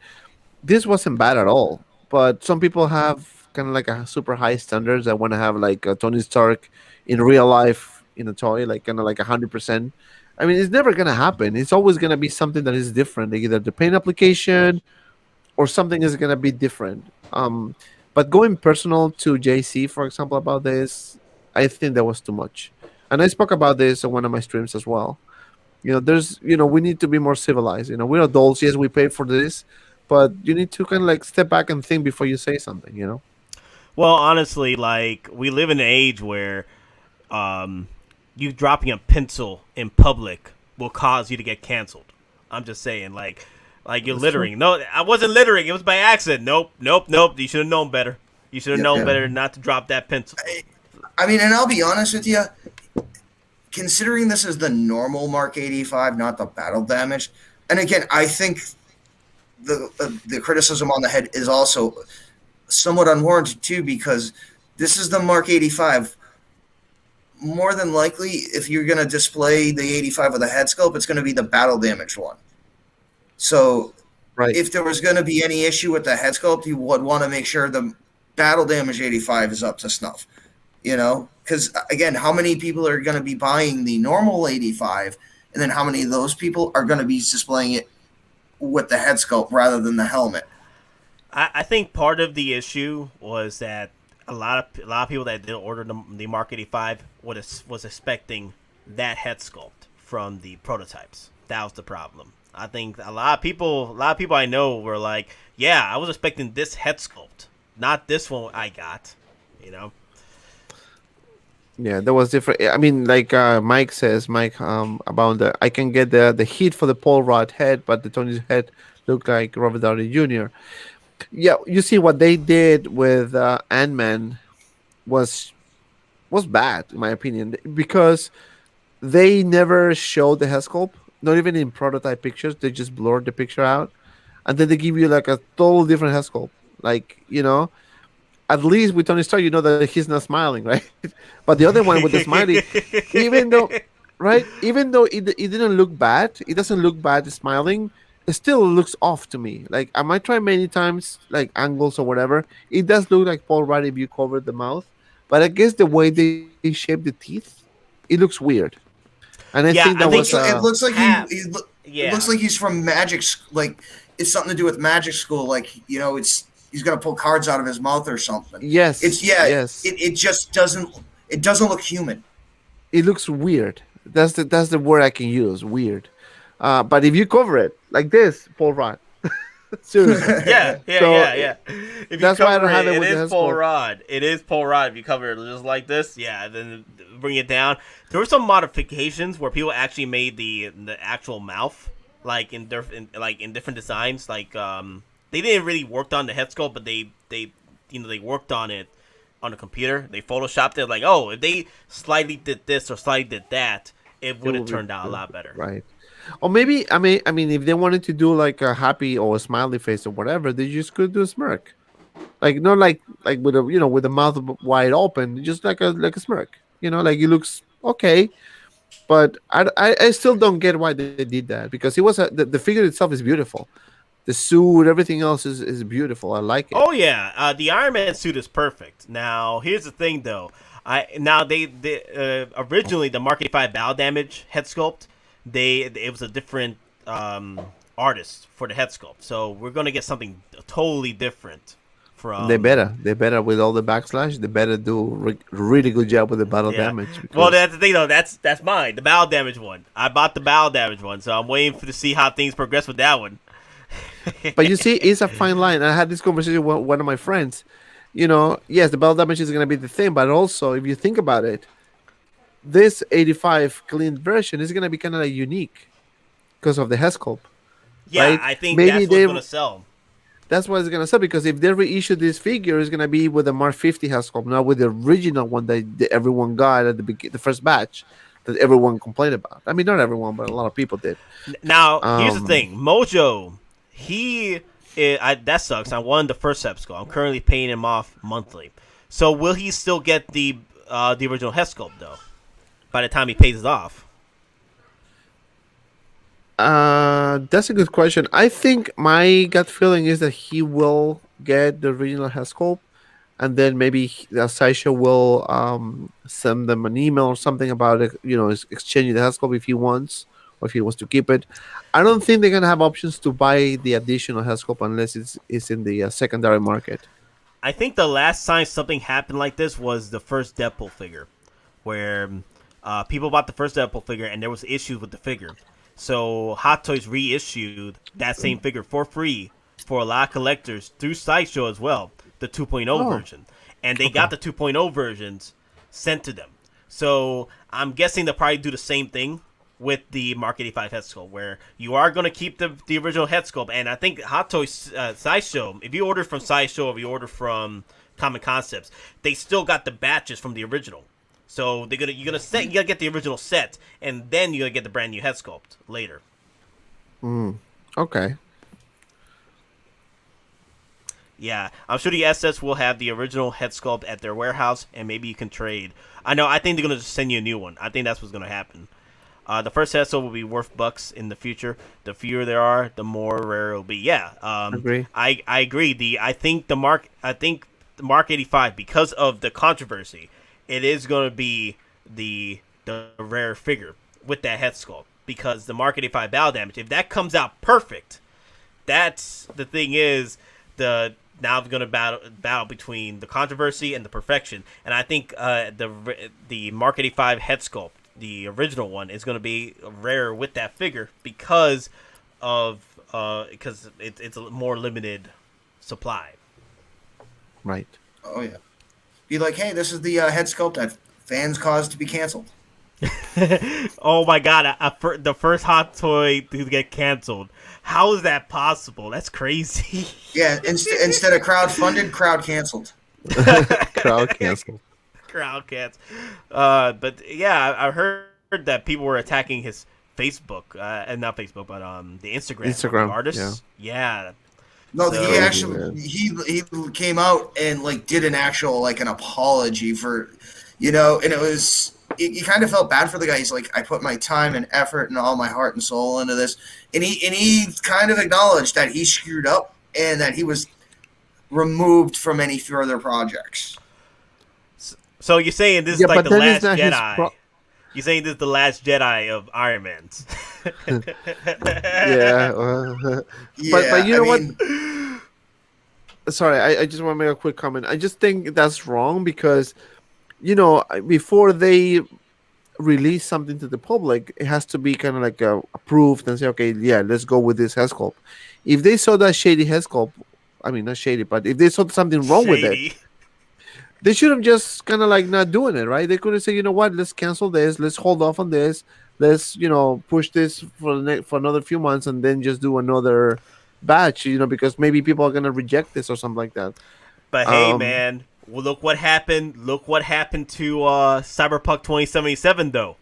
This wasn't bad at all. But some people have kind of like a super high standards. I want to have like a Tony Stark in real life in a toy, like kind of like 100%. I mean, it's never gonna happen. It's always gonna be something that is different. Like either the paint application or something is gonna be different. But going personal to JC, for example, about this, I think that was too much. And I spoke about this on one of my streams as well. You know, we need to be more civilized. You know, we're adults. Yes, we paid for this, but you need to kind of like step back and think before you say something. You know. Well, honestly, like we live in an age where, you dropping a pencil in public will cause you to get canceled. I'm just saying, like you're That's littering. true. No, I wasn't littering. It was by accident. Nope. You should have known better. You should have known better not to drop that pencil. I mean, and I'll be honest with you, considering this is the normal Mark 85, not the battle damage, and again, I think the criticism on the head is also somewhat unwarranted too, because this is the Mark 85. More than likely, if you're going to display the 85 with a head sculpt, it's going to be the battle damaged one. So Right. if there was going to be any issue with the head sculpt, you would want to make sure the battle damage 85 is up to snuff. You know, because again, how many people are going to be buying the normal 85, and then how many of those people are going to be displaying it with the head sculpt rather than the helmet? I think part of the issue was that a lot of people that did order the Mark 85 was expecting that head sculpt from the prototypes. That was the problem. I think a lot of people I know were like, yeah, I was expecting this head sculpt, not this one I got. You know. Yeah, that was different. I mean, like Mike says, about I can get the heat for the Paul Rudd head, but the Tony's head looked like Robert Downey Jr. Yeah, you see what they did with Ant-Man was bad in my opinion, because they never showed the head sculpt, not even in prototype pictures. They just blurred the picture out, and then they give you like a total different head sculpt. Like, at least with Tony Stark, you know that he's not smiling, right? But the other one with the smiley, even though, right, even though it didn't look bad, it doesn't look bad smiling. It still looks off to me. Like, I might try many times, like angles or whatever. It does look like Paul Rudd if you cover the mouth, but I guess the way they shape the teeth, it looks weird. And I think that was. So. It looks like Yeah. It looks like he's from magic. Like, it's something to do with magic school. Like, he's gonna pull cards out of his mouth or something. Yes. Yes. It just doesn't. It doesn't look human. It looks weird. That's the word I can use. Weird. But if you cover it like this, Paul Rudd. Seriously. Yeah. If that's why I don't have it with it the is Paul head sculpt. Rudd. It is Paul Rudd. If you cover it just like this, then bring it down. There were some modifications where people actually made the actual mouth like in different designs. Like they didn't really work on the head sculpt, but they worked on it on the computer. They photoshopped it. Like, oh, if they slightly did this or slightly did that, it would have turned out a lot better. Right. Or maybe I mean if they wanted to do like a happy or a smiley face or whatever, they just could do a smirk. Like, not like with a with the mouth wide open, just like a smirk. Like it looks okay. But I still don't get why they did that, because it was the figure itself is beautiful. The suit, everything else is beautiful. I like it. Oh yeah, the Iron Man suit is perfect. Now here's the thing though. They originally the Mark 85 bow damage head sculpt, it was a different artist for the head sculpt. So we're gonna get something totally different from. They better with all the backslash. They better do really good job with the battle damage. Well, that's the thing though. That's mine. The battle damage one. I bought the battle damage one, so I'm waiting to see how things progress with that one. But you see, it's a fine line. I had this conversation with one of my friends. Yes, the battle damage is going to be the thing, but also if you think about it, this 85 clean version is going to be kind of like unique because of the head sculpt. Yeah, right? I think that's what's going to sell. That's what it's going to sell, because if they reissue this figure, it's going to be with the Mark 50 head sculpt, not with the original one that everyone got at the first batch that everyone complained about. I mean, not everyone, but a lot of people did. Now, here's the thing. Mojo, that sucks. I won the first head sculpt. I'm currently paying him off monthly. So will he still get the original head sculpt, though, by the time he pays it off? That's a good question. I think my gut feeling is that he will get the original head sculpt, and then maybe the Sideshow will send them an email or something about it, exchanging the head sculpt if he wants, or if he wants to keep it. I don't think they're gonna have options to buy the additional head sculpt unless it's in the secondary market. I think the last time something happened like this was the first Deadpool figure, where people bought the first Deadpool figure and there was issues with the figure. So Hottoys reissued that same figure for free for a lot of collectors through Sideshow as well, the 2.0 version. And they got the 2.0 versions sent to them. So I'm guessing they'll probably do the same thing with the Mark 85 head sculpt, where you are going to keep the original head sculpt. And I think Hottoys Sideshow, if you order from Sideshow or if you order from Comiconcept, they still got the batches from the original. So you gotta get the original set, and then you're gonna get the brand new head sculpt later. Okay. Yeah, I'm sure the SS will have the original head sculpt at their warehouse, and maybe you can trade. I think they're gonna just send you a new one. I think that's what's gonna happen. The first head sculpt will be worth bucks in the future. The fewer there are, the more rare it'll be. Yeah, agree. I agree. I think the Mark 85, because of the controversy, it is going to be the rare figure with that head sculpt, because the Mark 85 battle damage, if that comes out perfect, that's the thing is now going to battle between the controversy and the perfection, and I think the Mark 85 head sculpt, the original one, is going to be rare with that figure because it's a more limited supply. Right. Oh yeah. Be like, hey, this is the head sculpt that fans caused to be canceled. Oh my god! The first Hot Toy to get canceled. How is that possible? That's crazy. Yeah, instead of crowd-funded, crowd canceled. Crowd canceled. Crowd canceled. But yeah, I heard that people were attacking his Facebook, and not Facebook, but the Instagram of the artists. Yeah. No, So- he actually he came out and like did an actual like an apology for, and it was. You kind of felt bad for the guy. He's like, I put my time and effort and all my heart and soul into this, and he kind of acknowledged that he screwed up and that he was removed from any further projects. So you're saying this is like the Last Jedi? You're saying this is the Last Jedi of Iron Man's? Yeah. But you know what? Sorry, I just want to make a quick comment. I just think that's wrong because, before they release something to the public, it has to be kind of like approved and say, okay, yeah, let's go with this head sculpt. If they saw that shady head sculpt, I mean, not shady, but if they saw something wrong with it, they should have just kind of like not doing it, right? They could have said, you know what, let's cancel this, let's hold off on this, let's, push this for another few months and then just do another batch, because maybe people are going to reject this or something like that. But hey, man. Well, look what happened. Look what happened to Cyberpunk 2077, though.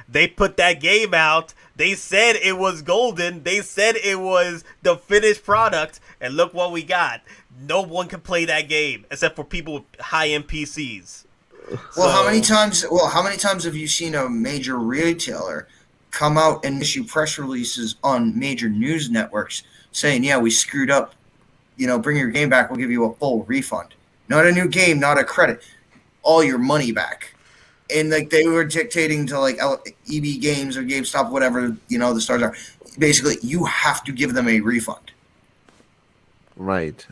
They put that game out. They said it was golden. They said it was the finished product. And look what we got. No one can play that game except for people with high-end PCs. Well, how many times have you seen a major retailer come out and issue press releases on major news networks saying, yeah, we screwed up. Bring your game back. We'll give you a full refund. Not a new game, not a credit, all your money back. And like they were dictating to like EB Games or GameStop, whatever, the stars are. Basically, you have to give them a refund. Right.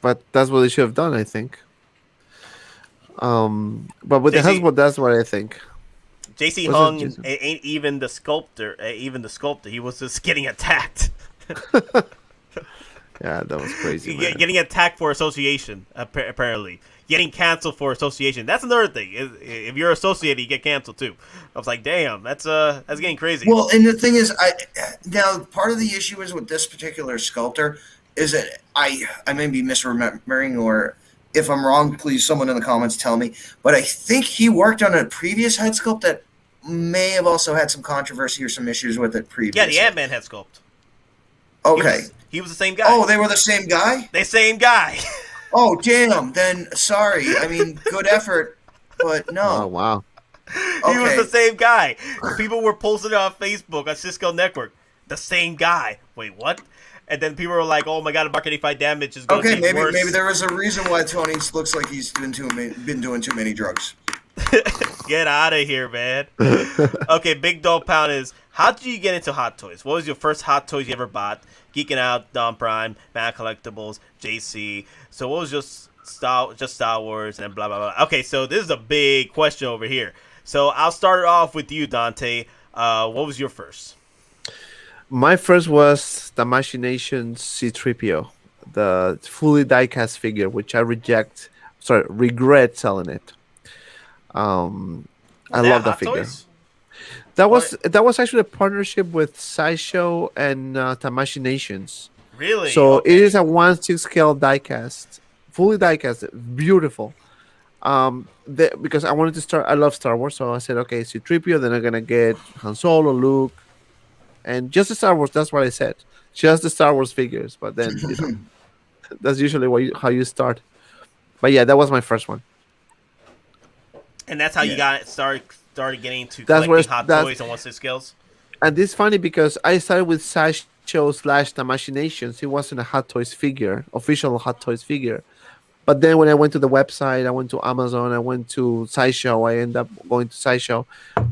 But that's what they should have done, I think. But with the husband, that's what I think. JC Hung ain't even the sculptor. He was just getting attacked. Yeah, that was crazy. Man. Getting attacked for association, apparently. Getting canceled for association. That's another thing. If you're associated, you get canceled too. I was like, damn, that's getting crazy. Well, and the thing is, now part of the issue is with this particular sculptor is that I may be misremembering, or if I'm wrong, please someone in the comments tell me. But I think he worked on a previous head sculpt that may have also had some controversy or some issues with it previously. Yeah, the Ant-Man head sculpt. Okay. He was the same guy. Oh, they were the same guy? The same guy. Oh, damn. Then, sorry. I mean, good effort, but no. Oh, wow. He was the same guy. People were posting it on Facebook, on Cisco Network. The same guy. Wait, what? And then people were like, "Oh my god, Mark 85 damage is going to get worse." Maybe there was a reason why Tony looks like he's been doing too many drugs. Get out of here, man. Okay, Big Dog Pound is, how did you get into Hot Toys? What was your first Hot Toys you ever bought? Geeking Out, Don Prime, Mad Collectibles, JC. So what was just Star Wars and blah, blah, blah. Okay, so this is a big question over here. So I'll start it off with you, Dante. What was your first? My first was the Machinations C-3PO, the fully diecast figure, which I regret selling it. I love that figure. Toys? That was actually a partnership with Sideshow and Machinations. Really? So it is a 1/6 scale diecast, fully diecast, beautiful. Because I wanted to start, I love Star Wars, so I said, okay, C-3PO, then I'm gonna get Han Solo, Luke, and just the Star Wars. That's what I said, just the Star Wars figures. But then that's usually how you start. But yeah, that was my first one. And that's how you got it started getting into collecting Hot Toys and 1/6 scales. And this is funny because I started with Sideshow / the Machinations. It wasn't a Hot Toys figure, official Hot Toys figure. But then when I went to the website, I went to Amazon, I went to Sideshow, I ended up going to Sideshow.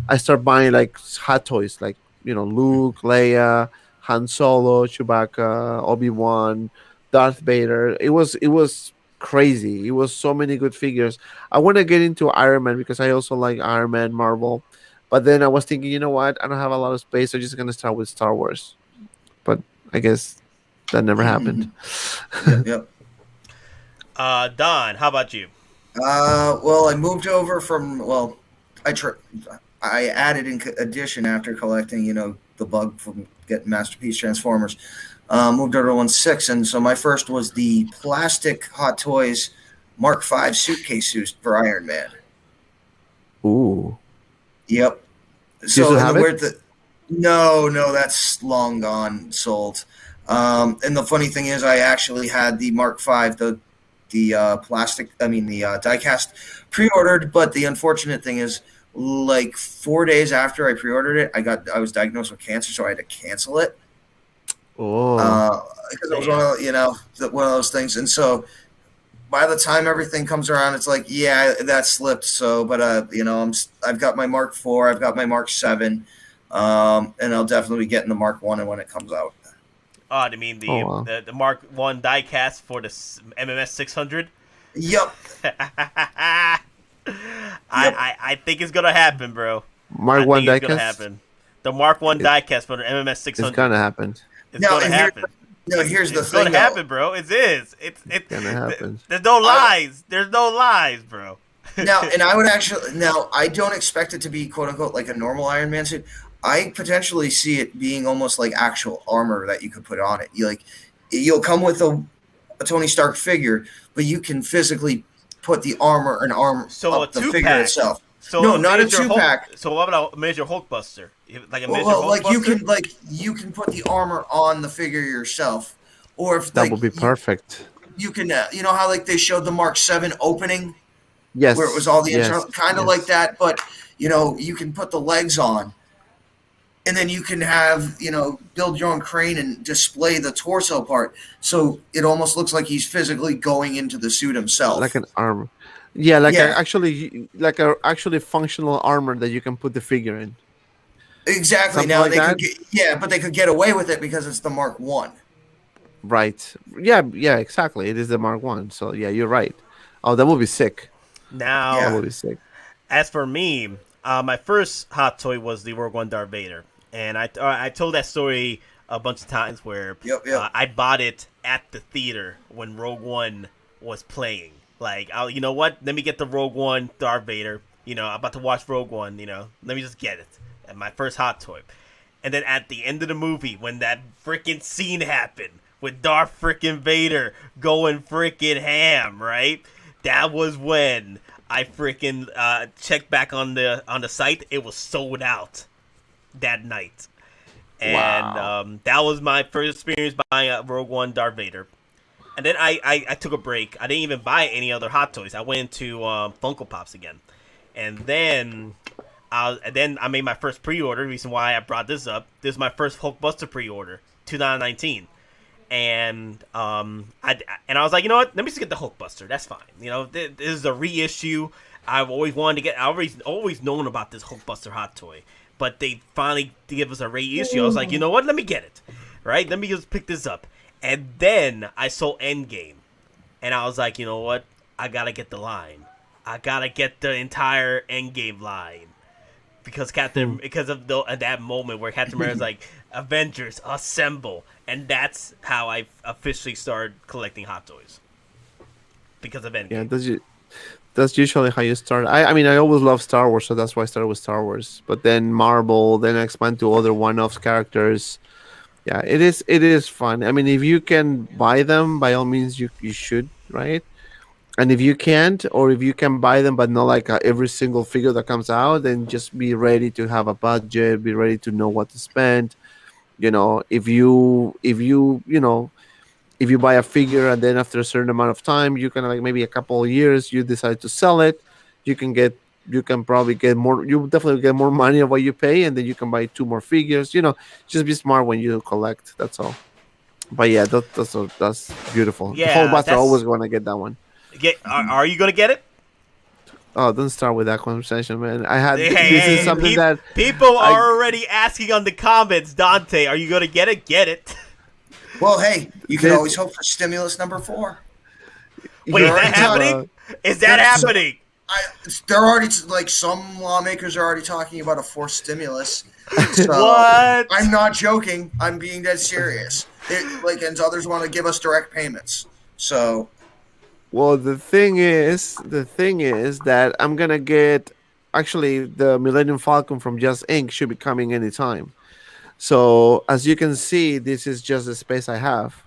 I started buying like Hot Toys, like, Luke, Leia, Han Solo, Chewbacca, Obi-Wan, Darth Vader. It was crazy. It was so many good figures. I want to get into Iron Man because I also like Iron Man, Marvel. But then I was thinking, you know what? I don't have a lot of space. So I'm just gonna start with Star Wars. But I guess that never happened. Yep. Don, how about you? Well, I moved over from I added in addition after collecting, the bug from getting Masterpiece Transformers. Moved over to 1/6, and so my first was the plastic Hot Toys Mark V suitcase suit for Iron Man. Ooh. Yep. Do you So still and have the it? weird th- no, that's long gone, sold. And the funny thing is, I actually had the Mark V, the plastic, the diecast pre-ordered, but the unfortunate thing is, like 4 days after I pre-ordered it, I was diagnosed with cancer, so I had to cancel it. Oh. Because it was one of those things. And so by the time everything comes around, it's like, yeah, that slipped. So, but I've got my Mark IV, I've got my Mark VII, and I'll definitely be getting the Mark I when it comes out. Oh, I mean the Mark I diecast for the MMS 600. Yep. I think it's gonna happen, bro. Mark I One think it's gonna diecast. happen. The Mark I diecast for the MMS 600. It's gonna happen. It's gonna happen. Here's the It's thing. gonna happen, bro. It is. It's Gonna happen. There's no lies. There's no lies, bro. I don't expect it to be quote unquote like a normal Iron Man suit. I potentially see it being almost like actual armor that you could put on it. You'll come with a Tony Stark figure, but you can physically put the armor up the figure itself. So no, not a 2-pack. So what about a major Hulkbuster? Like a major Hulkbuster? You can put the armor on the figure yourself, or if That would be perfect. You can how they showed the Mark VII opening, Yes. where it was all the internal, kind of yes. like that, but you can put the legs on, and then you can have build your own crane and display the torso part, so it almost looks like he's physically going into the suit himself, Like an armor. Yeah, like a actually functional armor that you can put the figure in. Exactly. Something Now like they that? but they could get away with it because it's the Mark I. Right. Yeah, exactly. It is the Mark One. So yeah, you're right. Oh, that would be sick. Now, That would be sick. as for me, my first hot toy was the Rogue One Darth Vader, and I told that story a bunch of times where I bought it at the theater when Rogue One was playing. Like, you know what? Let me get the Rogue One Darth Vader. I'm about to watch Rogue One. Let me just get it. And my first hot toy. And then at the end of the movie, when that freaking scene happened with Darth freaking Vader going freaking ham, right? That was when I freaking checked back on the site. It was sold out that night. And that was my first experience buying a Rogue One Darth Vader. And then I took a break. I didn't even buy any other Hot Toys. I went to Funko Pops again. And then I made my first pre-order. The reason why I brought this up. This is my first Hulkbuster pre-order, 2019. And I was like, you know what? Let me just get the Hulkbuster. That's fine. This is a reissue. I've always wanted to get. I've always known about this Hulkbuster Hot Toy, but they finally give us a reissue. I was like, you know what? Let me get it. Right? Let me just pick this up. And then I saw Endgame, and I was like, you know what? I gotta get the line. I gotta get the entire Endgame line because of that moment where Captain America's like, Avengers assemble, and that's how I officially started collecting Hot Toys because of Endgame. Yeah, that's usually how you start. I mean, I always love Star Wars, so that's why I started with Star Wars. But then Marvel, then I expand to other one-offs characters. Yeah, it is fun. I mean, if you can buy them, by all means, you should, right? And if you can't, or if you can buy them, but not like every single figure that comes out, then just be ready to have a budget, be ready to know what to spend. If you buy a figure and then after a certain amount of time, you can like maybe a couple of years, you decide to sell it, you can probably get more. You definitely get more money of what you pay, and then you can buy 2 more figures. Just be smart when you collect. That's all. But yeah, that's beautiful. Yeah, The whole master always want to get that one. Are you gonna get it? Oh, don't start with that conversation, man. This is something that people are already asking on the comments. Dante, are you gonna get it? Get it. Well, hey, you can This- always hope for stimulus number 4. Wait, is You're that already happening? Is that That's- happening? They're already like some lawmakers are already talking about a forced stimulus. So What? I'm not joking. I'm being dead serious. And others want to give us direct payments. So Well, the thing is that I'm gonna get. Actually, the Millennium Falcon from Just Inc. should be coming anytime. So as you can see, this is just the space I have.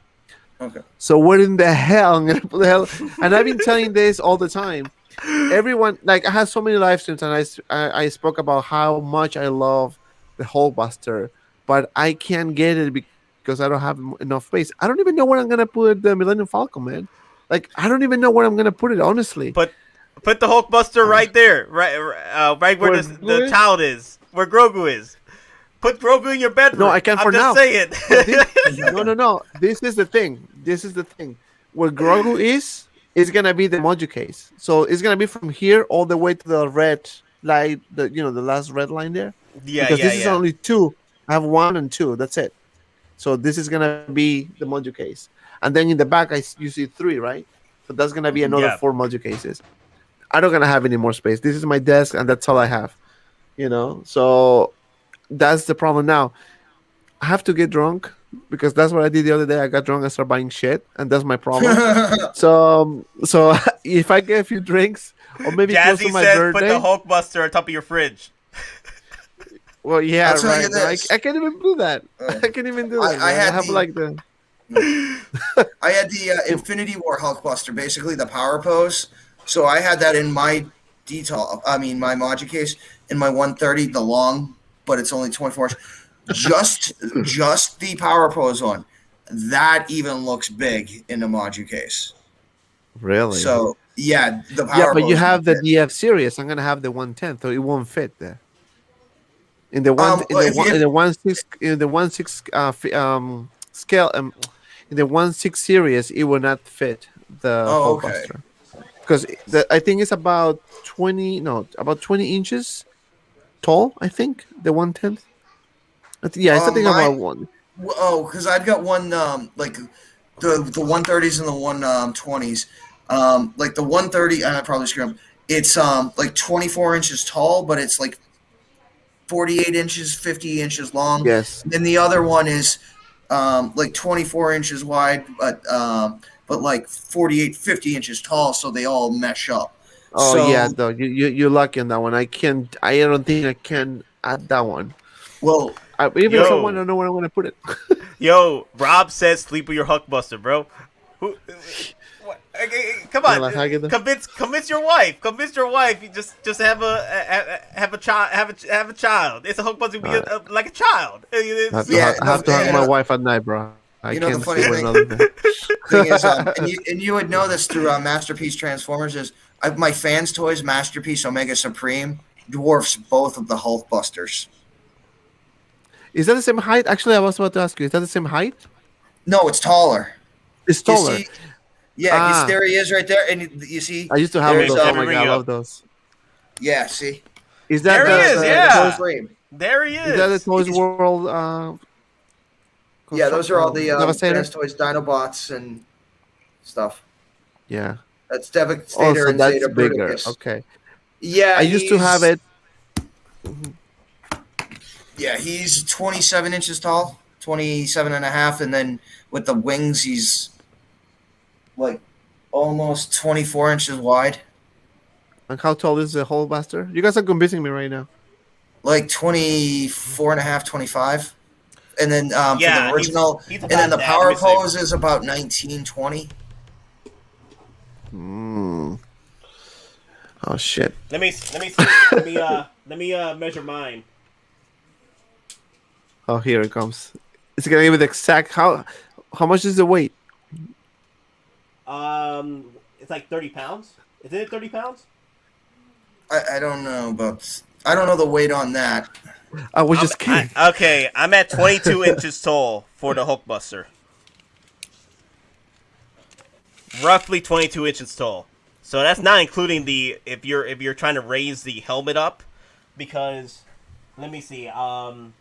okay. So what in the hell? I'm gonna put the hell. And I've been telling this all the time. Everyone, like, I had so many live streams, and I spoke about how much I love the Hulkbuster, but I can't get it because I don't have enough space. I don't even know where I'm gonna put the Millennium Falcon, man. Like, I don't even know where I'm gonna put it, honestly. Put the Hulkbuster right there, right where Where the Grogu is? child is, where Grogu is. Put Grogu in your bedroom. No, I can't for I'm just now. saying. No. This is the thing. Where Grogu is gonna be the module case. So it's gonna be from here all the way to the red light, the last red line there. Yeah, Because yeah, this is yeah. only 2. I have 1 and 2. That's it. So this is gonna be the module case, and then in the back you see 3, right? So that's gonna be another Yeah. 4 module cases. I don't gonna have any more space. This is my desk, and that's all I have. So that's the problem now. I have to get drunk because that's what I did the other day. I got drunk and started buying shit, and that's my problem. So if I get a few drinks or maybe close to Jazzy my says birthday, put the Hulkbuster on top of your fridge. well, yeah, I'll tell right. you No, this. I can't even do that. I can't even do that. I man. had have the- like the I had the Infinity War Hulkbuster, basically the power pose. So I had that in my my module case in my 130, the long, but it's only 24 inch. Just the power pose one. That even looks big in the module case. really. So yeah, the power Yeah, but you pose have the fits. DF series. I'm gonna have the 110, so it won't fit there. In the one, in the 1/6 scale, in the 1/6 series, it will not fit the Oh, okay. Hulkbuster because I think it's about 20 inches tall. I think the 110. Yeah, it's something about one. Oh, because I've got one like the 130s and the 120s. Like the 130, I probably screwed up. It's like 24 inches tall, but it's like 48 inches, 50 inches long. Yes. And then the other one is like 24 inches wide, but like 48, 50 inches tall, so they all mesh up. Oh So- yeah, though you're lucky on that one. I can't. I don't think I can add that one. Well, Even if I Yo. want to know where I'm gonna put it. Yo, Rob says sleep with your Hulkbuster, bro. Who? What? Come on, Yeah, like, I get that. convince your wife. Convince your wife. You just have a child. Have a child. It's a Hulkbuster. Be like a child. I have to hug my wife at night, bro. I You know, the can't funny sleep with thing- another thing is, and you would know this through Masterpiece Transformers is my fans toys Masterpiece Omega Supreme dwarfs both of the Hulkbusters. Is that the same height? Actually, I was about to ask you. Is that the same height? No, it's taller. It's You taller. see, yeah, Ah. there he is right there, and you see. I used to have there's, those. a- Oh my god, I Ring love up. those. Yeah, see. Is that There he is, yeah. Supreme. There he is. Is that the Toys He's- World? Yeah, those are all the Devastator? fans toys, Dinobots, and stuff. Yeah. That's Oh, Devastator so and that's Zeta bigger. Bruticus. Okay. Yeah, I used to have it. Yeah, he's 27 inches tall, 27 and a half, and then with the wings, he's like almost 24 inches wide, And how tall is the Hulkbuster? You guys are convincing me right now. like 24 and a half, 25. And then for Yeah, the original, he's and then about the that. power Let me see. pose is about 19, 20. Oh shit. Let me measure mine. Oh, here it comes. It's gonna give me the exact how much is the weight? It's like 30 pounds. Isn't it 30 pounds? I don't know, but I don't know the weight on that. I was just kidding. Okay, I'm at 22 inches tall for the Hulkbuster. Roughly 22 inches tall. So that's not including the if you're trying to raise the helmet up, because let me see. I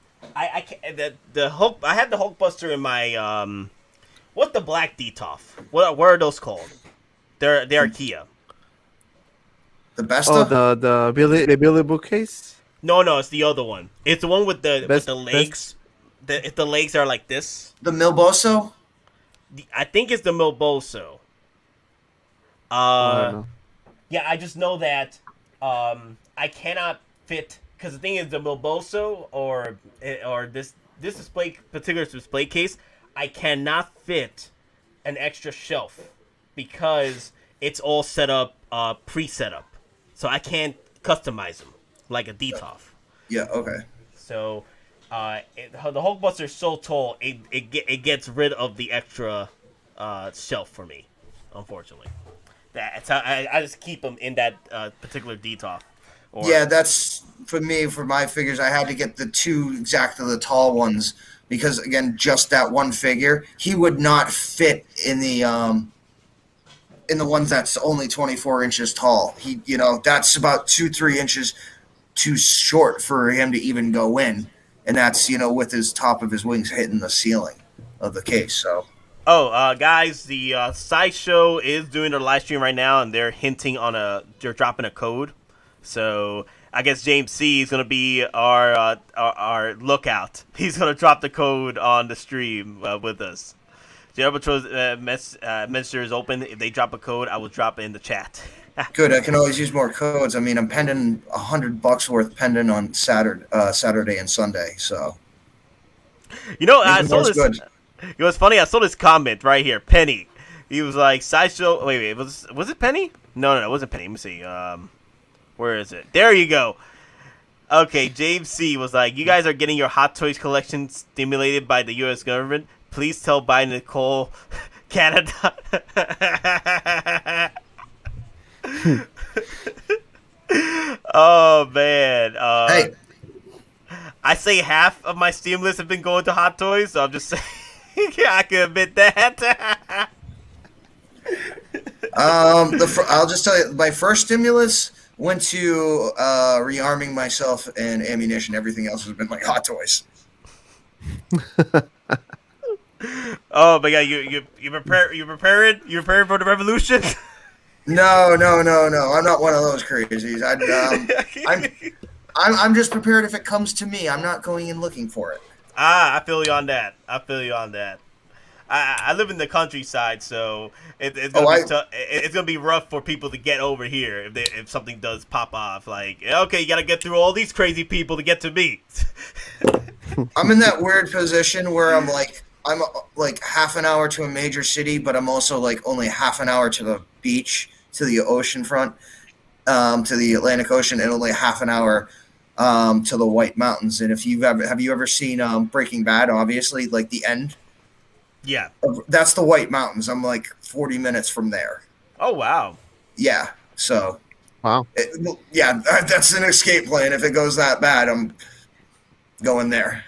can't, the Hulk. I had the Hulkbuster in my What's the black Detoff? What are those called? They're Kia. The best Oh, of the Billy bookcase. No, it's the other one. It's the one with the Best- legs. If the legs are like this, the Milboso. I think it's the Milboso. I don't know. Yeah, I just know that I cannot fit because the thing is the Milboso or this particular display case, I cannot fit an extra shelf because it's all set up pre-set up, so I can't customize them like a Detoff. Yeah. Okay. So the Hulkbuster is so tall, it gets rid of the extra shelf for me, unfortunately. That's how I just keep them in that particular Detoff. Yeah, that's for me. For my figures, I had to get the two exactly the tall ones because again, just that one figure, he would not fit in the ones that's only 24 inches tall. He, that's about 2-3 inches too short for him to even go in, and that's with his top of his wings hitting the ceiling of the case. So. Oh, guys, the Sideshow is doing their live stream right now, and they're hinting on they're dropping a code. So I guess James C is gonna be our lookout. He's gonna drop the code on the stream with us. The Albatross messenger is open. If they drop a code, I will drop it in the chat. Good. I can always use more codes. I mean, I'm pending $100 worth pending on Saturday and Sunday. So. I saw this. Good. It was funny. I saw this comment right here. Penny. He was like, Sideshow. Wait. Was it Penny? No, it wasn't Penny. Let me see. Where is it? There you go. Okay, James C was like, you guys are getting your Hot Toys collection stimulated by the U.S. government. Please tell Biden to call Canada. Oh, man. Hey. I say half of my stimulus have been going to Hot Toys, so I'm just saying. I can admit that. I'll just tell you, my first stimulus went to rearming myself and ammunition. Everything else has been like Hot Toys. Oh, but yeah, you preparing for the revolution? No. I'm not one of those crazies. I'm just prepared if it comes to me. I'm not going in looking for it. I feel you on that. I live in the countryside, so it's gonna be rough for people to get over here if something does pop off. Like, okay, you gotta get through all these crazy people to get to me. I'm in that weird position where I'm like half an hour to a major city, but I'm also like only half an hour to the beach, to the ocean front, to the Atlantic Ocean, and only half an hour to the White Mountains. And if have you ever seen Breaking Bad? Obviously, like the end. Yeah, that's the White Mountains. I'm like 40 minutes from there. Oh wow. Yeah. So. Wow. That's an escape plan. If it goes that bad, I'm going there.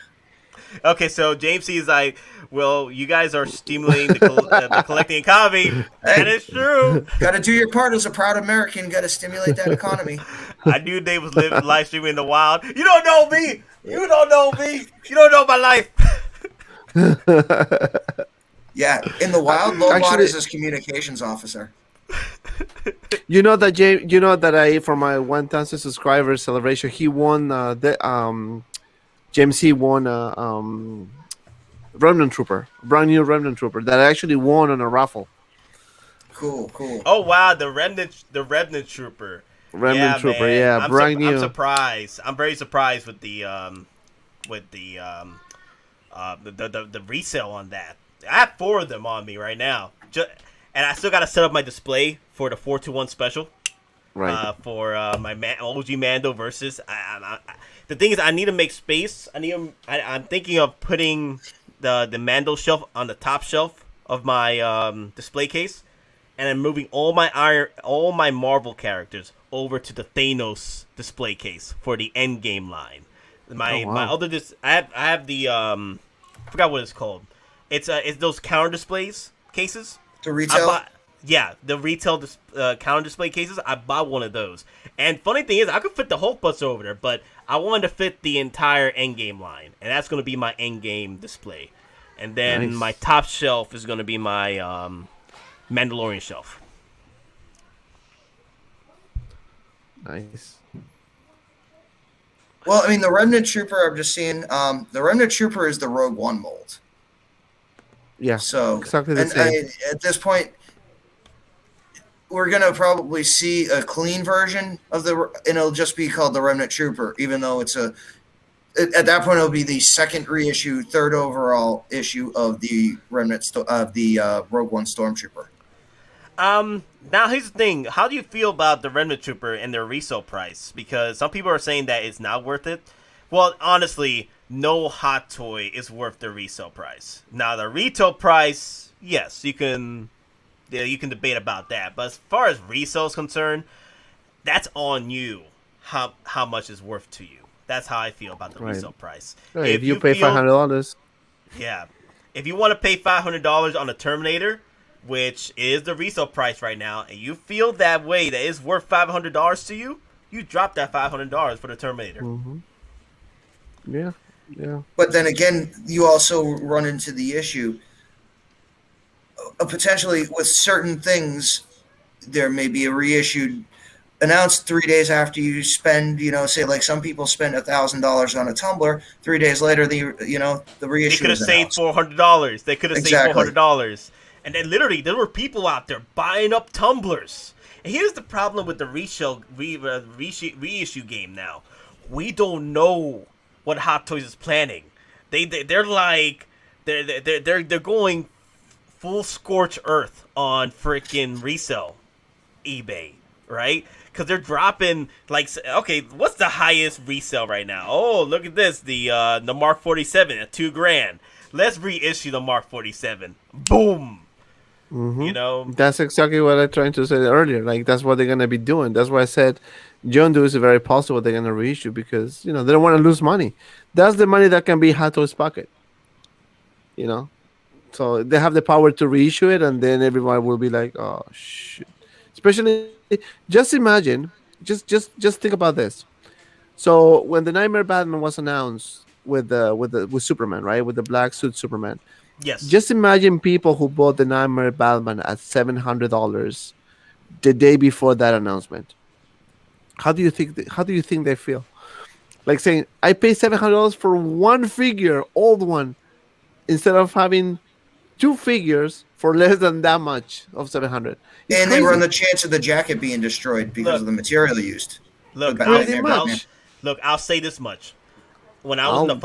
Okay, so James C is like, well, you guys are stimulating the collecting economy. That is true. Got to do your part as a proud American. Got to stimulate that economy. I knew they was live streaming in the wild. You don't know me. You don't know my life. Yeah, in the wild, Lobot is his communications officer. You know that James. You know that for my 1,000 subscribers celebration, he won James C won Remnant Trooper, brand new Remnant Trooper that I actually won on a raffle. Cool. Oh wow, the Remnant Trooper. Remnant Trooper, yeah, brand new. I'm surprised. I'm very surprised with the resale on that. I have 4 of them on me right now, and I still gotta set up my display for the 421 special. Right. For my OG Mando versus. The thing is, I need to make space. I'm thinking of putting the Mando shelf on the top shelf of my display case, and I'm moving all my Marvel characters over to the Thanos display case for the Endgame line. My other I have the I forgot what it's called. It's those counter displays cases. The retail. The retail counter display cases. I bought one of those. And funny thing is, I could fit the Hulkbuster over there, but I wanted to fit the entire Endgame line, and that's going to be my Endgame display. And then Nice. my top shelf is going to be my Mandalorian shelf. Nice. Well, I mean, the Remnant Trooper, I'm just seeing. The Remnant Trooper is the Rogue One mold. Yeah. So, Exactly the and same. at this point, we're gonna probably see a clean version of and it'll just be called the Remnant Trooper, even though at that point it'll be the second reissue, third overall issue of the Rogue One Stormtrooper. Now here's the thing. How do you feel about the Remnant Trooper and their resale price? Because some people are saying that it's not worth it. Well, honestly, no hot toy is worth the resale price. Now the retail price, yes, you can debate about that. But as far as resale is concerned, that's on you. How much is worth to you? That's how I feel about the resale price. Right, if you pay $500, yeah, if you want to pay $500 on a Terminator, which is the resale price right now, and you feel that way, that it's worth $500 to you, you drop that $500 for the Terminator. Mm-hmm. Yeah. But then again, you also run into the issue potentially with certain things. There may be a reissued announced 3 days after you spend, say like some people spend $1,000 on a tumbler. 3 days later, the reissue. They could have saved $400. They could have saved $400. And then literally, there were people out there buying up tumblers. And here's the problem with the reissue game now. We don't know what Hot Toys is planning. They're like they're going full scorch earth on freaking resale eBay, right? Because they're dropping like, okay, what's the highest resale right now? Oh, look at this, the Mark 47 at $2,000. Let's reissue the Mark 47. Boom. Mm-hmm. That's exactly what I tried to say earlier. Like, that's what they're gonna be doing. That's why I said Yondu is very possible they're gonna reissue because they don't want to lose money. That's the money that can be Hottoy's pocket. So they have the power to reissue it, and then everyone will be like, "Oh shit!" Especially, just imagine, just think about this. So when the Nightmare Batman was announced with Superman, right, with the black suit Superman. Yes. Just imagine people who bought the Nightmare Batman at $700 the day before that announcement. How do you think they feel? Like saying, I paid $700 for one figure, old one, instead of having two figures for less than that much of $700. And they run the chance of the jacket being destroyed because of the material used. Look, I'll say this much. When I was in the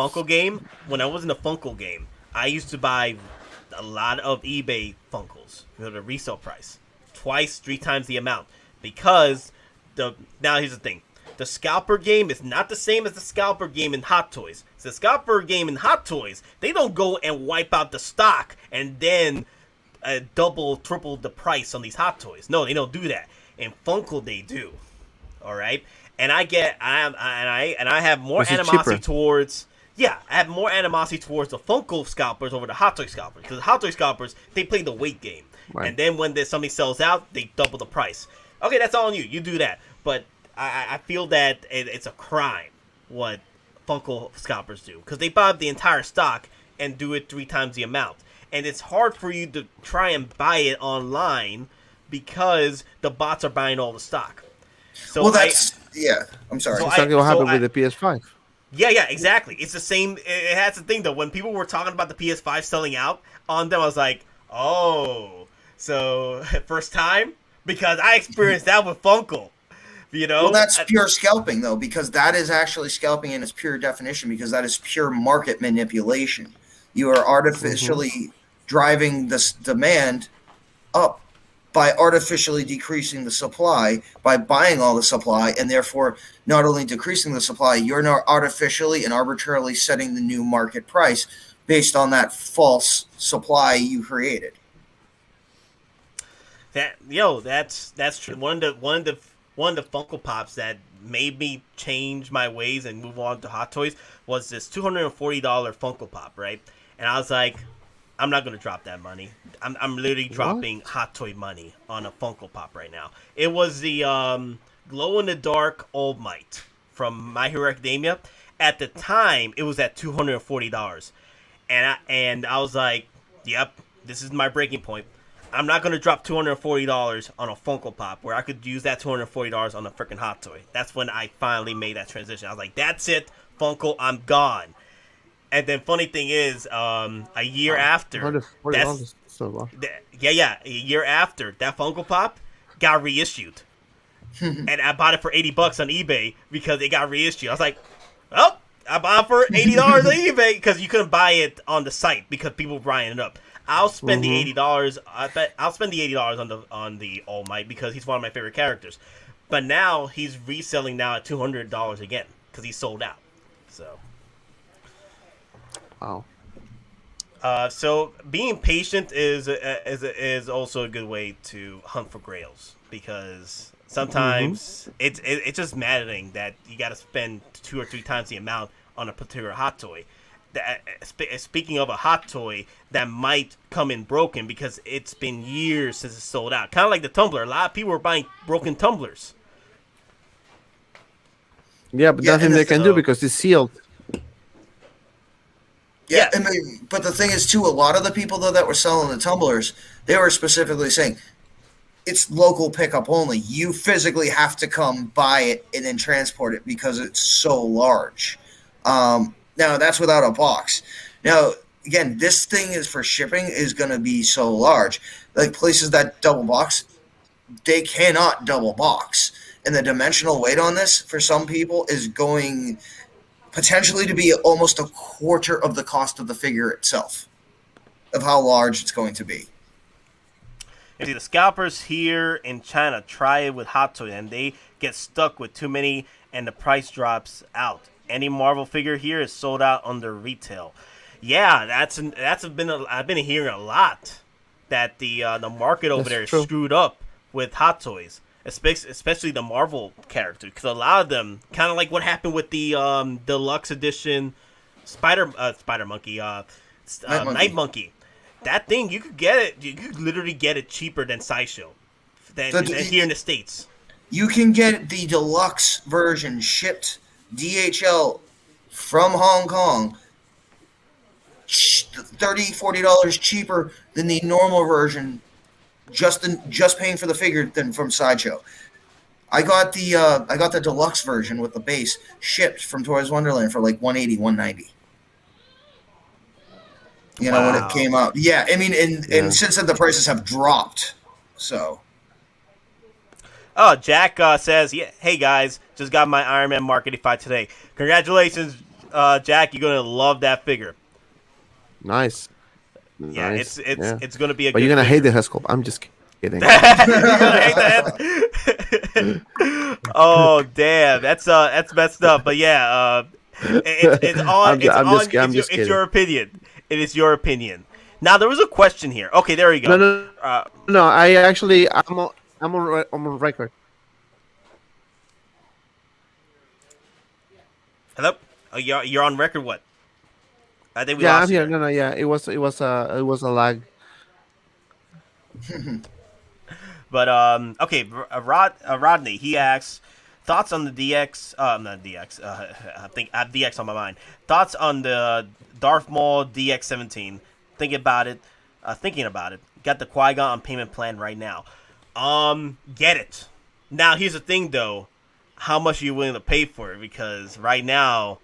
Funko game, I used to buy a lot of eBay Funkos for the resale price. 3 times the amount. Because now here's the thing. The Scalper game is not the same as the Scalper game in Hot Toys. So the Scalper game in Hot Toys, they don't go and wipe out the stock and then double, triple the price on these Hot Toys. No, they don't do that. In Funko, they do. All right, and I have more animosity towards. Yeah, I have more animosity towards the Funko scalpers over the Hot Toy scalpers. Because the Hot Toy scalpers, they play the weight game. Right. And then when something sells out, they double the price. Okay, that's all on you. You do that. But I feel that it's a crime what Funko scalpers do. Because they buy up the entire stock and do it 3 times the amount. And it's hard for you to try and buy it online because the bots are buying all the stock. So I'm sorry. That's exactly what happened with the PS5. Yeah, exactly. It's the same. It has the thing, though. When people were talking about the PS5 selling out on them, I was like, oh, so first time? Because I experienced that with Funko. Well, that's pure scalping, though, because that is actually scalping in its pure definition, because that is pure market manipulation. You are artificially driving this demand up by artificially decreasing the supply, by buying all the supply, and therefore not only decreasing the supply, you're not artificially and arbitrarily setting the new market price based on that false supply you created. That's true. One of the Funko Pops that made me change my ways and move on to Hot Toys was this $240 Funko Pop, right? And I was like, I'm not gonna drop that money. I'm literally dropping Hot Toy money on a Funko Pop right now. It was the glow in the dark All Might from My Hero Academia. At the time, it was at $240, and I was like, yep, this is my breaking point. I'm not gonna drop $240 on a Funko Pop where I could use that $240 on a freaking Hot Toy. That's when I finally made that transition. I was like, that's it, Funko, I'm gone. And then funny thing is, a year after, a year after that Funko Pop got reissued, and I bought it for $80 on eBay because it got reissued. I was like, well, I bought it for $80 on eBay because you couldn't buy it on the site because people were buying it up. I'll spend the $80. I'll spend the $80 on the All Might because he's one of my favorite characters. But now he's reselling now at $200 again because he's sold out. So. Wow. So being patient is also a good way to hunt for grails because sometimes it's just maddening that you got to spend 2 or 3 times the amount on a particular hot toy. Speaking of a hot toy that might come in broken because it's been years since it's sold out, kind of like the tumbler. A lot of people are buying broken tumblers. Yeah, but nothing they can do because it's sealed. Yeah, I mean, but the thing is, too, a lot of the people, though, that were selling the tumblers, they were specifically saying, it's local pickup only. You physically have to come buy it and then transport it because it's so large. Now, that's without a box. Now, again, this thing is for shipping is going to be so large. Like, places that double box, they cannot double box. And the dimensional weight on this, for some people, is going potentially to be almost a quarter of the cost of the figure itself, of how large it's going to be. You see, the scalpers here in China try it with Hot Toy, and they get stuck with too many, and the price drops out. Any Marvel figure here is sold out under retail. Yeah, I've been hearing a lot that the market over there is screwed up with Hot Toys, especially the Marvel characters, because a lot of them, kind of like what happened with the deluxe edition Spider Monkey, Night Monkey. That thing, you could get it. You could literally get it cheaper than Sideshow, than here in the States. You can get the deluxe version shipped DHL from Hong Kong, $30, $40 cheaper than the normal version, just paying for the figure than from Sideshow. I got the deluxe version with the base shipped from Toys Wonderland for like $180, $190. You know, when it came out. Yeah, I mean, and since then the prices have dropped. So. Oh, Jack says, yeah, hey guys, just got my Iron Man Mark 85 today. Congratulations, Jack. You're gonna love that figure. Nice. Yeah, it's gonna be a. But you're gonna hate the Hescope. I'm just kidding. You're gonna hate that. Oh damn, that's messed up. But yeah, it's your opinion. It is your opinion. Now there was a question here. Okay, there you go. No. I'm on record. Hello. Oh, you're on record. What? I think we lost I'm here. No. Yeah, it was a lag. But okay. Rodney, he asks thoughts on the DX. Not DX. I think I have DX on my mind. Thoughts on the Darth Maul DX-17. Thinking about it. Got the Qui-Gon on payment plan right now. Get it. Now here's the thing though, how much are you willing to pay for it? Because right now,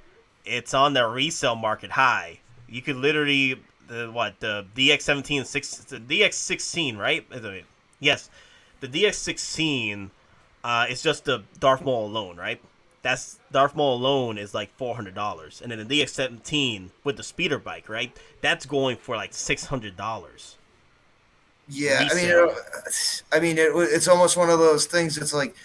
it's on the resale market high. You could literally the DX-17, the DX-16, right? Yes, the DX-16 is just the Darth Maul alone, right? That's Darth Maul alone is like $400, and then the DX-17 with the speeder bike, right? That's going for like $600. Yeah, it's almost one of those things. It's like,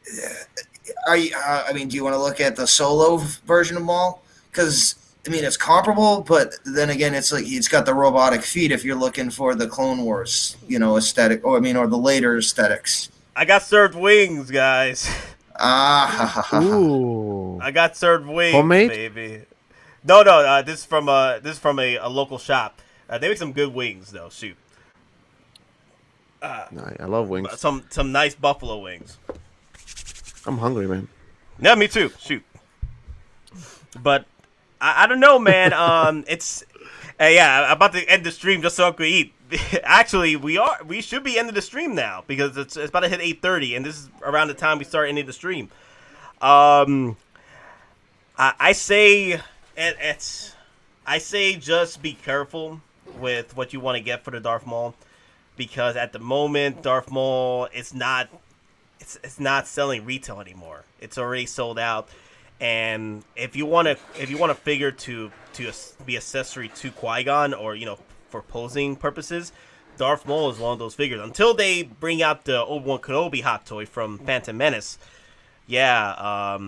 do you want to look at the solo version of Maul? Because it's comparable, but then again, it's like it's got the robotic feet. If you're looking for the Clone Wars, aesthetic, or the later aesthetics. I got served wings, guys. Ooh. I got served wings, homemade? baby. No. This is from a local shop. They make some good wings, though. Shoot. I love wings. Some nice buffalo wings. I'm hungry, man. Yeah, me too. Shoot. But I don't know, man. It's Hey, yeah, I'm about to end the stream just so I could eat. Actually, we should be ending the stream now because it's about to hit 8:30, and this is around the time we start ending the stream. I say I say just be careful with what you want to get for the Darth Maul, because at the moment Darth Maul it's not selling retail anymore. It's already sold out. And if you want to figure to be accessory to Qui-Gon, or for posing purposes, Darth Maul is one of those figures. Until they bring out the Obi-Wan Kenobi hot toy from Phantom Menace, I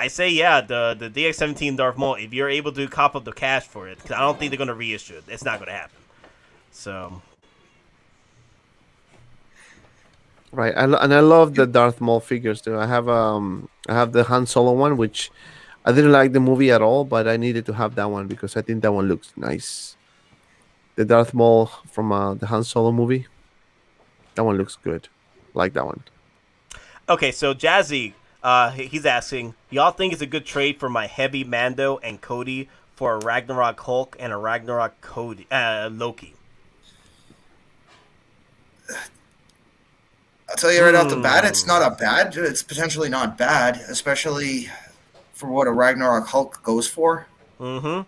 say the DX-17 Darth Maul. If you're able to cop up the cash for it, because I don't think they're gonna reissue it. It's not gonna happen. So. Right, and I love the Darth Maul figures too. I have the Han Solo one, which I didn't like the movie at all, but I needed to have that one because I think that one looks nice. The Darth Maul from the Han Solo movie, that one looks good. Like that one. Okay, so Jazzy, he's asking, y'all think it's a good trade for my heavy Mando and Cody for a Ragnarok Hulk and a Ragnarok Loki? I'll tell you right off the bat, it's potentially not bad, especially for what a Ragnarok Hulk goes for. Mm-hmm.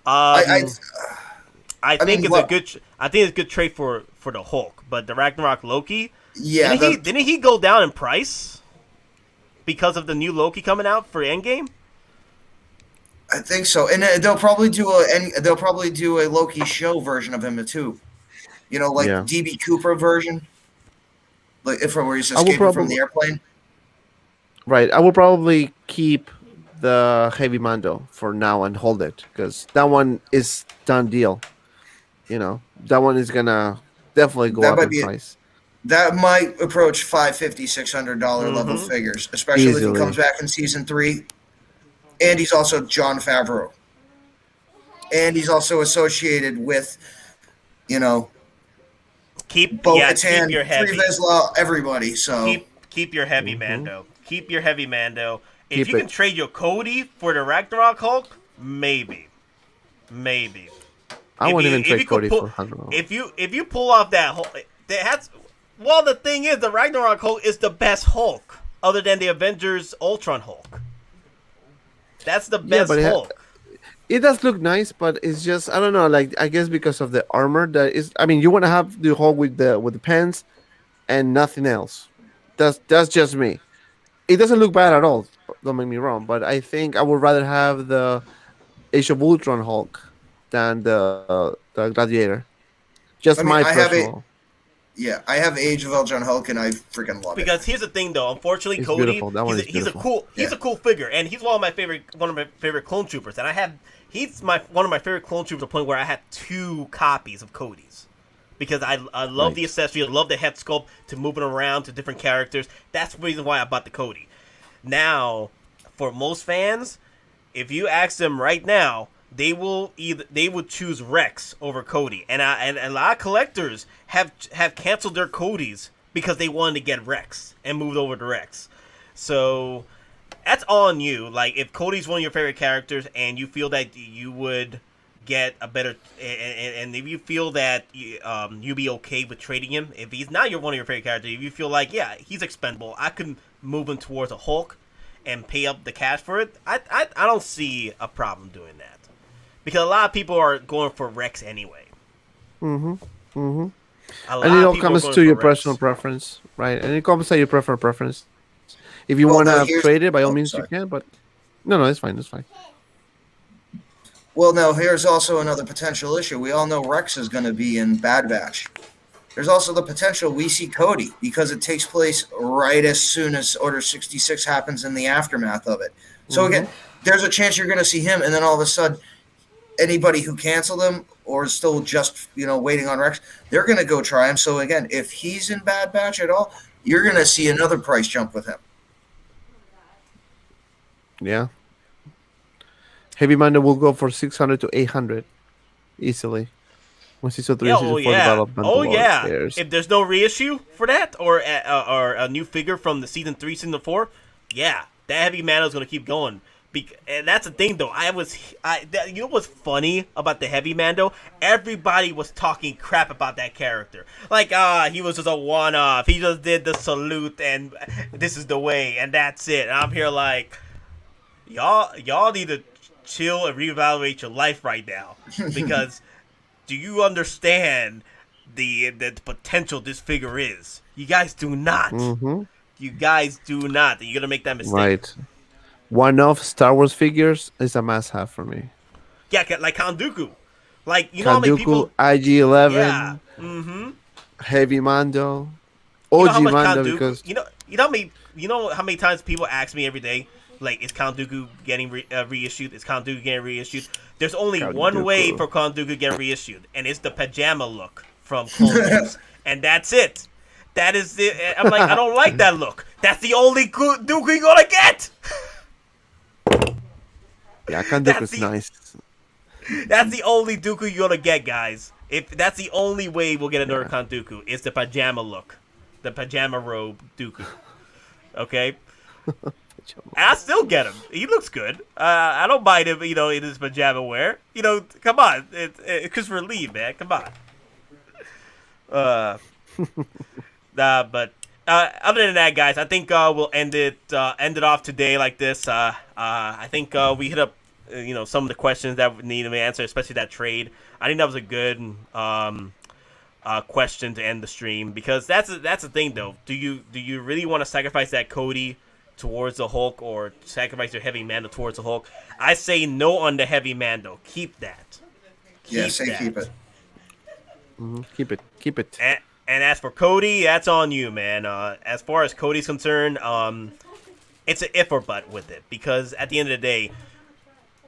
I think it's a good trade for the Hulk, but the Ragnarok Loki, didn't he go down in price because of the new Loki coming out for Endgame? I think so, and they'll probably do a Loki show version of him too. DB Cooper version. Like where he's escaping from the airplane. Right. I will probably keep the heavy Mando for now and hold it because that one is done deal. That one is gonna definitely go up in price. That might approach $550, $600 level figures, especially if he comes back in season 3. And he's also Jon Favreau. And he's also associated with, keep your heavy. Vizsla, everybody. So keep your heavy Mando. Keep your heavy Mando. If you can trade your Cody for the Ragnarok Hulk, maybe. I wouldn't even trade Cody for Ragnarok. If you pull off that Hulk, the thing is, the Ragnarok Hulk is the best Hulk, other than the Avengers Ultron Hulk. That's the best Hulk. It does look nice, but it's just, I don't know, like, I guess because of the armor that is, I mean, you want to have the Hulk with the pants and nothing else. That's just me. It doesn't look bad at all, don't make me wrong, but I think I would rather have the Age of Ultron Hulk than the Gladiator. My personal. I have Age of Ultron Hulk, and I freaking love it. Because here's the thing, though. Unfortunately, Cody, he's a cool figure, and he's one of my favorite clone troopers. And he's one of my favorite clone troopers to the point where I had 2 copies of Cody's. Because I love the accessory, I love the head sculpt to moving around to different characters. That's the reason why I bought the Cody. Now, for most fans, if you ask them right now, they would choose Rex over Cody, and a lot of collectors have canceled their Codys because they wanted to get Rex and moved over to Rex. So that's all on you. Like, if Cody's one of your favorite characters and you feel that you would get a better, and if you feel that you'd be okay with trading him, if he's not one of your favorite characters, if you feel like he's expendable, I can move him towards a Hulk and pay up the cash for it. I don't see a problem doing that. Because a lot of people are going for Rex anyway. And it all comes to your personal preference, right? And it comes to your preference. If you want to trade it, by all means you can, but no, it's fine. Well, now here's also another potential issue. We all know Rex is going to be in Bad Batch. There's also the potential we see Cody because it takes place right as soon as Order 66 happens in the aftermath of it. So again, there's a chance you're going to see him, and then all of a sudden, anybody who canceled him or is still just waiting on Rex, they're going to go try him. So again, if he's in Bad Batch at all, you're going to see another price jump with him. Yeah. Heavy Mando will go for 600 to 800 easily. Once it's If there's no reissue for that or a new figure from the season 3, season 4, that Heavy Mando is going to keep going. And that's the thing, though. You know what's funny about the Heavy Mando? Everybody was talking crap about that character. Like, he was just a one-off. He just did the salute, and this is the way, and that's it. And I'm here like, y'all need to chill and reevaluate your life right now, because do you understand the potential this figure is? You guys do not. Mm-hmm. You guys do not. You're gonna make that mistake. Right. One-off Star Wars figures is a must-have for me. Yeah, like Count Dooku. Like, you know how many Dooku, people... IG-11, Yeah. Mm-hmm. Heavy Mando, You know OG how much Mando, Count Dooku... because You know how many times people ask me every day, like, is Count Dooku getting reissued? Is Count Dooku getting reissued? There's only Count one Dooku. way for Count Dooku to get reissued, and it's the pajama look from Clone Wars. And that's it. That is it. I'm like, I don't like that look. That's the only Dooku you're gonna get! yeah, Count That's Dooku's the- nice. That's the only Dooku you're gonna get, guys. If that's the only way we'll get another Count Dooku, is the pajama look, the pajama robe Dooku. Okay, and I still get him. He looks good. I don't mind him, in his pajama wear. Come on, it's Christopher Lee, man. Come on. But other than that, guys, I think we'll end it off today like this. I think we hit up some of the questions that need to be answered, especially that trade. I think that was a good question to end the stream, because that's the thing, though. Do you really want to sacrifice that Cody towards the Hulk, or sacrifice your Heavy Mando towards the Hulk? I say no on the Heavy Mando. Keep that. Keep it. Mm-hmm. Keep it. And as for Cody, that's on you, man. As far as Cody's concerned, it's an if or but with it, because at the end of the day,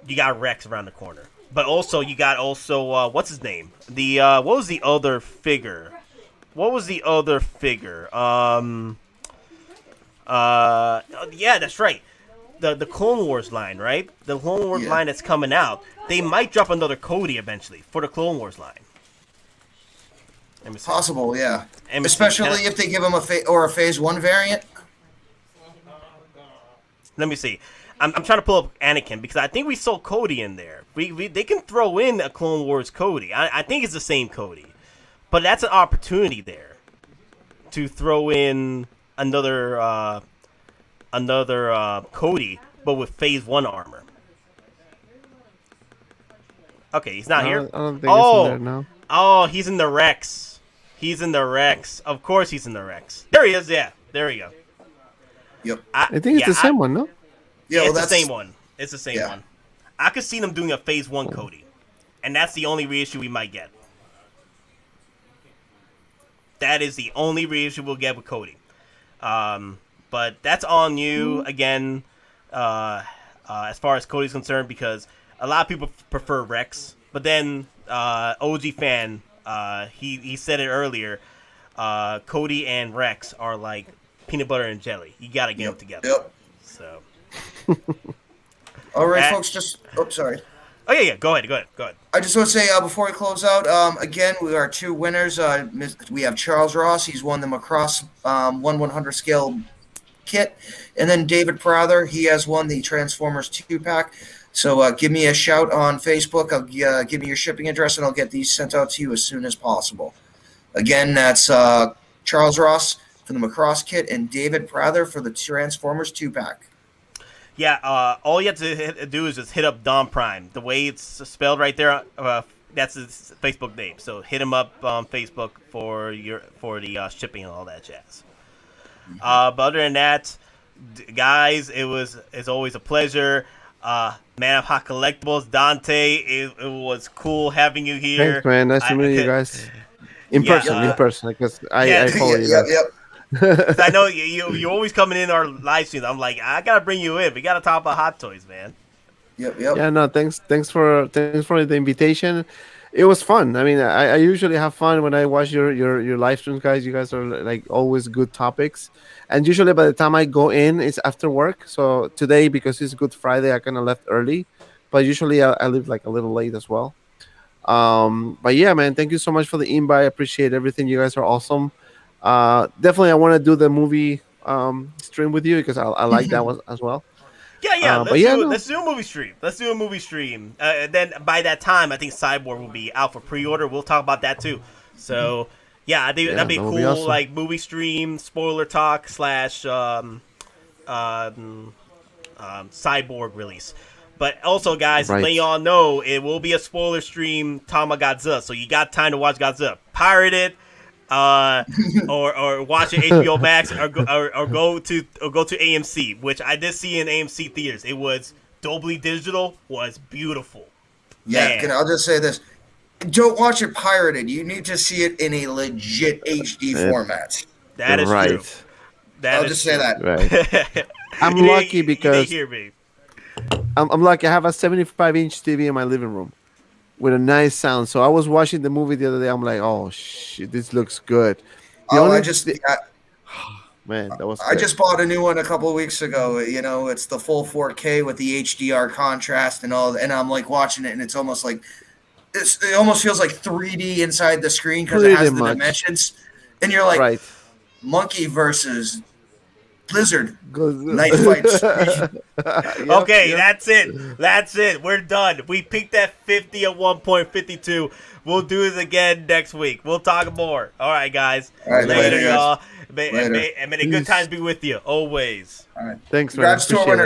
you got Rex around the corner, but also you got what's his name? What was the other figure? Yeah, that's right. The Clone Wars line, right? The Clone Wars line that's coming out. They might drop another Cody eventually for the Clone Wars line. Possible, yeah. Especially if they give him a Phase 1 variant. Let me see. I'm trying to pull up Anakin, because I think we saw Cody in there. They can throw in a Clone Wars Cody. I think it's the same Cody, but that's an opportunity there to throw in another Cody, but with Phase 1 armor. Okay, he's not here. I don't think he's in there now. Oh, he's in the Rex. He's in the Rex. Of course he's in the Rex. There he is, yeah. There we go. Yep. I think it's the same one, no? Yeah, well, it's the same one. It's the same one. I could see them doing a Phase 1 Cody, and that's the only reissue we might get. That is the only reissue we'll get with Cody. But that's on you, again, as far as Cody's concerned, because a lot of people prefer Rex. But then OG fan, he said it earlier, Cody and Rex are like peanut butter and jelly. You got to get them together. Yep. So. All right, folks. Sorry. Oh yeah. Go ahead. I just want to say before we close out, again, we are 2 winners. We have Charles Ross. He's won the Macross 1/100 scale kit, and then David Prather. He has won the Transformers 2-pack. So give me a shout on Facebook. I'll give me your shipping address, and I'll get these sent out to you as soon as possible. Again, that's Charles Ross for the Macross kit and David Prather for the Transformers 2-pack. Yeah, all you have to do is just hit up Dom Prime. The way it's spelled right there, that's his Facebook name. So hit him up on Facebook for the shipping and all that jazz. But other than that, guys, it's always a pleasure. Man of Hot Collectibles, Dante, it was cool having you here. Thanks, man. Nice to meet you guys. In person, because I follow you guys. Yep. I know you're always coming in our live streams. I'm like, I gotta bring you in. We gotta talk about Hot Toys, man. Yep. Yeah, no, thanks for the invitation. It was fun. I mean, I usually have fun when I watch your live streams, guys. You guys are like always good topics, and usually by the time I go in, it's after work. So today, because it's Good Friday, I kind of left early, but usually I leave like a little late as well. But yeah, man, thank you so much for the invite. I appreciate everything. You guys are awesome. Definitely, I want to do the movie stream with you, because I like that one as well. Yeah. But yeah, no. Let's do a movie stream. And then by that time, I think Cyborg will be out for pre-order. We'll talk about that too. So yeah, I think that'd be that cool. would be awesome. Like movie stream, spoiler talk / Cyborg release. But also, guys, Right. let y'all know it will be a spoiler stream talking about Godzilla. So you got time to watch Godzilla. Pirate it, or watch it HBO Max, or go to AMC, which I did see in AMC theaters. It was Dolby Digital, was beautiful. Yeah, Man. I'll just say this. Don't watch it pirated. You need to see it in a legit HD format. That is right. true. That I'll is just say that. Right. I'm You lucky didn't because hear me. I'm lucky. I have a 75-inch TV in my living room with a nice sound. So I was watching the movie the other day. I'm like, oh shit, this looks good. Man, that was. I good. just bought a new one a couple of weeks ago. You know, it's the full 4K with the HDR contrast and all. And I'm like watching it, and it's almost like it almost feels like 3D inside the screen because it has Pretty the much. dimensions. And you're like, right. Monkey versus Blizzard. Good. Night fights. Okay, that's it. We're done. We peaked at 50 at 1.52. We'll do this again next week. We'll talk more. All right, guys. All right, later, guys. y'all. Later. And may the good times be with you always. All right. Thanks, man. Congrats to our Appreciate it. winners.